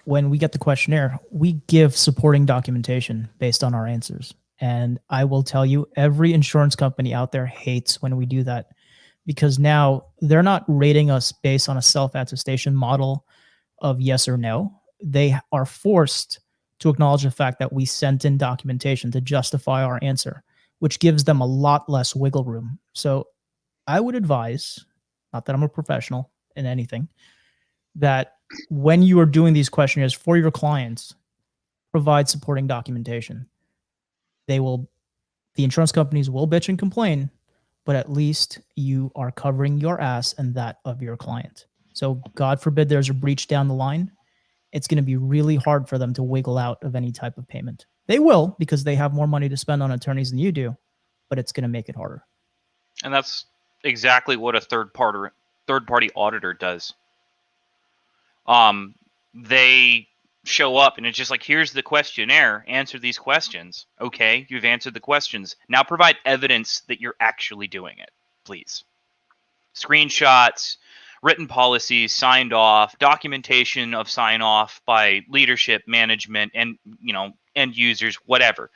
when we get the questionnaire, we give supporting documentation based on our answers. And I will tell you, every insurance company out there hates when we do that, because now they're not rating us based on a self-attestation model of yes or no. They are forced to acknowledge the fact that we sent in documentation to justify our answer, which gives them a lot less wiggle room. So I would advise, not that I'm a professional in anything, that when you are doing these questionnaires for your clients, provide supporting documentation. The insurance companies will bitch and complain, but at least you are covering your ass and that of your client. So God forbid there's a breach down the line, it's going to be really hard for them to wiggle out of any type of payment. They will, because they have more money to spend on attorneys than you do, but it's going to make it harder. And that's exactly what a third-party auditor does. They show up and it's just like, here's the questionnaire, answer these questions. Okay, you've answered the questions. Now provide evidence that you're actually doing it, please. Screenshots, written policies signed off, documentation of sign off by leadership, management, and end users, whatever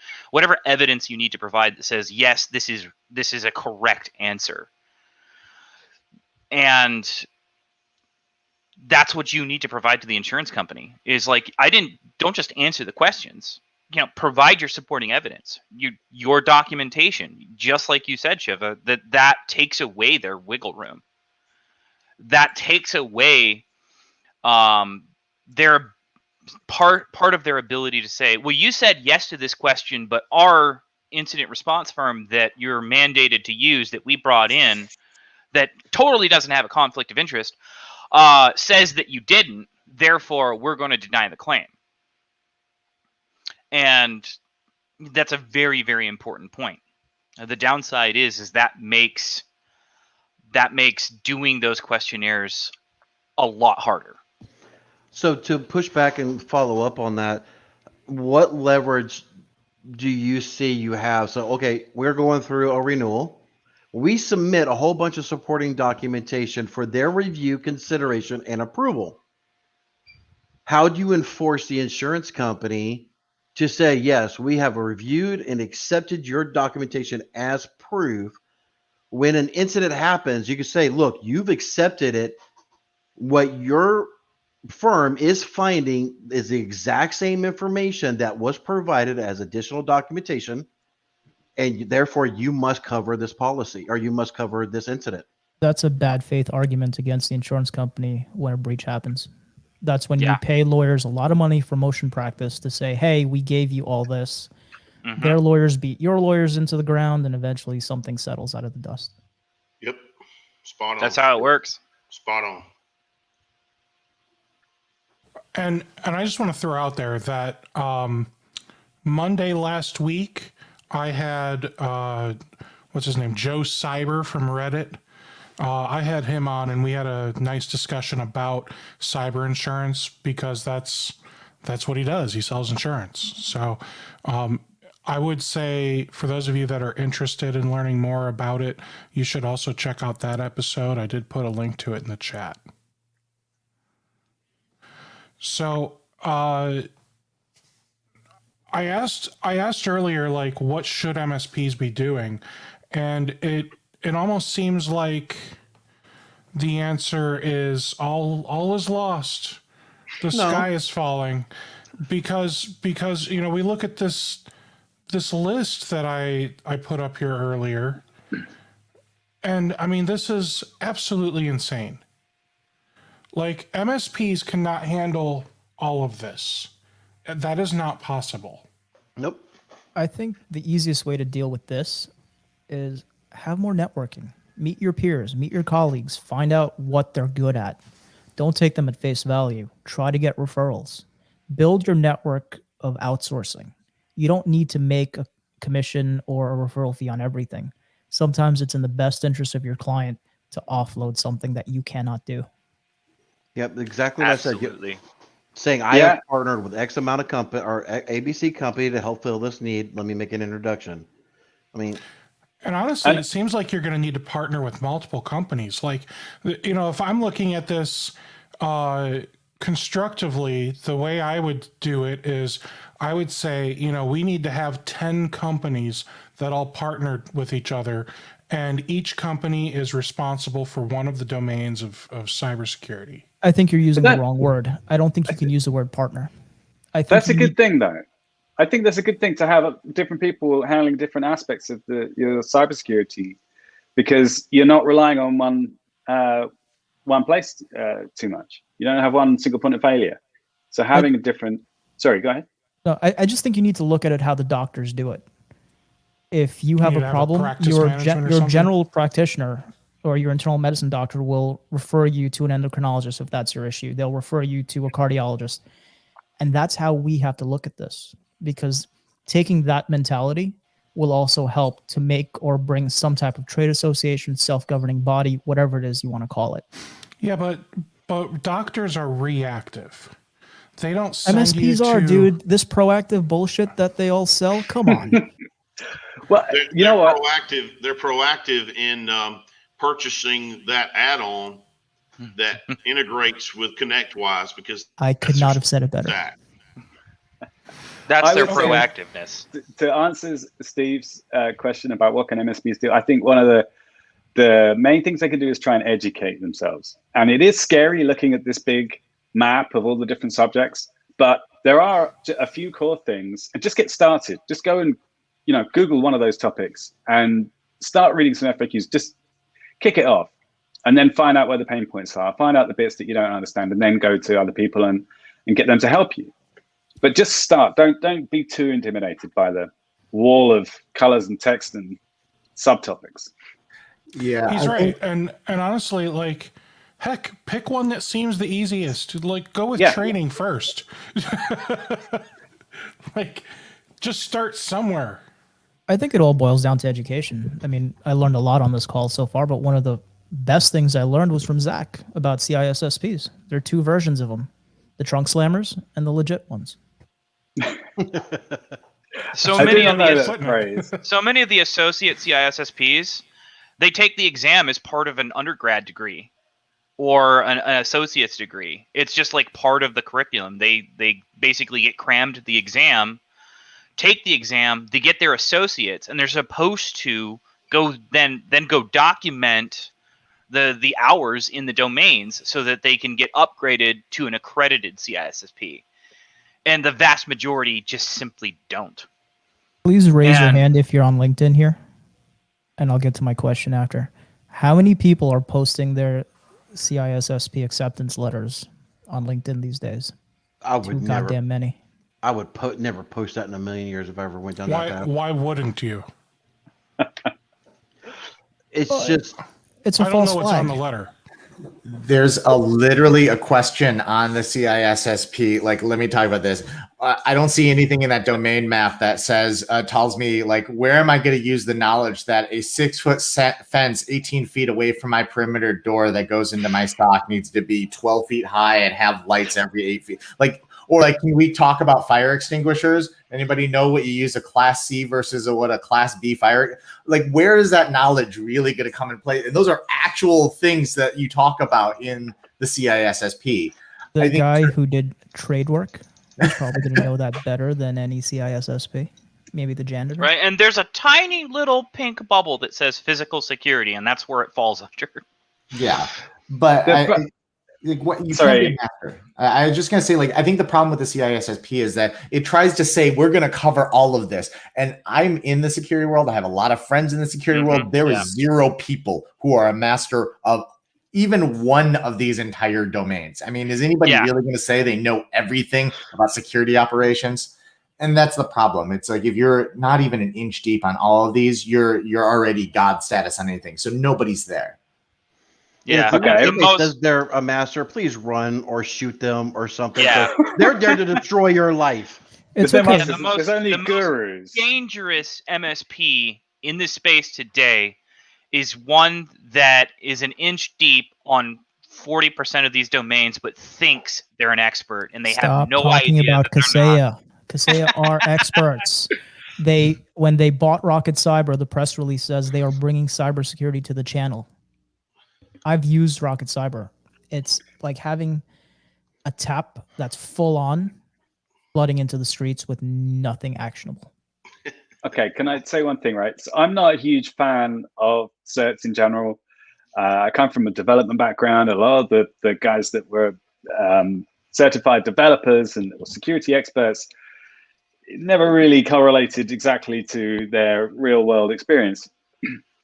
evidence you need to provide that says yes, this is a correct answer. And that's what you need to provide to the insurance company. Is like, don't just answer the questions. Provide your supporting evidence, your documentation, just like you said, Shiva, that takes away their wiggle room. That takes away their part of their ability to say, well, you said yes to this question, but our incident response firm that you're mandated to use, that we brought in, that totally doesn't have a conflict of interest, says that you didn't, therefore we're going to deny the claim. And that's a very, very important point. The downside is that makes doing those questionnaires a lot harder. So to push back and follow up on that, what leverage do you see you have? So, okay, we're going through a renewal. We submit a whole bunch of supporting documentation for their review, consideration, and approval. How do you enforce the insurance company to say, yes, we have reviewed and accepted your documentation as proof? When an incident happens, you can say, look, you've accepted it. What your firm is finding is the exact same information that was provided as additional documentation, and therefore you must cover this policy, or you must cover this incident. That's a bad faith argument against the insurance company when a breach happens. That's when you pay lawyers a lot of money for motion practice to say, hey, we gave you all this. Mm-hmm. Their lawyers beat your lawyers into the ground, and eventually something settles out of the dust. Yep. Spot on. That's how it works. Spot on. And I just want to throw out there that Monday last week, I had, what's his name? Joe Cyber from Reddit. I had him on, and we had a nice discussion about cyber insurance, because that's what he does. He sells insurance. So I would say, for those of you that are interested in learning more about it, you should also check out that episode. I did put a link to it in the chat. So I asked earlier, like, what should MSPs be doing? And it almost seems like the answer is all is lost. The sky is falling, because we look at this list that I put up here earlier, and I mean, this is absolutely insane. Like, MSPs cannot handle all of this. That is not possible. Nope. I think the easiest way to deal with this is have more networking. Meet your peers, meet your colleagues, find out what they're good at. Don't take them at face value. Try to get referrals. Build your network of outsourcing. You don't need to make a commission or a referral fee on everything. Sometimes it's in the best interest of your client to offload something that you cannot do. Yep, exactly what Absolutely. I said. Saying, I have partnered with X amount of company or ABC company to help fill this need. Let me make an introduction. I mean, and honestly, it seems like you're going to need to partner with multiple companies. Like, if I'm looking at this constructively, the way I would do it is I would say, we need to have 10 companies that all partnered with each other, and each company is responsible for one of the domains of cybersecurity. I think you're using the wrong word. I don't think you can use the word partner. I think that's a good thing, though. I think that's a good thing to have different people handling different aspects of your cybersecurity, because you're not relying on one place too much. You don't have one single point of failure. So having a different. Sorry, go ahead. No, I just think you need to look at it how the doctors do it. If you have a problem, your general practitioner or your internal medicine doctor will refer you to an endocrinologist if that's your issue. They'll refer you to a cardiologist. And that's how we have to look at this, because taking that mentality will also help to make or bring some type of trade association, self-governing body, whatever it is you want to call it. Yeah, but doctors are reactive. They don't send MSPs are, dude. This proactive bullshit that they all sell. Come on. Well, you know what? They're proactive in purchasing that add-on that integrates with ConnectWise because I could that's not their have said it better. stack. That's I their would say- proactiveness. To answer Steve's question about what can MSPs do, I think one of the main things they can do is try and educate themselves. And it is scary looking at this big map of all the different subjects, but there are a few core things. And just get started. Just go and Google one of those topics and start reading some FAQs. Just kick it off, and then find out where the pain points are. Find out the bits that you don't understand, and then go to other people and get them to help you. But just start. Don't be too intimidated by the wall of colors and text and subtopics. Yeah, He's right. And honestly, like, heck, pick one that seems the easiest. Like, go with training first. Like, just start somewhere. I think it all boils down to education. I mean, I learned a lot on this call so far, but one of the best things I learned was from Zach about CISSPs. There are two versions of them, the trunk slammers and the legit ones. So I many didn't of know the that phrase. so many of the associate CISSPs, they take the exam as part of an undergrad degree or an associate's degree. It's just like part of the curriculum. They basically get crammed the exam, take the exam, they get their associates, and they're supposed to go document the hours in the domains so that they can get upgraded to an accredited CISSP. And the vast majority just simply don't. Please raise your hand if you're on LinkedIn here, and I'll get to my question after. How many people are posting their CISSP acceptance letters on LinkedIn these days? I would Too never. goddamn many. I would never post that in a million years if I ever went down that path. Why wouldn't you? It's just It's a I don't false know what's flag. on the letter. there's literally a question on the CISSP. Like, let me talk about this. I don't see anything in that domain map that says, tells me, like, where am I going to use the knowledge that a 6-foot fence 18 feet away from my perimeter door that goes into my stock needs to be 12 feet high and have lights every 8 feet? Like, or like, can we talk about fire extinguishers? Anybody know what you use a Class C versus a Class B fire? Like, where is that knowledge really going to come in play? And those are actual things that you talk about in the CISSP. The guy who did trade work is probably going to know that better than any CISSP. Maybe the janitor. Right, and there's a tiny little pink bubble that says physical security, and that's where it falls under. Yeah, but like what you can't be a master. I was just gonna say, like, I think the problem with the CISSP is that it tries to say we're gonna cover all of this. And I'm in the security world. I have a lot of friends in the security world. There is 0 people who are a master of even one of these entire domains. I mean, is anybody really gonna say they know everything about security operations? And that's the problem. It's like if you're not even an inch deep on all of these, you're already God status on anything. So nobody's there. Yeah. If says they're a master, please run or shoot them or something. Yeah. So they're there to destroy your life. It's But okay. there's only gurus. Most dangerous MSP in this space today is one that is an inch deep on 40% of these domains, but thinks they're an expert, and they have no talking idea about that they're not. Kaseya. Kaseya are experts. When they bought Rocket Cyber, the press release says they are bringing cybersecurity to the channel. I've used Rocket Cyber. It's like having a tap that's full on, flooding into the streets with nothing actionable. Okay, can I say one thing, right? So I'm not a huge fan of certs in general. I come from a development background. A lot of the guys that were certified developers and security experts never really correlated exactly to their real world experience.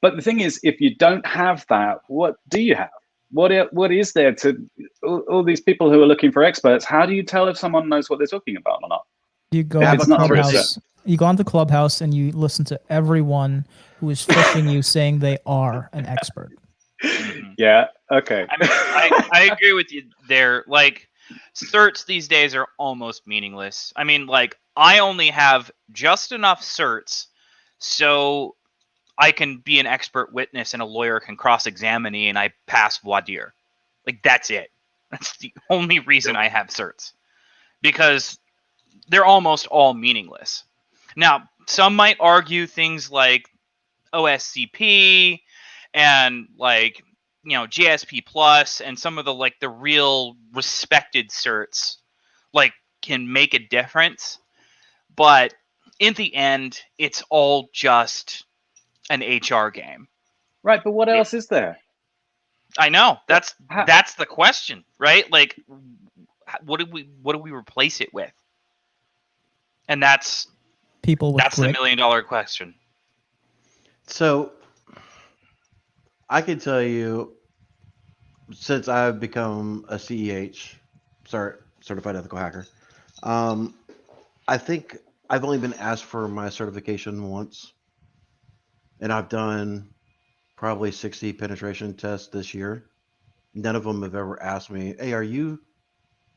But the thing is, if you don't have that, what do you have? What is there to all these people who are looking for experts? How do you tell if someone knows what they're talking about or not? You go Yeah, on it's the not true, Clubhouse. You go on the Clubhouse and you listen to everyone who is fishing you saying they are an expert. Yeah. Okay. I agree with you there. Like, certs these days are almost meaningless. I mean, like, I only have just enough certs so I can be an expert witness and a lawyer can cross-examine me and I pass voir dire. Like, that's it. That's the only reason I have certs. Because they're almost all meaningless. Now, some might argue things like OSCP and, like, GSP Plus and some of the real respected certs can make a difference, but in the end, it's all just an HR game. Right, but what else is there? I know that's the question, right? What do we replace it with? And that's People with the $1 million question. So I can tell you, since I've become a CEH, certified ethical hacker, I think I've only been asked for my certification once, and I've done probably 60 penetration tests this year. None of them have ever asked me, "Hey, are you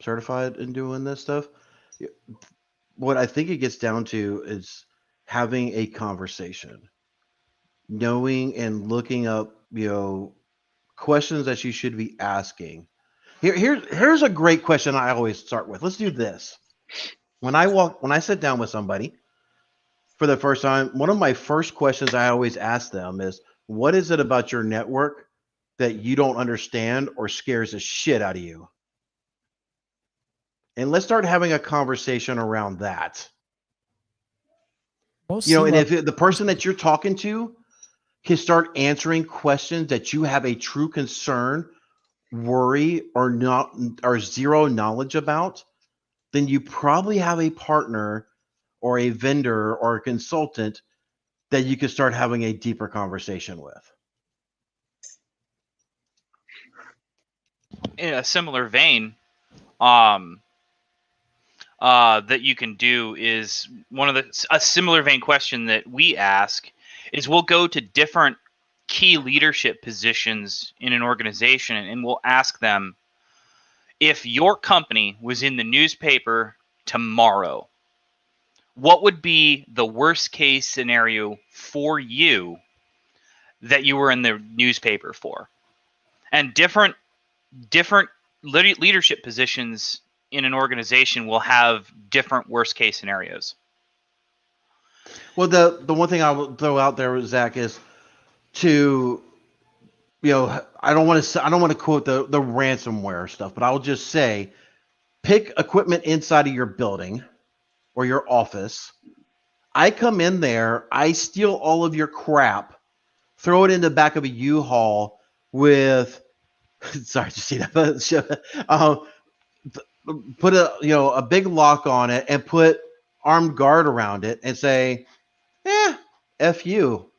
certified in doing this stuff?" What I think it gets down to is having a conversation, knowing and looking up, questions that you should be asking. Here's a great question I always start with. Let's do this. When I sit down with somebody for the first time, one of my first questions I always ask them is, what is it about your network that you don't understand or scares the shit out of you? And let's start having a conversation around that. Most And C-level- if the person that you're talking to can start answering questions that you have a true concern, worry, or zero knowledge about, then you probably have a partner or a vendor or a consultant that you can start having a deeper conversation with. In a similar vein, that you can do is a similar vein question that we ask is we'll go to different key leadership positions in an organization and we'll ask them, if your company was in the newspaper tomorrow, what would be the worst case scenario for you that you were in the newspaper for? And different leadership positions in an organization will have different worst case scenarios. Well, the one thing I will throw out there, Zach, is to, I don't want to quote the ransomware stuff, but I'll just say, pick equipment inside of your building or your office. I come in there, I steal all of your crap, throw it in the back of a U-Haul with, sorry to see that, put a big lock on it and put armed guard around it and say, F you.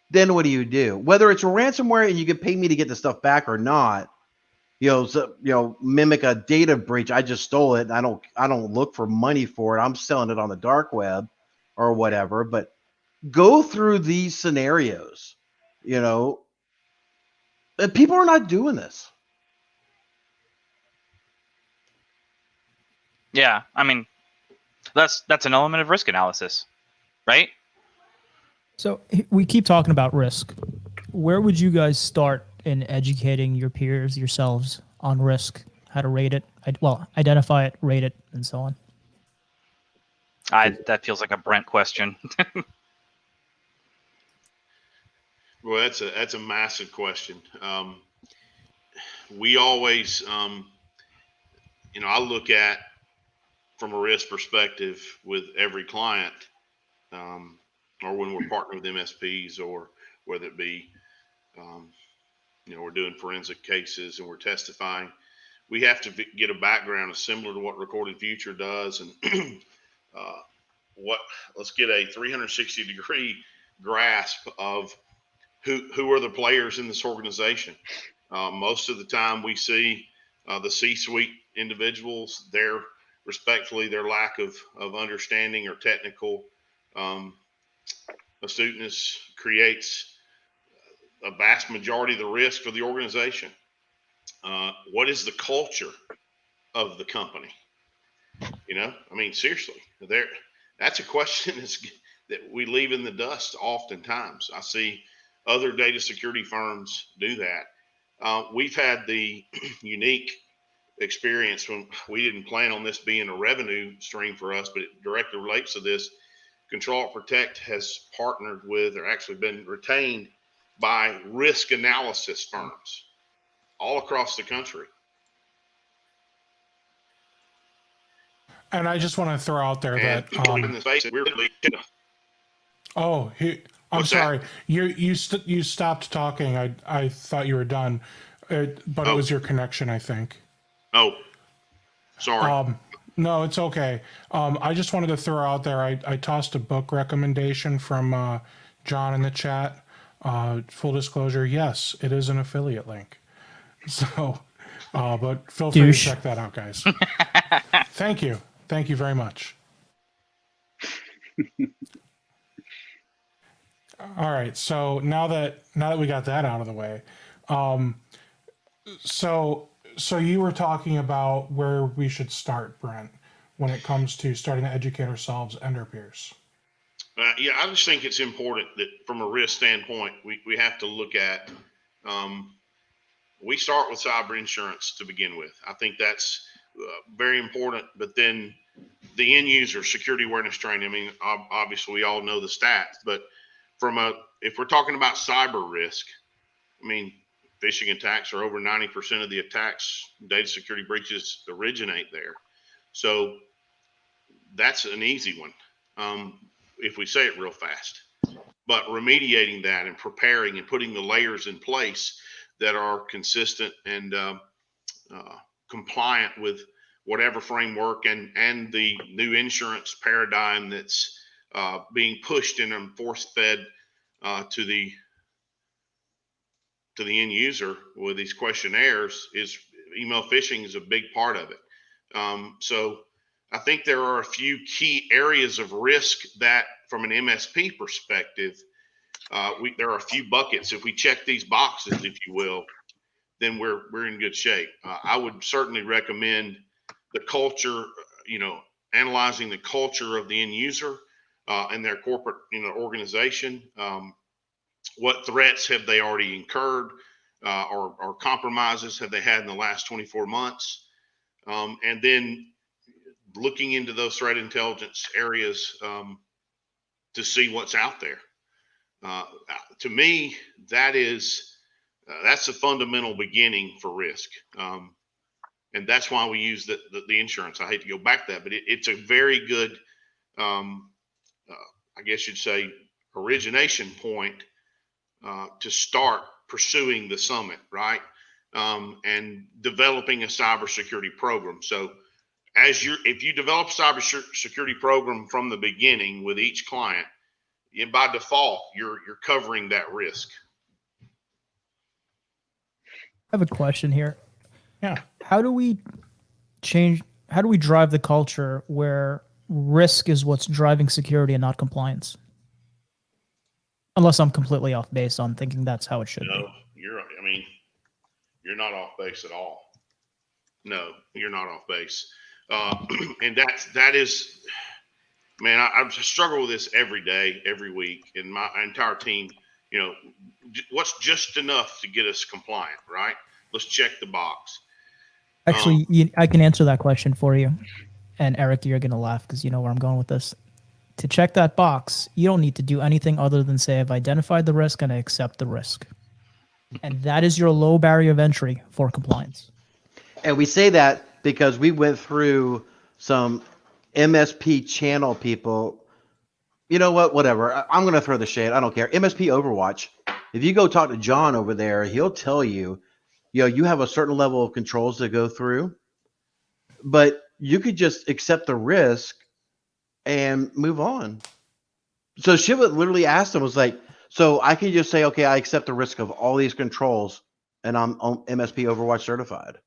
Then what do you do? Whether it's a ransomware and you can pay me to get the stuff back or not, mimic a data breach. I just stole it. And I don't look for money for it. I'm selling it on the dark web or whatever. But go through these scenarios, and people are not doing this. Yeah, I mean, that's an element of risk analysis, right? So we keep talking about risk. Where would you guys start in educating your peers, yourselves, on risk? How to rate it? Identify it, rate it, and so on. That feels like a Brent question. Well, that's a massive question. We always, I look at from a risk perspective with every client, or when we're partnering with MSPs, or whether it be, we're doing forensic cases and we're testifying, we have to get a background similar to what Recorded Future does, and let's get a 360-degree grasp of who are the players in this organization. Most of the time we see the C-suite individuals, their lack of understanding or technical astuteness creates a vast majority of the risk for the organization. What is the culture of the company? Seriously, that's a question that we leave in the dust oftentimes. I see other data security firms do that. We've had the unique experience when we didn't plan on this being a revenue stream for us, but it directly relates to this. Control Protect has partnered with, or actually been retained by, risk analysis firms. all across the country. And I just want to throw out there And that in the space, we're really, I'm What's sorry. You stopped talking. I thought you were done, but it was your connection, I think. oh, sorry. No, it's okay. I just wanted to throw out there. I tossed a book recommendation from John in the chat. Full disclosure, yes, it is an affiliate link. So, but feel free to Douche. check that out, guys. Thank you very much. All right, so now that we got that out of the way, so you were talking about where we should start, Brent, when it comes to starting to educate ourselves and our peers. Yeah, I just think it's important that from a risk standpoint, we have to look at, we start with cyber insurance to begin with. I think that's very important, but then the end user security awareness training, I mean, obviously we all know the stats, but if we're talking about cyber risk, I mean, phishing attacks are over 90% of the attacks, data security breaches originate there. So that's an easy one. If we say it real fast, but remediating that and preparing and putting the layers in place that are consistent and compliant with whatever framework and the new insurance paradigm that's being pushed and force-fed to the end user with these questionnaires is email phishing is a big part of it. So I think there are a few key areas of risk that from an MSP perspective, there are a few buckets. If we check these boxes, if you will, then we're in good shape. I would certainly recommend the culture, analyzing the culture of the end user and their corporate, organization. What threats have they already incurred or compromises have they had in the last 24 months? And then looking into those threat intelligence areas to see what's out there. To me, that's the fundamental beginning for risk. And that's why we use the insurance. I hate to go back to that, but it's a very good, I guess you'd say, origination point to start pursuing the summit, right? And developing a cybersecurity program. So if you develop a cybersecurity program from the beginning with each client, by default, you're covering that risk. I have a question here. Yeah. How do we drive the culture where risk is what's driving security and not compliance? Unless I'm completely off base on thinking that's how it should be. You're not off base at all. No, you're not off base. And that is, man, I struggle with this every day, every week, and my entire team, what's just enough to get us compliant, right? Let's check the box. Actually, I can answer that question for you. And Eric, you're going to laugh because you know where I'm going with this. To check that box, you don't need to do anything other than say, I've identified the risk and I accept the risk. And that is your low barrier of entry for compliance. And we say that because we went through some MSP channel people. You know what? Whatever. I'm going to throw the shade. I don't care. MSP Overwatch. If you go talk to John over there, he'll tell you, you have a certain level of controls to go through, but you could just accept the risk and move on. So Shiva literally asked him, was like, so I can just say, okay, I accept the risk of all these controls and I'm MSP Overwatch certified.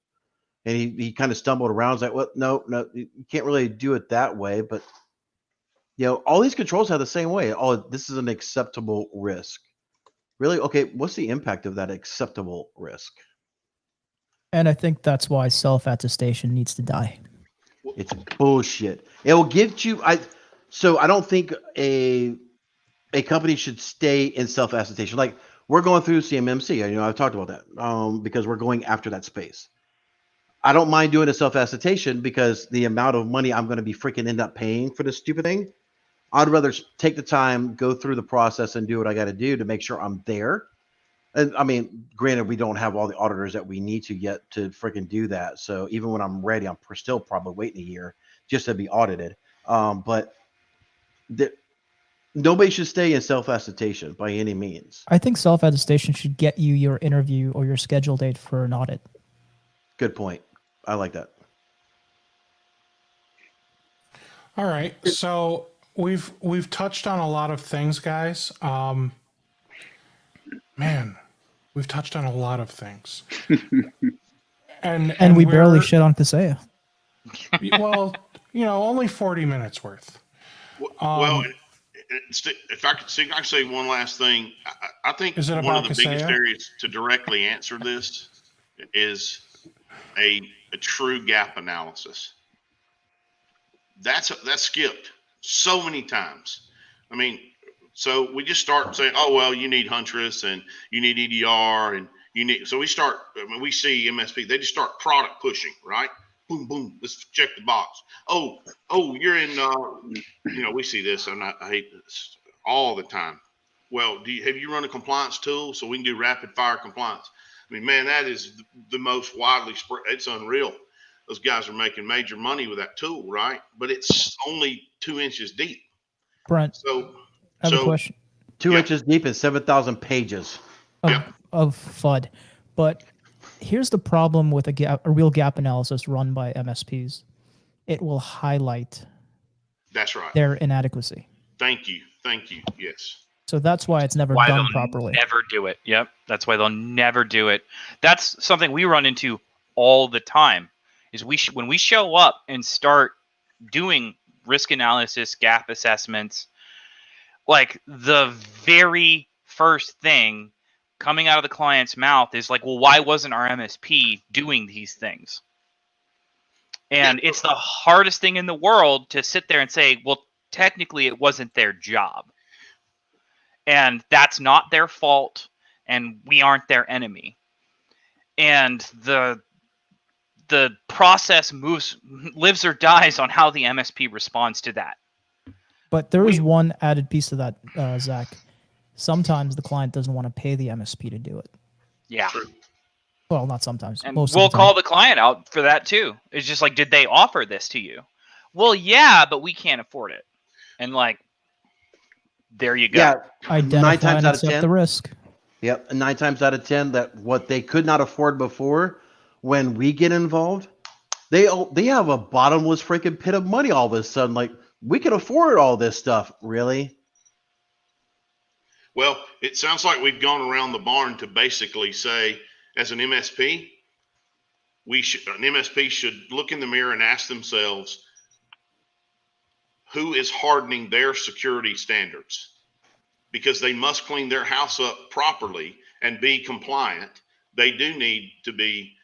And he kind of stumbled around. He's like, well, no, you can't really do it that way. But, all these controls have the same way. Oh, this is an acceptable risk. Really? Okay, what's the impact of that acceptable risk? And I think that's why self-attestation needs to die. It's bullshit. It will give you. So I don't think a company should stay in self-attestation. Like we're going through CMMC. I've talked about that because we're going after that space. I don't mind doing a self-attestation because the amount of money I'm going to be freaking end up paying for this stupid thing. I'd rather take the time, go through the process, and do what I got to do to make sure I'm there. And I mean, granted, we don't have all the auditors that we need to yet to freaking do that. So even when I'm ready, I'm still probably waiting a year just to be audited. But nobody should stay in self-attestation by any means. I think self-attestation should get you your interview or your schedule date for an audit. Good point. I like that. All right. So we've touched on a lot of things, guys. Man, we've touched on a lot of things. and we barely we're- shit on Kaseya. Well, only 40 minutes worth. Well, if I could say one last thing, I think Is it one of about the biggest Kaseya? areas to directly answer this is a true gap analysis. That's skipped so many times. I mean, so we just start saying, oh, well, you need Huntress and you need EDR and you need, so we start, we see MSP, they just start product pushing, right? Boom, boom, let's check the box. Oh, you're in, we see this, I hate this all the time. Well, have you run a compliance tool so we can do rapid fire compliance? I mean, man, that is the most widely spread. It's unreal. Those guys are making major money with that tool, right? But it's only 2 inches deep. Brent, So I have a question 2 inches deep and 7,000 pages. of FUD. But here's the problem with a real gap analysis run by MSPs. It will highlight that's right. their inadequacy. Thank you. Yes. So that's why it's never Why done they'll properly. never do it. Yep. That's why they'll never do it. That's something we run into all the time. Is when we show up and start doing risk analysis, gap assessments, like the very first thing coming out of the client's mouth is like, well, why wasn't our MSP doing these things? And it's the hardest thing in the world to sit there and say, well, technically it wasn't their job. And that's not their fault, and we aren't their enemy. And the process lives or dies on how the MSP responds to that. But there is one added piece to that, Zach. Sometimes the client doesn't want to pay the MSP to do it. Yeah. True. Well, not sometimes. And Most we'll of the call time. the client out for that too. It's just like, did they offer this to you? Well, yeah, but we can't afford it. And like, there you go. Yeah, Identify 9 times and out of accept 10. the risk. Yep, and 9 times out of 10, that what they could not afford before, when we get involved, they have a bottomless freaking pit of money all of a sudden. Like, we can afford all this stuff, really? Well, it sounds like we've gone around the barn to basically say, as an MSP, an MSP should look in the mirror and ask themselves, who is hardening their security standards? Because they must clean their house up properly and be compliant. They do need to be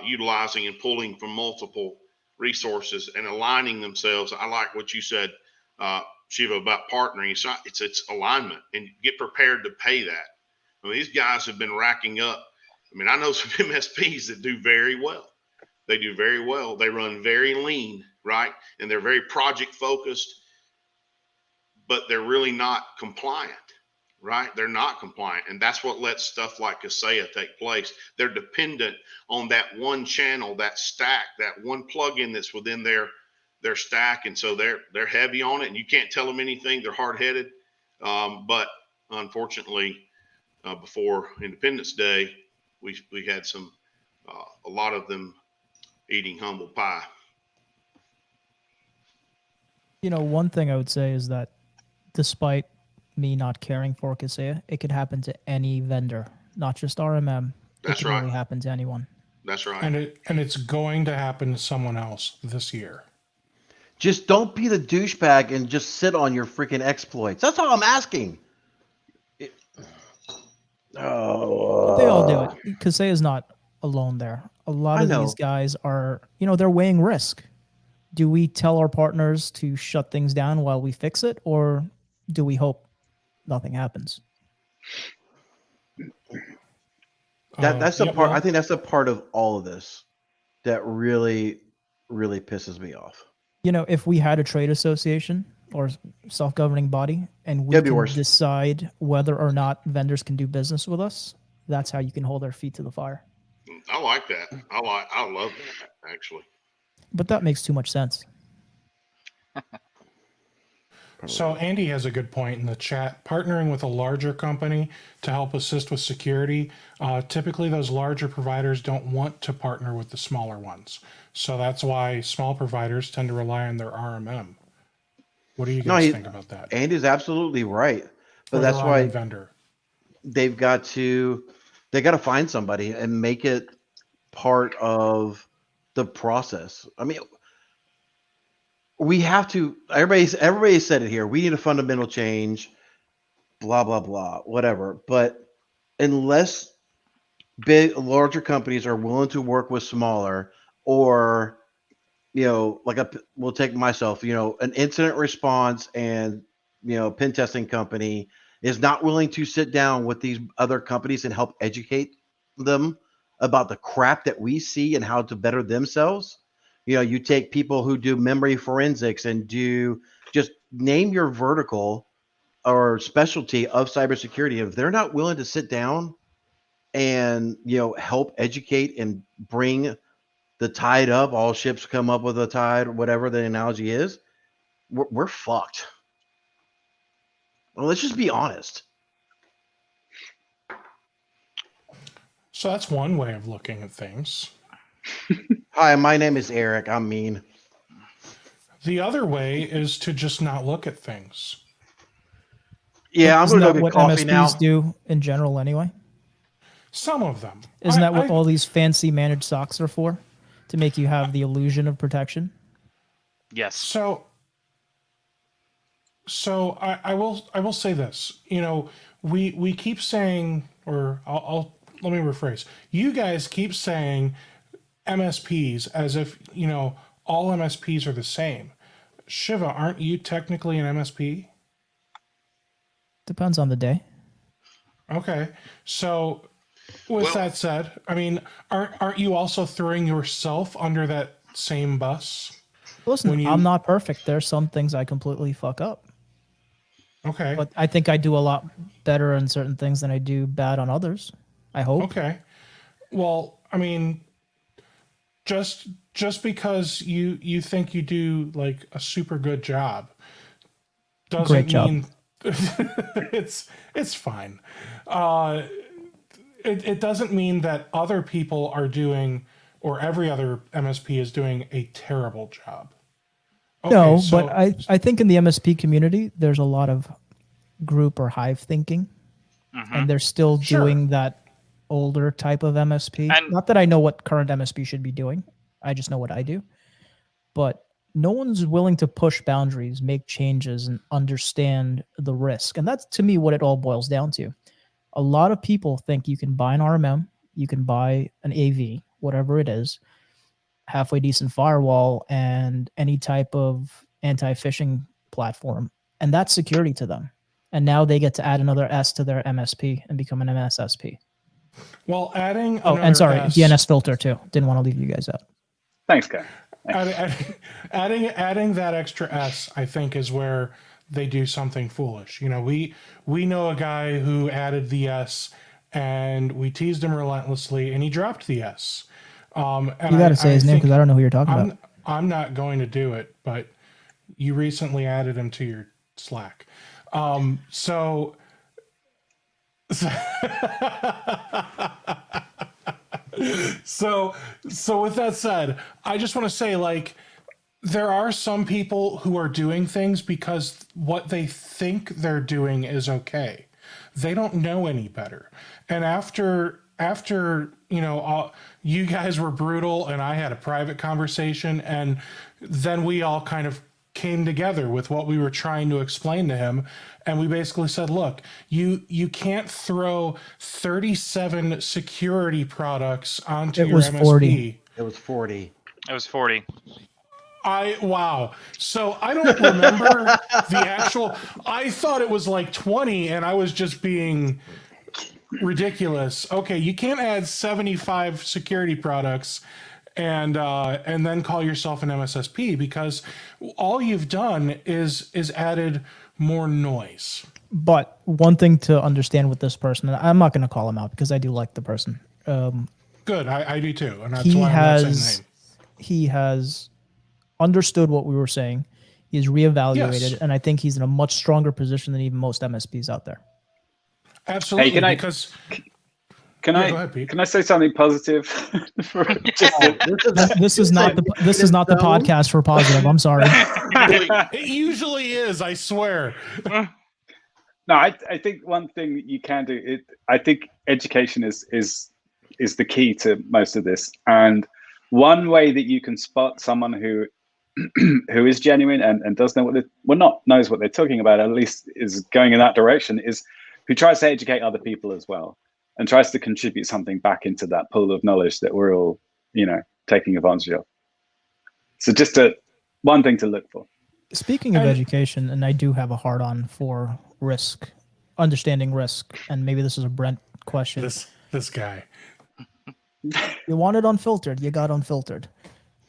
utilizing and pulling from multiple resources and aligning themselves. I like what you said, Shiva, about partnering. It's alignment, and get prepared to pay that. I mean, these guys have been racking up. I mean, I know some MSPs that do very well. They do very well. They run very lean, right? And they're very project focused, but they're really not compliant, right? They're not compliant. And that's what lets stuff like Kaseya take place. They're dependent on that one channel, that stack, that one plugin that's within their stack. And so they're heavy on it, and you can't tell them anything. They're hard headed. But unfortunately, before Independence Day, we had a lot of them eating humble pie. One thing I would say is that despite me not caring for Kaseya, it could happen to any vendor, not just RMM. That's it can right. really happen to anyone. That's right. And it's going to happen to someone else this year. Just don't be the douchebag and just sit on your freaking exploits. That's all I'm asking. They all do it. Kaseya is not alone there. A lot of these guys are, they're weighing risk. Do we tell our partners to shut things down while we fix it, or do we hope nothing happens? That's the part. I think that's the part of all of this that really, really pisses me off. If we had a trade association or self-governing body and we That'd be can worse. decide whether or not vendors can do business with us, That's how you can hold our feet to the fire. I like that. I love that actually. But that makes too much sense. So Andy has a good point in the chat. Partnering with a larger company to help assist with security, typically those larger providers don't want to partner with the smaller ones. So that's why small providers tend to rely on their RMM. What do you guys think about that? Andy's absolutely right. But Or that's their why RMM vendor. they got to find somebody and make it part of the process. I mean, we have to. Everybody said it here. We need a fundamental change. Blah blah blah. Whatever. But unless larger companies are willing to work with smaller, or we'll take myself. An incident response and pen testing company is not willing to sit down with these other companies and help educate them about the crap that we see and how to better themselves. You take people who do memory forensics and just name your vertical or specialty of cybersecurity. If they're not willing to sit down and, help educate and bring the tide up, all ships come up with a tide, whatever the analogy is, we're fucked. Well, let's just be honest. So that's one way of looking at things. Hi, my name is Eric. I'm mean. The other way is to just not look at things. Yeah, I'm going to go Isn't that get what coffee MSPs now. do in general anyway? Some of them. Isn't that what all these fancy managed SOCs are for? To make you have the illusion of protection? Yes. So I will say this. We keep saying, or let me rephrase. You guys keep saying MSPs as if all MSPs are the same. Shiva, aren't you technically an MSP? Depends on the day. Okay, so with that said, I mean, aren't you also throwing yourself under that same bus? Listen, I'm not perfect. There's some things I completely fuck up. Okay. But I think I do a lot better in certain things than I do bad on others. I hope. Okay. Well, I mean, just because you think you do like a super good job doesn't Great job. mean it's fine. It doesn't mean that other people are doing, or every other MSP is doing a terrible job. Okay, No, so, but I think in the MSP community, there's a lot of group or hive thinking, and they're still doing that older type of MSP. And- Not that I know what current MSP should be doing. I just know what I do. But no one's willing to push boundaries, make changes, and understand the risk. And that's, to me, what it all boils down to. A lot of people think you can buy an RMM, you can buy an AV, whatever it is, halfway decent firewall, and any type of anti-phishing platform. And that's security to them. And now they get to add another S to their MSP and become an MSSP. well, adding And sorry, S, DNS filter too. Didn't want to leave you guys out. Thanks, Kai. adding that extra S, I think, is where they do something foolish. We know a guy who added the S, and we teased him relentlessly, and he dropped the S. And You got to say his name because I don't know who you're talking about. I'm not going to do it, but you recently added him to your Slack. So with that said, I just want to say, like, there are some people who are doing things because what they think they're doing is okay. They don't know any better. And after you guys were brutal and I had a private conversation, and then we all kind of came together with what we were trying to explain to him, and we basically said, look, you can't throw 37 security products onto your MSP. 40. It was 40. It was 40. Wow. So I don't remember the actual. I thought it was like 20, and I was just being ridiculous. Okay, you can't add 75 security products and then call yourself an MSSP, because all you've done is added more noise. But one thing to understand with this person, and I'm not going to call him out because I do like the person. Good, I do too, and that's He why I'm not saying has name. he has understood what we were saying. He's reevaluated, Yes. and I think he's in a much stronger position than even most MSPs out there. Absolutely, can I- because Can Yeah, I go ahead, Pete. can I say something positive? This is not the podcast for positive. I'm sorry. it usually is. I swear. No, I think one thing that you can do. I think education is the key to most of this. And one way that you can spot someone who is genuine and does know knows what they're talking about, at least is going in that direction, is who tries to educate other people as well, and tries to contribute something back into that pool of knowledge that we're all, taking advantage of. So just one thing to look for. Speaking of education, and I do have a hard on for risk, understanding risk, and maybe this is a Brent question. This guy. You want it unfiltered, you got unfiltered.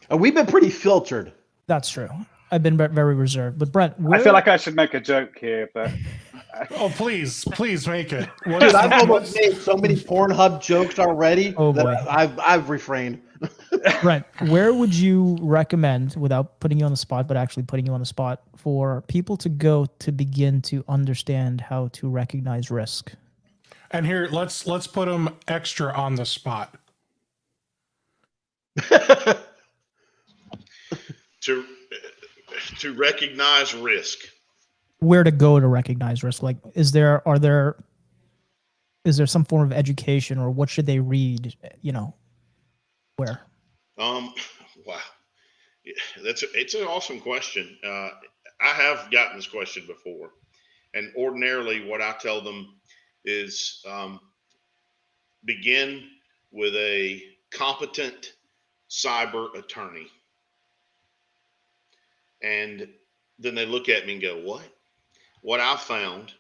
We've been pretty filtered. That's true. I've been very reserved. But Brent, I feel like I should make a joke here, but Oh, please make it. Dude, I've almost made so many Pornhub jokes already Oh, that boy. I've refrained. Brent, where would you recommend, without putting you on the spot, but actually putting you on the spot, for people to go to begin to understand how to recognize risk? And here, let's put him extra on the spot. To recognize risk. Where to go to recognize risk? Like, is there some form of education, or what should they read? Where? Wow, yeah, it's an awesome question. I have gotten this question before, and ordinarily, what I tell them is begin with a competent cyber attorney, and then they look at me and go, "What?" What I've found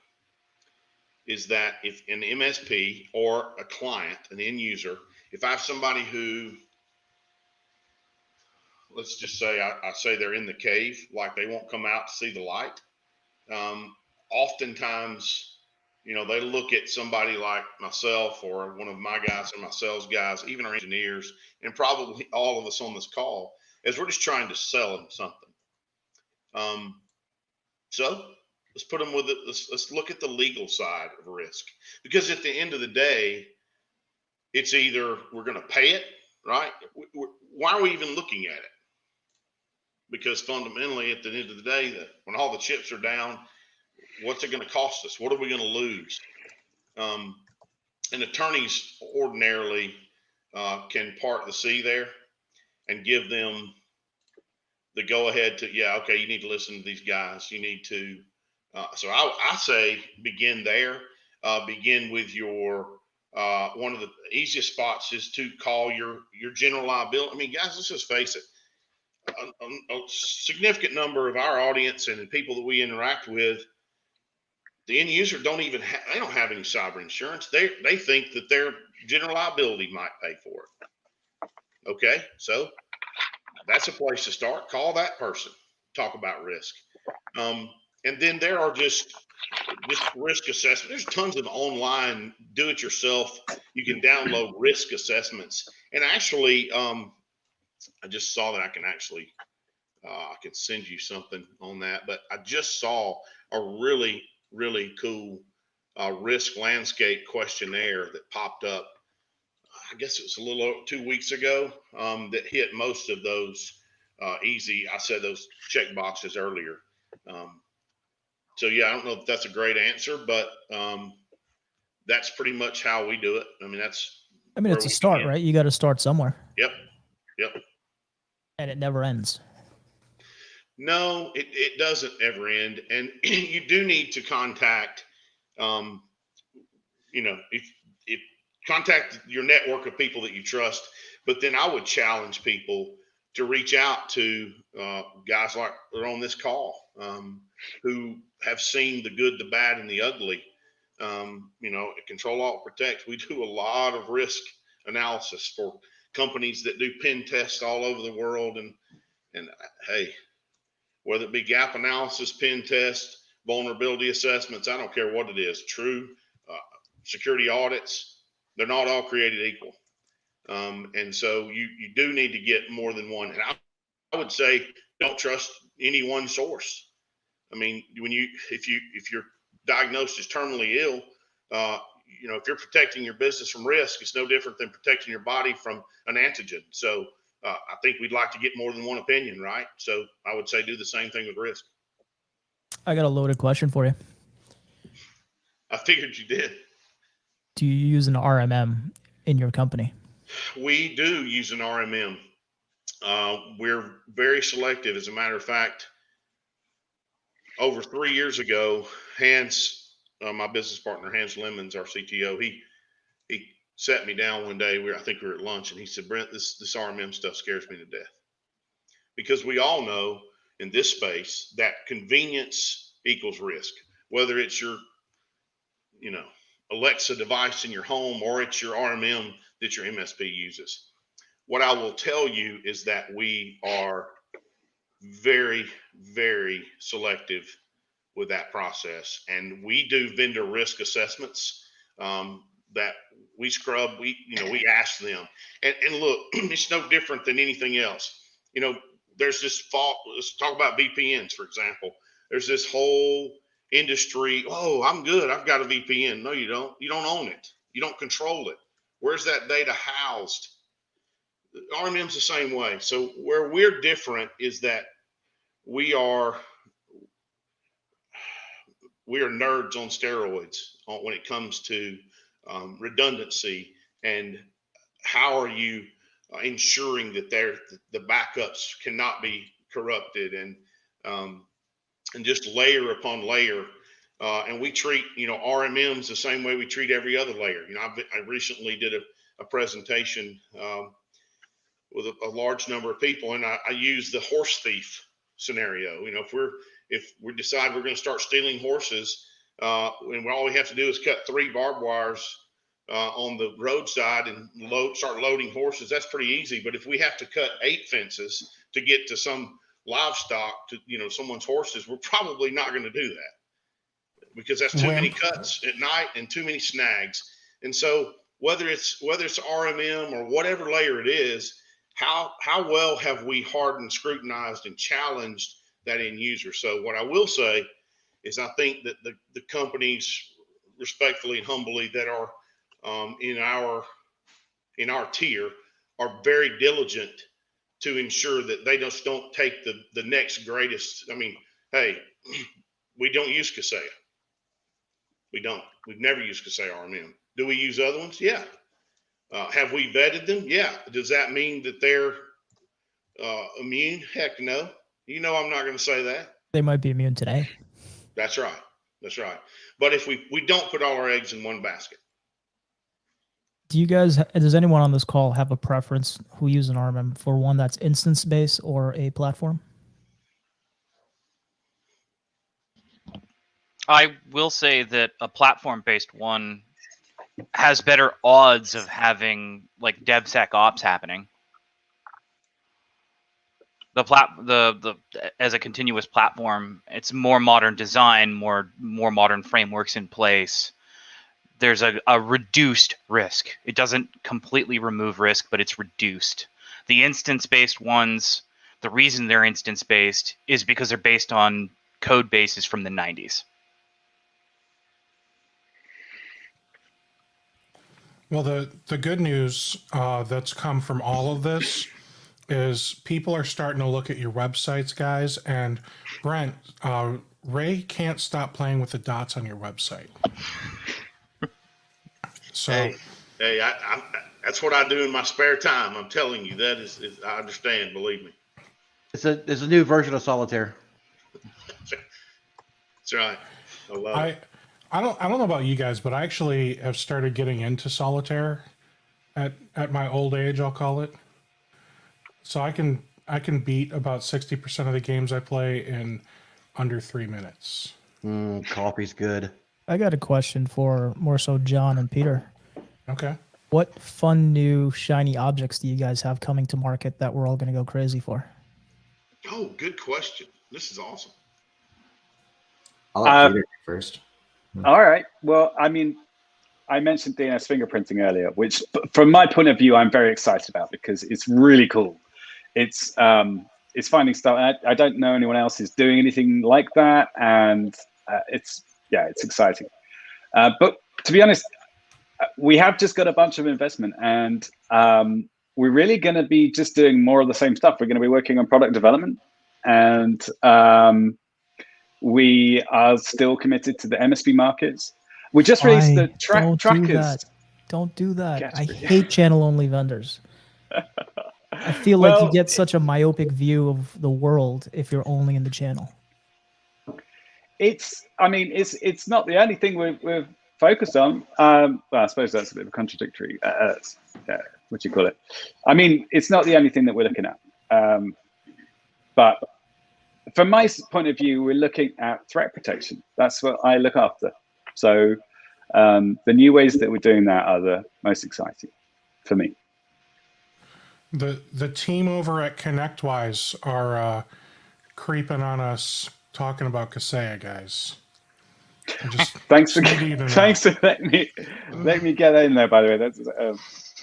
is that if an MSP or a client, an end user, if I have somebody who, let's just say, I say they're in the cave, like they won't come out to see the light. Oftentimes, they look at somebody like myself or one of my guys or my sales guys, even our engineers, and probably all of us on this call, as we're just trying to sell them something. So let's put them with it. Let's look at the legal side of risk, because at the end of the day, it's either we're going to pay it, right? Why are we even looking at it? Because fundamentally, at the end of the day, when all the chips are down, what's it going to cost us? What are we going to lose? And attorneys ordinarily can part the sea there and give them the go ahead to, yeah, okay, you need to listen to these guys. You need to. So I say begin there. Begin with your one of the easiest spots is to call your general liability. I mean, guys, let's just face it. A significant number of our audience and the people that we interact with, the end user don't have any cyber insurance. They think that their general liability might pay for it. Okay, so that's a place to start. Call that person. Talk about risk. And then there are just risk assessment. There's tons of online do-it-yourself. You can download risk assessments. And actually, I just saw that I can actually, I can send you something on that. But I just saw a really, really cool risk landscape questionnaire that popped up. I guess it was a little over 2 weeks ago that hit most of those easy. I said those check boxes earlier. So yeah, I don't know if that's a great answer, but that's pretty much how we do it. I mean, it's a start, right? You got to start somewhere. Yep. And it never ends. No, it doesn't ever end. And you do need to contact, if contact your network of people that you trust, but then I would challenge people to reach out to guys like they're on this call who have seen the good, the bad, and the ugly. At Control Alt Protect, we do a lot of risk analysis for companies that do pen tests all over the world. And hey, whether it be gap analysis, pen test, vulnerability assessments. I don't care what it is. True security audits. They're not all created equal. And so you do need to get more than one. And I would say don't trust any one source. I mean, if you're diagnosed as terminally ill, if you're protecting your business from risk, it's no different than protecting your body from an antigen. So I think we'd like to get more than one opinion, right? So I would say do the same thing with risk. I got a loaded question for you. I figured you did. Do you use an RMM in your company? We do use an RMM. We're very selective. As a matter of fact, over 3 years ago, Hans, my business partner, Hans Lemons, our CTO, he sat me down one day. I think we were at lunch, and he said, "Brent, this RMM stuff scares me to death," because we all know in this space that convenience equals risk. Whether it's your, Alexa device in your home or it's your RMM that your MSP uses. What I will tell you is that we are very, very selective with that process, and we do vendor risk assessments that we scrub. We ask them, and look, it's no different than anything else. There's this fault. Let's talk about VPNs, for example. There's this whole industry. Oh, I'm good. I've got a VPN. No, you don't. You don't own it. You don't control it. Where's that data housed? RMM's the same way. So where we're different is that we are nerds on steroids when it comes to redundancy and how are you ensuring that the backups cannot be corrupted and just layer upon layer. And we treat, RMMs the same way we treat every other layer. I recently did a presentation with a large number of people, and I used the horse thief scenario. If we decide we're going to start stealing horses, and all we have to do is cut 3 barbed wires on the roadside and start loading horses, that's pretty easy. But if we have to cut 8 fences to get to some livestock, to someone's horses, we're probably not going to do that because that's too many cuts at night and too many snags. And so whether it's RMM or whatever layer it is, how well have we hardened, scrutinized, and challenged that end user? So what I will say is I think that the companies, respectfully and humbly, that are in our tier are very diligent to ensure that they just don't take the next greatest. I mean, hey, we don't use Kaseya. We don't. We've never used Kaseya RMM. Do we use other ones? Yeah. Have we vetted them? Yeah. Does that mean that they're immune? Heck no. I'm not going to say that. They might be immune today. That's right. That's right. But if we don't put all our eggs in one basket. Does anyone on this call have a preference who use an RMM for one that's instance-based or a platform? I will say that a platform-based one has better odds of having like DevSecOps happening. As a continuous platform, it's more modern design, more modern frameworks in place. There's a reduced risk. It doesn't completely remove risk, but it's reduced. The instance-based ones, the reason they're instance-based is because they're based on code bases from the 90s. Well, the good news that's come from all of this is people are starting to look at your websites, guys. And Brent, Ray can't stop playing with the dots on your website. So, hey, I that's what I do in my spare time. I'm telling you, that is I understand. Believe me. It's a new version of solitaire. That's right. I love it. I don't know about you guys, but I actually have started getting into solitaire at my old age, I'll call it. So I can beat about 60% of the games I play in under 3 minutes. Coffee's good. I got a question for more so John and Peter. Okay. What fun new shiny objects do you guys have coming to market that we're all going to go crazy for? Oh, good question. This is awesome. I'll let Peter go first. All right. Well, I mean, I mentioned DNS fingerprinting earlier, which from my point of view, I'm very excited about because it's really cool. It's finding stuff. I don't know anyone else is doing anything like that, and it's exciting. But to be honest, we have just got a bunch of investment, and we're really going to be just doing more of the same stuff. We're going to be working on product development, and we are still committed to the MSP markets. We just released the trackers. Don't do that. I hate channel-only vendors. I feel like you get such a myopic view of the world if you're only in the channel. It's not the only thing we're focused on. Well, I suppose that's a bit of a contradictory. What do you call it? I mean, it's not the only thing that we're looking at. But from my point of view, we're looking at threat protection. That's what I look after. So the new ways that we're doing that are the most exciting for me. The team over at ConnectWise are creeping on us talking about Kaseya, guys. Thanks for letting me get in there. By the way, that's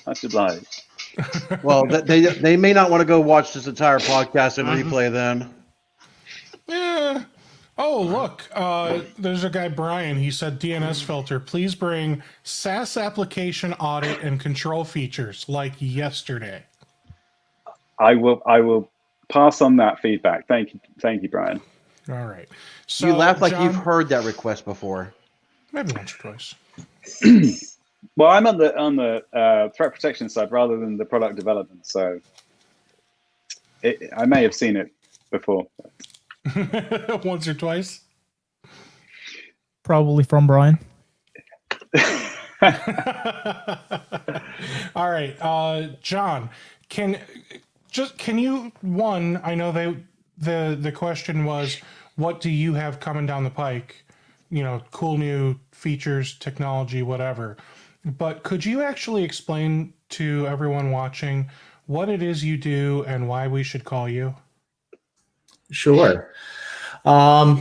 much obliged. Well, they may not want to go watch this entire podcast and replay then. Yeah. Oh, look, there's a guy, Brian. He said DNS filter, please bring SaaS application audit and control features like yesterday. I will pass on that feedback. Thank you, Brian. All right. So you laugh like John, you've heard that request before. Maybe once or twice. Well, I'm on the threat protection side rather than the product development, so I may have seen it before. Once or twice? Probably from Brian. All right. John, can you, one, I know the question was, what do you have coming down the pike? Cool new features, technology, whatever. But could you actually explain to everyone watching what it is you do and why we should call you? Sure. I'll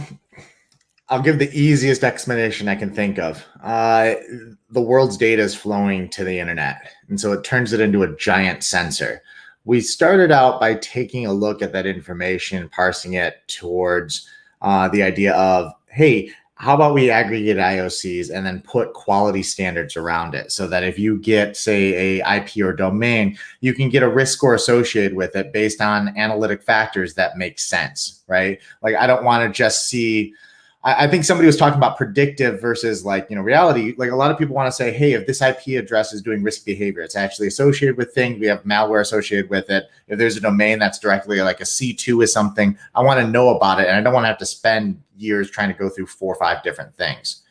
give the easiest explanation I can think of. The world's data is flowing to the internet, and so it turns it into a giant sensor. We started out by taking a look at that information, parsing it towards the idea of, hey, how about we aggregate IOCs and then put quality standards around it so that if you get, say, a IP or domain, you can get a risk score associated with it based on analytic factors that make sense, right? Like, I don't want to just see, I think somebody was talking about predictive versus reality. Like, a lot of people want to say, hey, if this IP address is doing risk behavior, it's actually associated with things. We have malware associated with it. If there's a domain that's directly like a C2 is something, I want to know about it. And I don't want to have to spend years trying to go through 4 or 5 different things.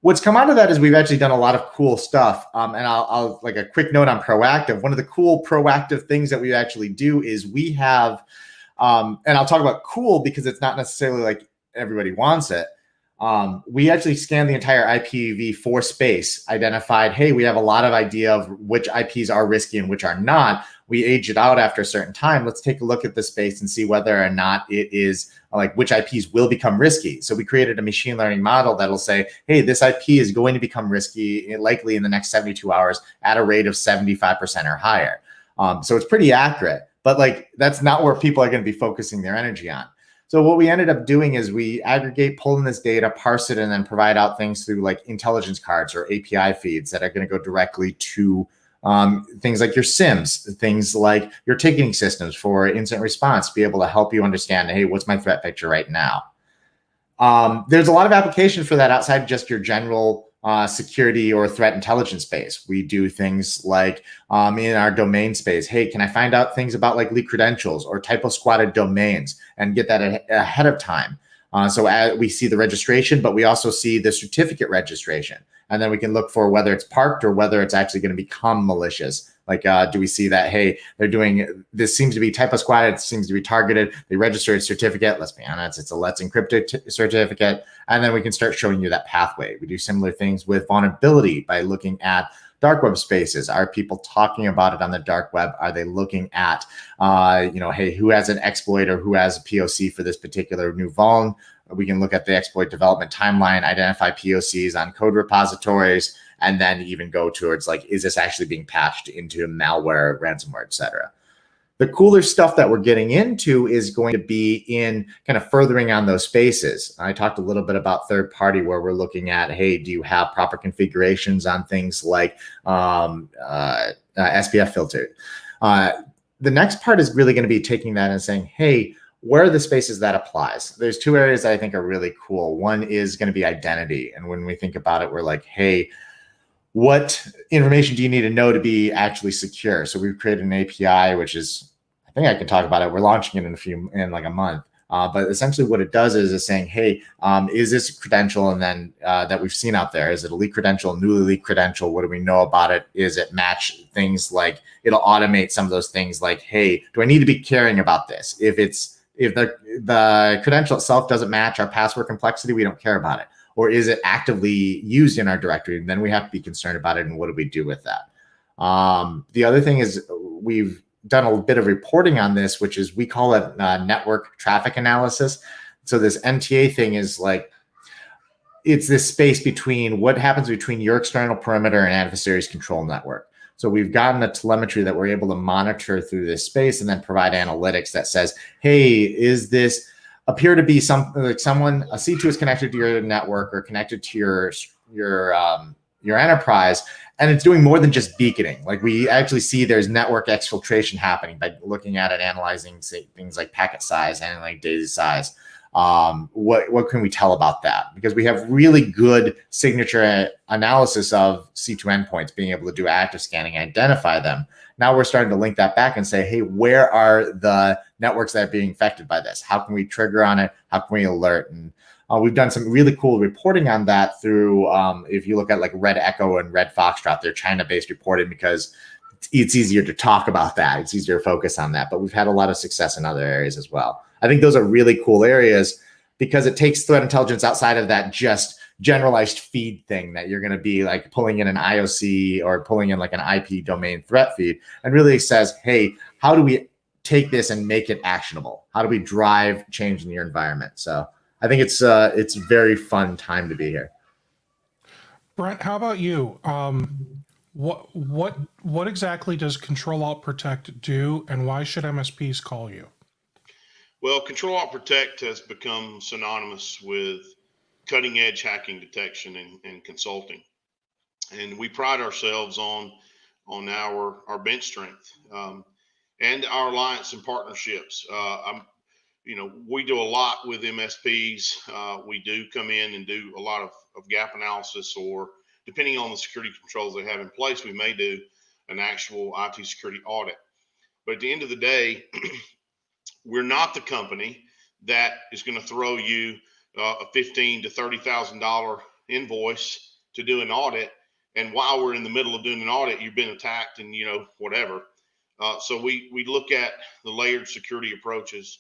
What's come out of that is we've actually done a lot of cool stuff. And I'll like a quick note on proactive. One of the cool proactive things that we actually do is we have, and I'll talk about cool because it's not necessarily like everybody wants it. We actually scanned the entire IPv4 space, identified, hey, we have a lot of idea of which IPs are risky and which are not. We age it out after a certain time. Let's take a look at the space and see whether or not it is like which IPs will become risky. So we created a machine learning model that'll say, hey, this IP is going to become risky likely in the next 72 hours at a rate of 75% or higher. So it's pretty accurate, but like that's not where people are going to be focusing their energy on. So what we ended up doing is we aggregate, pull in this data, parse it, and then provide out things through like intelligence cards or API feeds that are going to go directly to things like your SIMs, things like your ticketing systems for incident response, to be able to help you understand, hey, what's my threat picture right now? There's a lot of applications for that outside just your general security or threat intelligence space. We do things like in our domain space, hey, can I find out things about like leak credentials or typo squatted domains and get that ahead of time? So we see the registration, but we also see the certificate registration. And then we can look for whether it's parked or whether it's actually going to become malicious. Like, do we see that, hey, they're doing, this seems to be typo squatted, it seems to be targeted, they registered a certificate, let's be honest, it's a Let's Encrypt certificate, and then we can start showing you that pathway. We do similar things with vulnerability by looking at dark web spaces. Are people talking about it on the dark web? Are they looking at, hey, who has an exploit or who has a POC for this particular new vuln? We can look at the exploit development timeline, identify POCs on code repositories, and then even go towards like, is this actually being patched into malware, ransomware, et cetera. The cooler stuff that we're getting into is going to be in kind of furthering on those spaces. I talked a little bit about third party, where we're looking at, hey, do you have proper configurations on things like SPF filter? The next part is really going to be taking that and saying, hey, where are the spaces that applies? There's two areas that I think are really cool. One is going to be identity. And when we think about it, we're like, hey, what information do you need to know to be actually secure? So we've created an API, which is, I think I can talk about it. We're launching it in like a month. But essentially what it does is it's saying, hey, is this a credential? And then that we've seen out there, is it a leaked credential, newly leaked credential? What do we know about it? Is it match things like, it'll automate some of those things like, hey, do I need to be caring about this? If the credential itself doesn't match our password complexity, we don't care about it. Or is it actively used in our directory? And then we have to be concerned about it. And what do we do with that? The other thing is we've done a bit of reporting on this, which is, we call it network traffic analysis. So this NTA thing is like, it's this space between what happens between your external perimeter and adversary's control network. So we've gotten a telemetry that we're able to monitor through this space and then provide analytics that says, hey, is this appear to be something like someone, a C2 is connected to your network or connected to your enterprise, and it's doing more than just beaconing. Like, we actually see there's network exfiltration happening by looking at it, analyzing things like packet size and like daisy size. What can we tell about that? Because we have really good signature analysis of C2 endpoints, being able to do active scanning, identify them. Now we're starting to link that back and say, hey, where are the networks that are being affected by this? How can we trigger on it? How can we alert? And we've done some really cool reporting on that through, if you look at like Red Echo and Red Foxtrot, they're China-based reporting because it's easier to talk about that. It's easier to focus on that. But we've had a lot of success in other areas as well. I think those are really cool areas because it takes threat intelligence outside of that just generalized feed thing that you're going to be like pulling in an IOC or pulling in like an IP domain threat feed, and really says, hey, how do we take this and make it actionable? How do we drive change in your environment? So I think it's a very fun time to be here. Brent, how about you? What exactly does Control Alt Protect do, and why should MSPs call you? Well, Control Alt Protect has become synonymous with cutting edge hacking detection and consulting. And we pride ourselves on our bench strength and our alliance and partnerships. We do a lot with MSPs. We do come in and do a lot of gap analysis, or depending on the security controls they have in place, we may do an actual IT security audit. But at the end of the day, we're not the company that is going to throw you a $15,000 to $30,000 invoice to do an audit, and while we're in the middle of doing an audit, you've been attacked and whatever. So we look at the layered security approaches.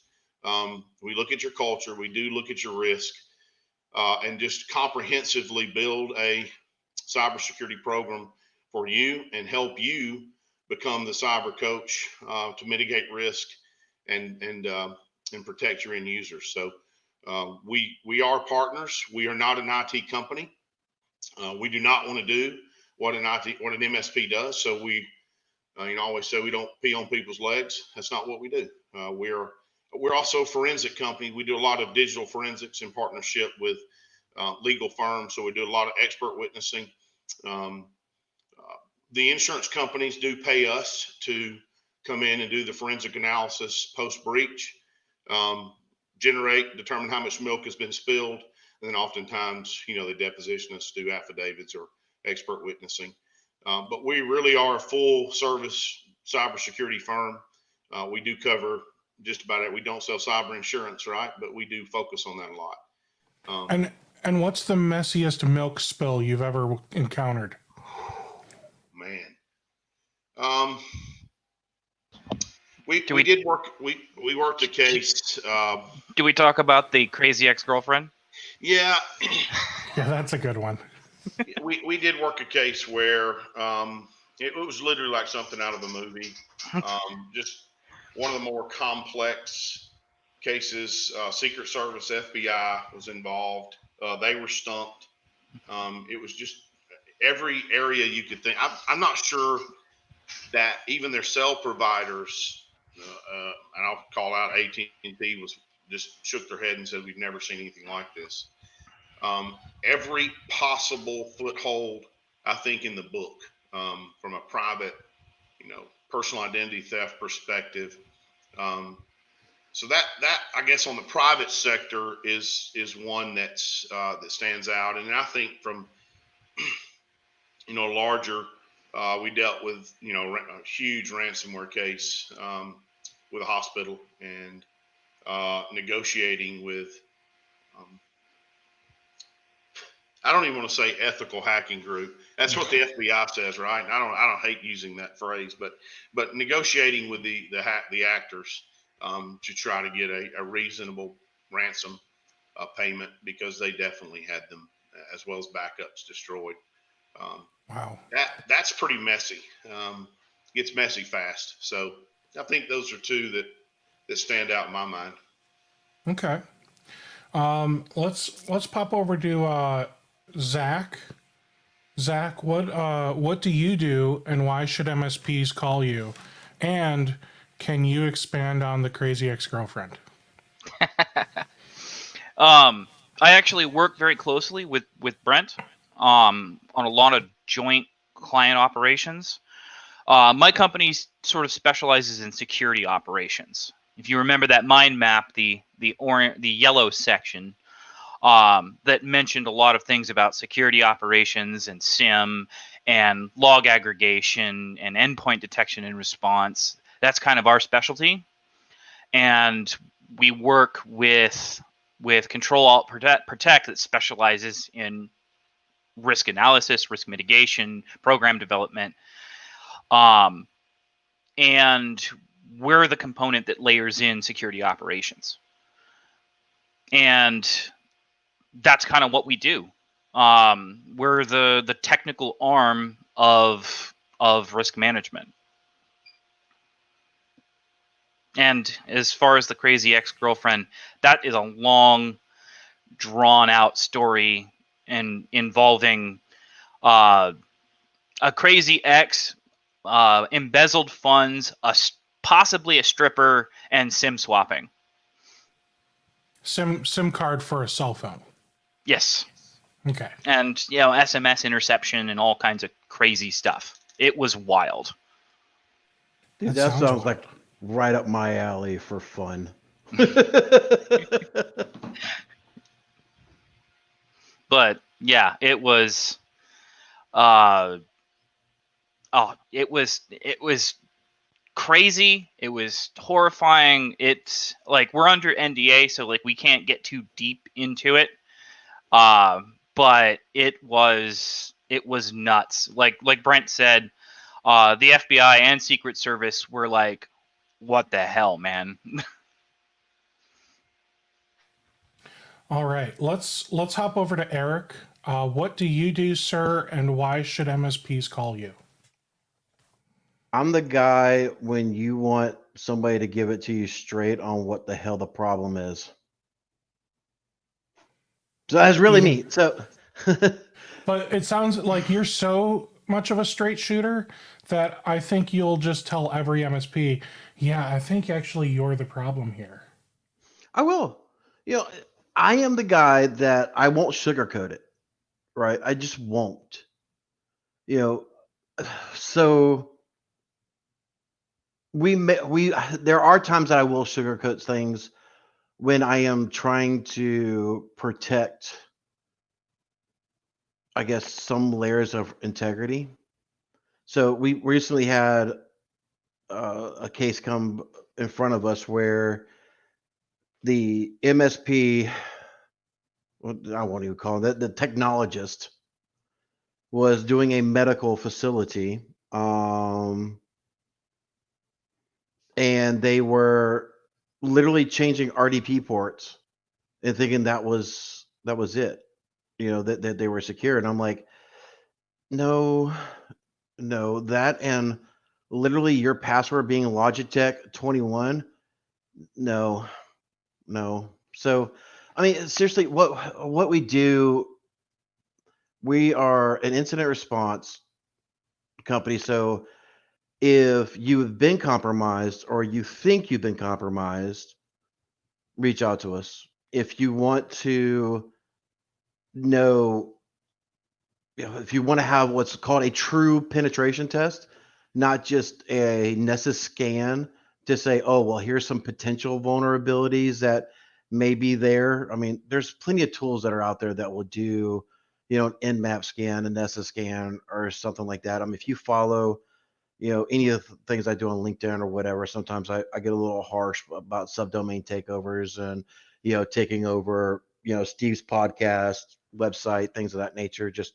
We look at your culture. We do look at your risk, and just comprehensively build a cybersecurity program for you and help you become the cyber coach to mitigate risk and protect your end users. So we are partners. We are not an IT company. We do not want to do what an MSP does. So we always say we don't pee on people's legs. That's not what we do. We're also a forensic company. We do a lot of digital forensics in partnership with legal firms. So we do a lot of expert witnessing. The insurance companies do pay us to come in and do the forensic analysis post-breach, determine how much milk has been spilled, and then oftentimes, they deposition us, do affidavits or expert witnessing. But we really are a full-service cybersecurity firm. We do cover just about it. We don't sell cyber insurance, right? But we do focus on that a lot. And what's the messiest milk spill you've ever encountered? Man. We worked a case. Do we talk about the crazy ex-girlfriend? Yeah. Yeah, that's a good one. we did work a case where it was literally like something out of a movie. Just one of the more complex cases. Secret Service, FBI was involved. They were stumped. It was just every area you could think. I'm not sure that even their cell providers, and I'll call out AT&T, was just shook their head and said, we've never seen anything like this. Every possible foothold, I think, in the book, from a private, personal identity theft perspective. So that I guess on the private sector is one that's that stands out. And I think from larger, we dealt with a huge ransomware case with a hospital and negotiating with I don't even want to say ethical hacking group. That's what the FBI says, right? I don't hate using that phrase, but negotiating with the actors to try to get a reasonable ransom payment, because they definitely had them, as well as backups, destroyed. Wow. That's pretty messy. Gets messy fast. So I think those are two that stand out in my mind. Okay. Let's pop over to Zach. Zach, what do you do, and why should MSPs call you? And can you expand on the crazy ex-girlfriend? I actually work very closely with Brent on a lot of joint client operations. My company sort of specializes in security operations. If you remember that mind map, the yellow section that mentioned a lot of things about security operations and SIM and log aggregation and endpoint detection and response, that's kind of our specialty. And we work with Control Alt Protect that specializes in risk analysis, risk mitigation, program development. And we're the component that layers in security operations. And that's kind of what we do. We're the technical arm of risk management. And as far as the crazy ex-girlfriend, that is a long, drawn-out story and involving a crazy ex, embezzled funds, possibly a stripper, and SIM swapping. SIM card for a cell phone. Yes. Okay. And SMS interception and all kinds of crazy stuff. It was wild. Dude, That that sounds sounds like right up my alley for fun. But yeah, it was it was crazy. It was horrifying. It's like we're under NDA, so like we can't get too deep into it. But it was nuts. Like Brent said, the FBI and Secret Service were like, what the hell, man? All right, let's hop over to Eric. What do you do, sir, and why should MSPs call you? I'm the guy when you want somebody to give it to you straight on what the hell the problem is. So that's really me. So, But it sounds like you're so much of a straight shooter that I think you'll just tell every MSP, yeah, I think actually you're the problem here. I will. I am the guy that I won't sugarcoat it, right? I just won't. So there are times that I will sugarcoat things when I am trying to protect, I guess, some layers of integrity. So we recently had a case come in front of us where the MSP, I won't even call it, the technologist was doing a medical facility, and they were literally changing RDP ports and thinking that was it, that they were secure. And I'm like, no, that and literally your password being Logitech 21, no, No. So, I mean, seriously, what we do, we are an incident response company. So, if you've been compromised or you think you've been compromised, reach out to us. If you want to know, if you want to have what's called a true penetration test, not just a Nessus scan to say, oh, well, here's some potential vulnerabilities that may be there. I mean, there's plenty of tools that are out there that will do, an Nmap scan, a Nessus scan, or something like that. I mean, if you follow, any of the things I do on LinkedIn or whatever, sometimes I get a little harsh about subdomain takeovers and, taking over, Steve's podcast, website, things of that nature. Just,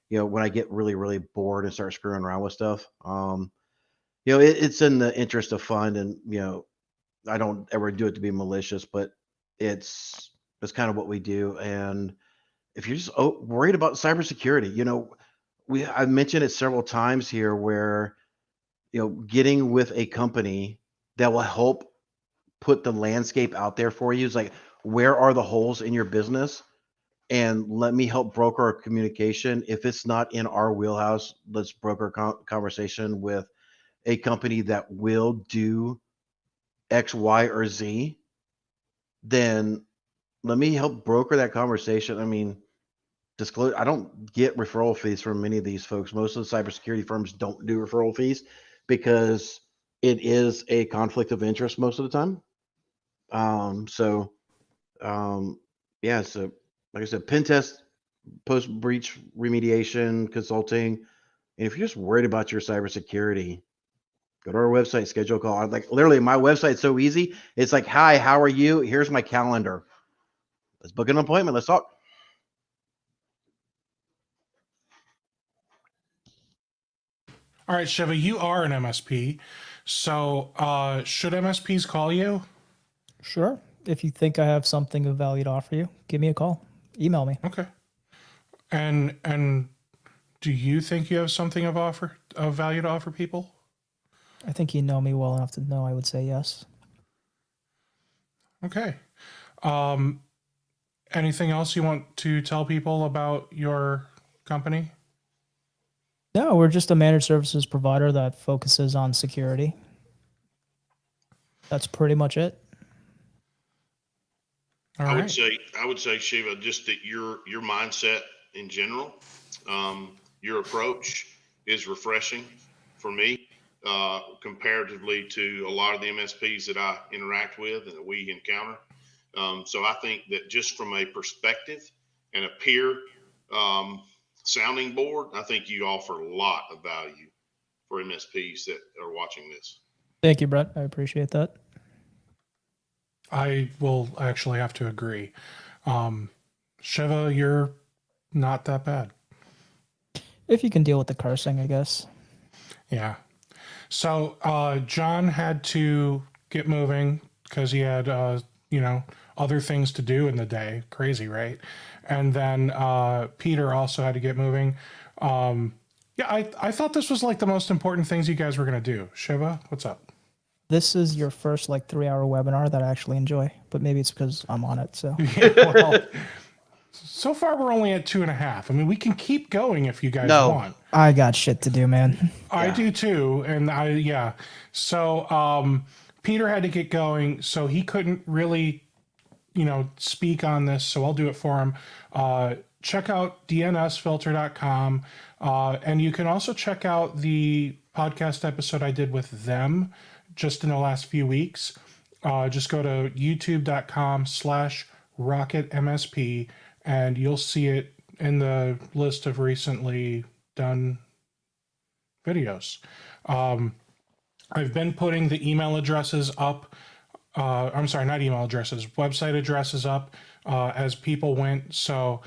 when I get really, really bored and start screwing around with stuff, it's in the interest of fun, and I don't ever do it to be malicious, but it's kind of what we do. And if you're just worried about cybersecurity, I've mentioned it several times here where getting with a company that will help put the landscape out there for you is like, where are the holes in your business? And let me help broker our communication. If it's not in our wheelhouse, let's broker conversation with a company that will do X, Y, or Z. Then let me help broker that conversation. I mean, disclose. I don't get referral fees from many of these folks. Most of the cybersecurity firms don't do referral fees because it is a conflict of interest most of the time. Yeah. So, like I said, pen test, post breach remediation, consulting. And if you're just worried about your cybersecurity, go to our website, schedule a call. Like literally, my website's so easy. It's like, hi, how are you? Here's my calendar. Let's book an appointment. Let's talk. All right, Shiva, you are an MSP. So should MSPs call you? Sure. If you think I have something of value to offer you, give me a call. Email me. Okay. And do you think you have something of value to offer people? I think you know me well enough to know I would say yes. Okay. Anything else you want to tell people about your company? No, we're just a managed services provider that focuses on security. That's pretty much it. All I right. would say, Shiva, just that your mindset in general, your approach is refreshing for me, comparatively to a lot of the MSPs that I interact with and that we encounter. So I think that just from a perspective and a peer sounding board, I think you offer a lot of value for MSPs that are watching this. Thank you, Brett. I appreciate that. I will actually have to agree. Shiva, you're not that bad. If you can deal with the cursing, I guess. Yeah. So John had to get moving because he had, other things to do in the day. Crazy, right? And then Peter also had to get moving. I thought this was like the most important things you guys were going to do. Shiva, what's up? This is your first 3-hour webinar that I actually enjoy, but maybe it's because I'm on it. So Well, so far we're only at 2.5. I mean, we can keep going if you guys want. I got shit to do, man. I do too. And So Peter had to get going, so he couldn't really, speak on this. So I'll do it for him. Check out dnsfilter.com. And you can also check out the podcast episode I did with them just in the last few weeks. Just go to youtube.com/RocketMSP and you'll see it in the list of recently done videos. I've been putting the email addresses up. I'm sorry, not email addresses, website addresses up as people went. So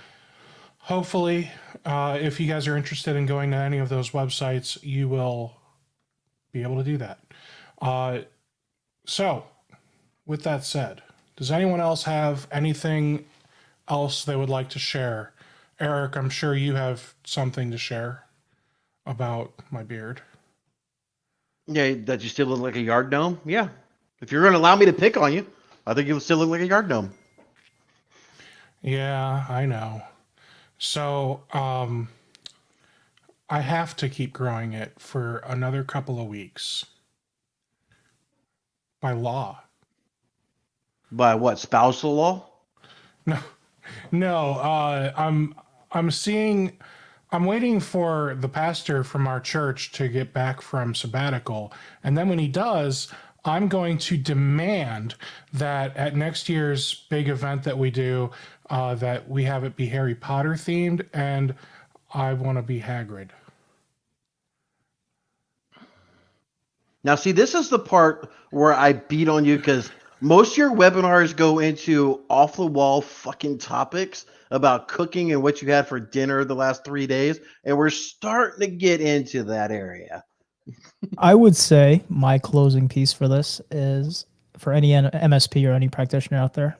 hopefully, if you guys are interested in going to any of those websites, you will be able to do that. So with that said, does anyone else have anything else they would like to share? Eric, I'm sure you have something to share about my beard. Yeah, that you still look like a yard gnome. Yeah. If you're going to allow me to pick on you, I think you still look like a yard gnome. Yeah, I know. So, I have to keep growing it for another couple of weeks. By law. By what, spousal law? No, I'm waiting for the pastor from our church to get back from sabbatical. And then when he does, I'm going to demand that at next year's big event that we do, that we have it be Harry Potter themed, and I want to be Hagrid. Now, see, this is the part where I beat on you because most of your webinars go into off the wall fucking topics about cooking and what you had for dinner the last 3 days. And we're starting to get into that area. I would say my closing piece for this is for any MSP or any practitioner out there,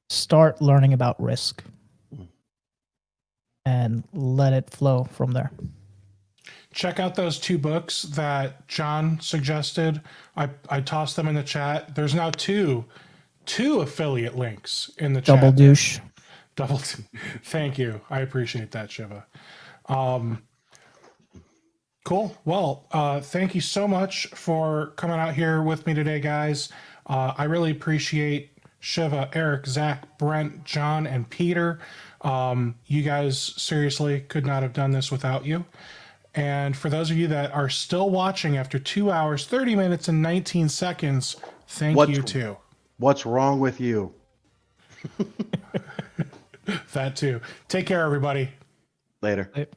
start learning about risk and let it flow from there. Check out those 2 books that John suggested. I tossed them in the chat. There's now two affiliate links in the chat. Double douche. Thank you. I appreciate that, Shiva. Cool. Well, thank you so much for coming out here with me today, guys. I really appreciate Shiva, Eric, Zach, Brent, John, and Peter. You guys seriously could not have done this without you. And for those of you that are still watching after 2 hours, 30 minutes, and 19 seconds, thank you too. What's wrong with you? That too. Take care, everybody. Later. Right.